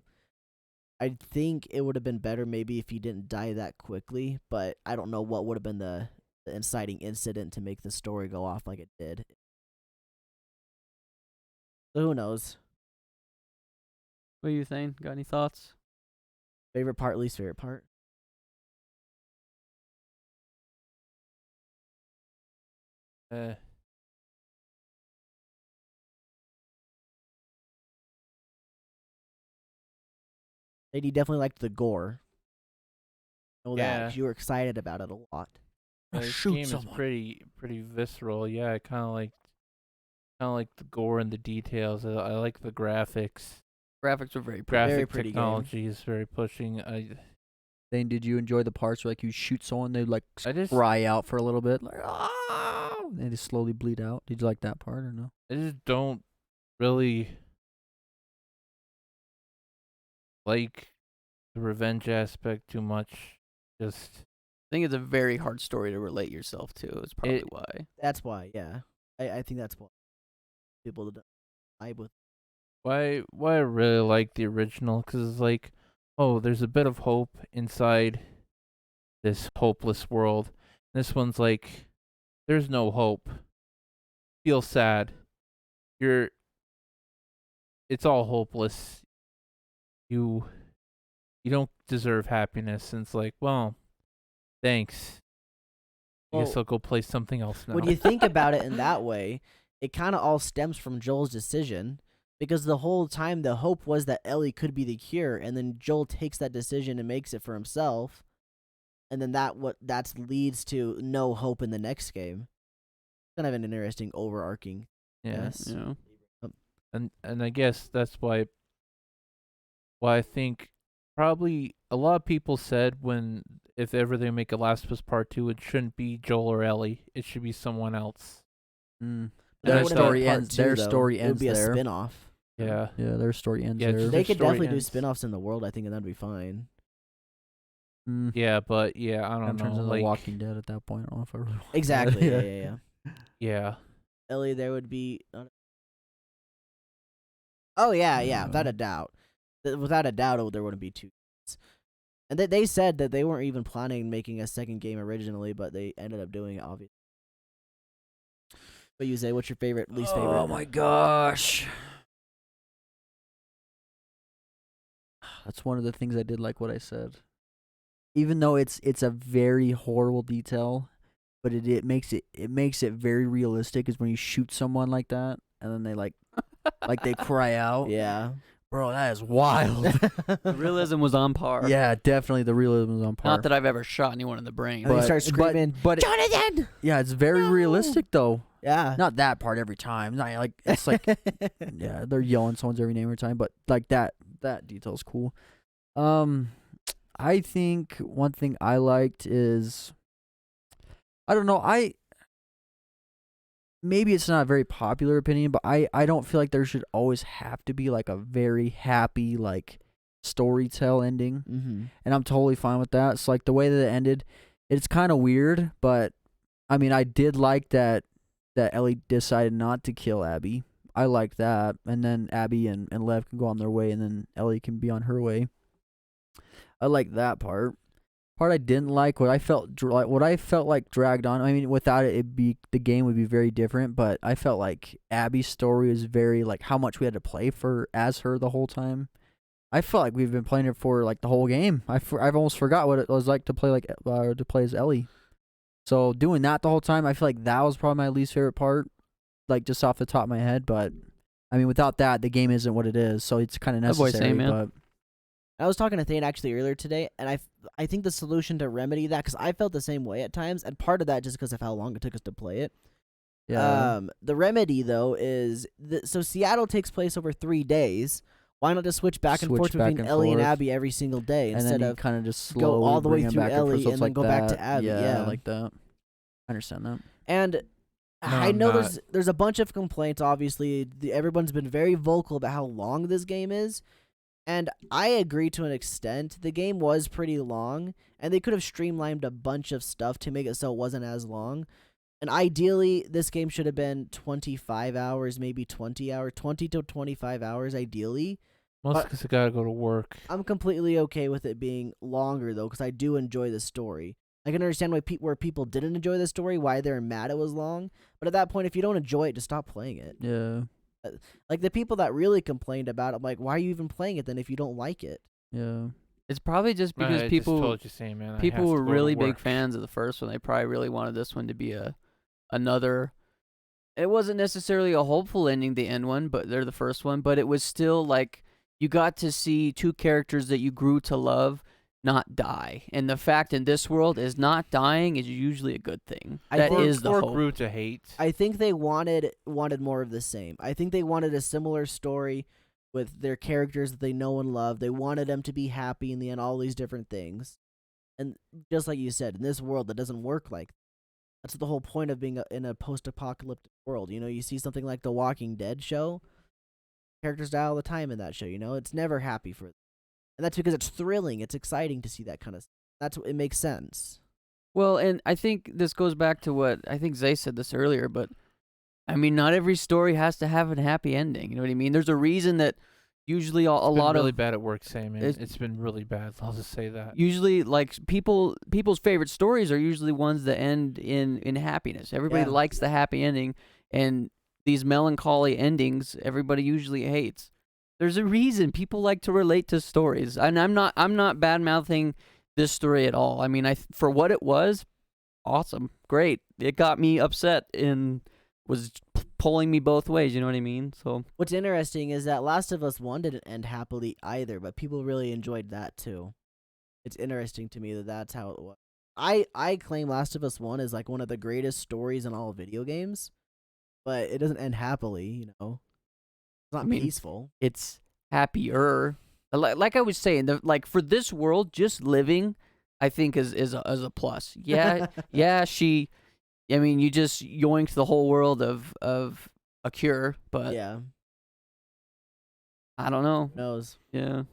I think it would have been better maybe if he didn't die that quickly, but I don't know what would have been the inciting incident to make the story go off like it did. So who knows? What are you saying? Got any thoughts? Favorite part, least favorite part? And you definitely liked the gore. Know that 'cause you were excited about it a lot. This game is pretty visceral. Yeah, I kind of like the gore and the details. I like the graphics. Graphics were very pretty. Graphic Very pretty technology is very pushing. Dane, did you enjoy the parts where like you shoot someone, they like I just cry out for a little bit, like and they just slowly bleed out? Did you like that part or no? I just don't really like the revenge aspect too much. Just I think it's a very hard story to relate yourself to. It's probably why. That's why, yeah. I think that's why people don't vibe with. why I really like the original, because it's like, oh, there's a bit of hope inside this hopeless world. This one's like, there's no hope. Feel sad. It's all hopeless. You don't deserve happiness. And it's like, well, thanks. I guess Well, I'll go play something else now. When you think about it in that way, it kind of all stems from Joel's decision, because the whole time the hope was that Ellie could be the cure, and then Joel takes that decision and makes it for himself, and then that leads to no hope in the next game. Kind of an interesting overarching. Yeah. Yes. Yeah. And I guess that's why I think probably a lot of people said if ever they make a Last of Us Part 2, it shouldn't be Joel or Ellie. It should be someone else. That Their would've been story part ends. two, Their though. story It would ends be a there. spin-off. Yeah. Yeah, their story ends Yeah, there. They could story definitely do ends. spin-offs in the world, I think, and that'd be fine. Yeah, but yeah, I Kind don't of turns know. into Like, Walking Dead at that point. I don't know if I really want Exactly. that. Yeah. yeah. Ellie, there would be. Oh yeah, without a doubt. Without a doubt, there wouldn't be two. And they said that they weren't even planning making a second game originally, but they ended up doing it, obviously. But you say, what's your favorite, least favorite? Oh my gosh. That's one of the things I did like what I said. Even though it's a very horrible detail, but it makes it very realistic, is when you shoot someone like that and then they like they cry out. Yeah. Bro, that is wild. The realism was on par. Yeah, definitely the realism was on par. Not that I've ever shot anyone in the brain. And they start screaming, but Jonathan! yeah, it's very realistic though. Yeah. Not that part every time. Not like it's like yeah, they're yelling someone's every name every time, but like that detail's cool. I think one thing I liked is I don't know, maybe it's not a very popular opinion, but I don't feel like there should always have to be like a very happy like storytell ending. Mm-hmm. And I'm totally fine with that. So like the way that it ended, it's kind of weird, but I mean I did like that Ellie decided not to kill Abby. I like that. And then Abby and Lev can go on their way, and then Ellie can be on her way. I like that part. Part I didn't like, what I felt like dragged on. I mean, without it, the game would be very different. But I felt like Abby's story was very like how much we had to play for as her the whole time. I felt like we've been playing it for like the whole game. I've almost forgot what it was like to play as Ellie. So doing that the whole time, I feel like that was probably my least favorite part, like just off the top of my head. But I mean, without that, the game isn't what it is. So it's kind of necessary. Same, man. But I was talking to Thane actually earlier today, and I think the solution to remedy that, because I felt the same way at times, and part of that just because of how long it took us to play it. yeah, The remedy though is so Seattle takes place over 3 days. Why not just switch back and Switch forth back between and Ellie and forth. Abby every single day and instead then of kind of just go slowly all the way bring 'em through back and forth, Ellie so and it's then like go back that. to Abby? Yeah, Yeah. I like that. I understand that. And I I'm know not. there's a bunch of complaints. Obviously, everyone's been very vocal about how long this game is, and I agree to an extent. The game was pretty long, and they could have streamlined a bunch of stuff to make it so it wasn't as long. And ideally, this game should have been 25 hours, maybe 20 hours, 20 to 25 hours, ideally. Mostly because I gotta go to work. I'm completely okay with it being longer, though, because I do enjoy the story. I can understand where people didn't enjoy the story, why they're mad it was long. But at that point, if you don't enjoy it, just stop playing it. Yeah, Like, the people that really complained about it, I'm like, why are you even playing it then if you don't like it? yeah. It's probably just because I people just told you, same, man. I people have to were go to really big work. fans of the first one. They probably really wanted this one to be another. It wasn't necessarily a hopeful ending, the end one, but they're the first one. But it was still like you got to see two characters that you grew to love not die, and the fact in this world is not dying is usually a good thing. That is the or hope. grew to hate. I think they wanted more of the same. I think they wanted a similar story with their characters that they know and love. They wanted them to be happy in the end, all these different things. And just like you said, in this world, that doesn't work like that. That's the whole point of being in a post-apocalyptic world. You know, you see something like The Walking Dead show, characters die all the time in that show, you know? It's never happy for them. And that's because it's thrilling. It's exciting to see that kind of stuff. That's what it makes sense. Well, and I think this goes back to what I think Zay said this earlier, but I mean, not every story has to have a happy ending. You know what I mean? There's a reason that usually a lot really of bad at work, Sam. It's- It's been really bad. I'll just say that. usually like people's favorite stories are usually ones that end in happiness. Everybody Yeah. likes the happy ending, and these melancholy endings everybody usually hates. There's a reason people like to relate to stories, and I'm not bad mouthing this story at all. I mean, for what it was, awesome, great. It got me upset and was pulling me both ways. You know what I mean? So What's interesting is that Last of Us 1 didn't end happily either, but people really enjoyed that too. It's interesting to me that that's how it was. I claim Last of Us 1 is like one of the greatest stories in all of video games, but it doesn't end happily, you know. It's not I mean, peaceful. it's happier. Like I was saying, like for this world, just living, I think is a plus. Yeah, yeah. I mean, you just yoinked the whole world of a cure, but Yeah, I don't know. who knows. Yeah,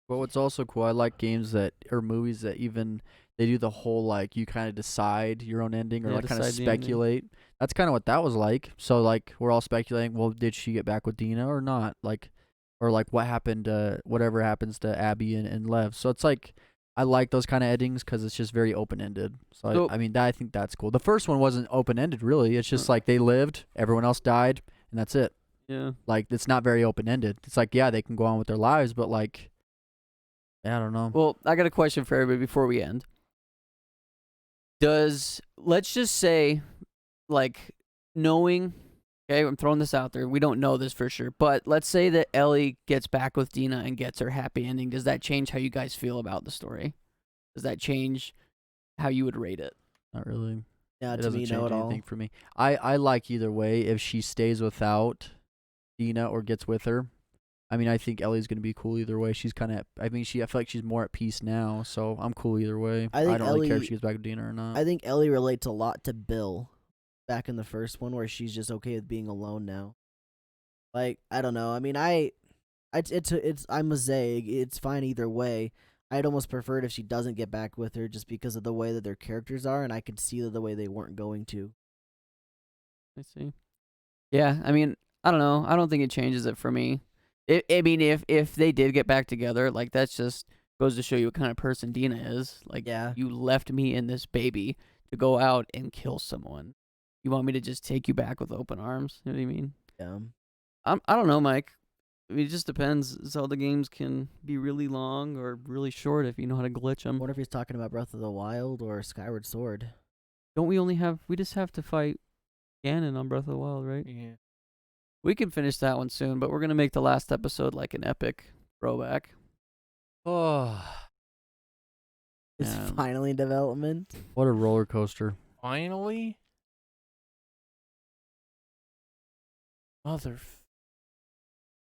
But what's also cool, I like games or movies that even they do the whole like you kind of decide your own ending or Yeah, like kind of decide the ending. speculate. That's kind of what that was like. So like we're all speculating. Well, did she get back with Dina or not? Like, or like what happened? Whatever happens to Abby and Lev. So it's like I like those kind of endings because it's just very open ended. So I mean, I think that's cool. The first one wasn't open ended really. It's just like they lived, everyone else died, and that's it. yeah. Like it's not very open ended. It's like yeah, they can go on with their lives, but like I don't know. Well, I got a question for everybody before we end. Let's just say, like, knowing Okay, I'm throwing this out there. We don't know this for sure, but let's say that Ellie gets back with Dina and gets her happy ending. Does that change how you guys feel about the story? Does that change how you would rate it? Not really. Yeah, It to doesn't me, change no at all. anything for me. I like either way. If she stays without Dina or gets with her, I mean, I think Ellie's gonna be cool either way. She's kind of. I feel like she's more at peace now, so I'm cool either way. I think don't really care if Ellie- she gets back with Dina or not. I think Ellie relates a lot to Bill back in the first one, where she's just okay with being alone now. Like, I don't know. I mean, I'm a Zag. It's fine either way. I'd almost prefer it if she doesn't get back with her, just because of the way that their characters are, and I could see the way they weren't going to. I see. Yeah, I mean, I don't know. I don't think it changes it for me. I mean, if they did get back together, like, that's just goes to show you what kind of person Dina is. Like, Yeah. you left me and this baby to go out and kill someone. You want me to just take you back with open arms? You know what I mean? Yeah. I don't know, Mike. I mean, it just depends. Zelda games can be really long or really short if you know how to glitch I them. wonder if he's talking about Breath of the Wild or Skyward Sword. Don't we we just have to fight Ganon on Breath of the Wild, right? Yeah. We can finish that one soon, but we're going to make the last episode like an epic throwback. Oh, It's Yeah. finally in development. what a roller coaster! Finally?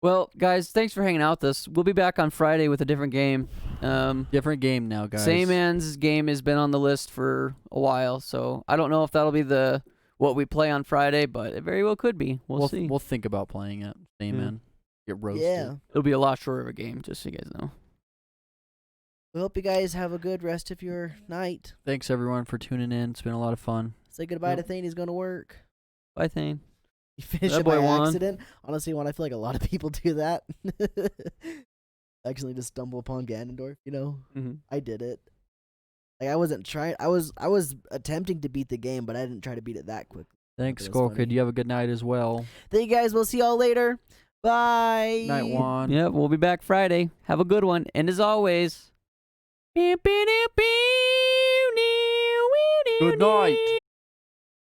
Well, guys, thanks for hanging out with us. We'll be back on Friday with a different game. Different game now, guys. Same Man's game has been on the list for a while, so I don't know if that'll be what we play on Friday, but it very well could be. We'll see. We'll think about playing it. Same Yeah. man. Get roasted. Yeah. It'll be a lot shorter of a game, just so you guys know. We hope you guys have a good rest of your night. Thanks everyone for tuning in. It's been a lot of fun. Say goodbye Yep. to Thane. He's going to work. Bye, Thane. You finished That it by boy won. accident. Honestly, I feel like a lot of people do that. Accidentally just stumble upon Ganondorf. You know, Mm-hmm. I did it. Like, I wasn't trying. I was attempting to beat the game, but I didn't try to beat it that quick. Thanks, That's Skolka. funny. You have a good night as well. Thank you guys. We'll see y'all later. Bye. Night, Juan. Yep, we'll be back Friday. Have a good one. And as always, Good night.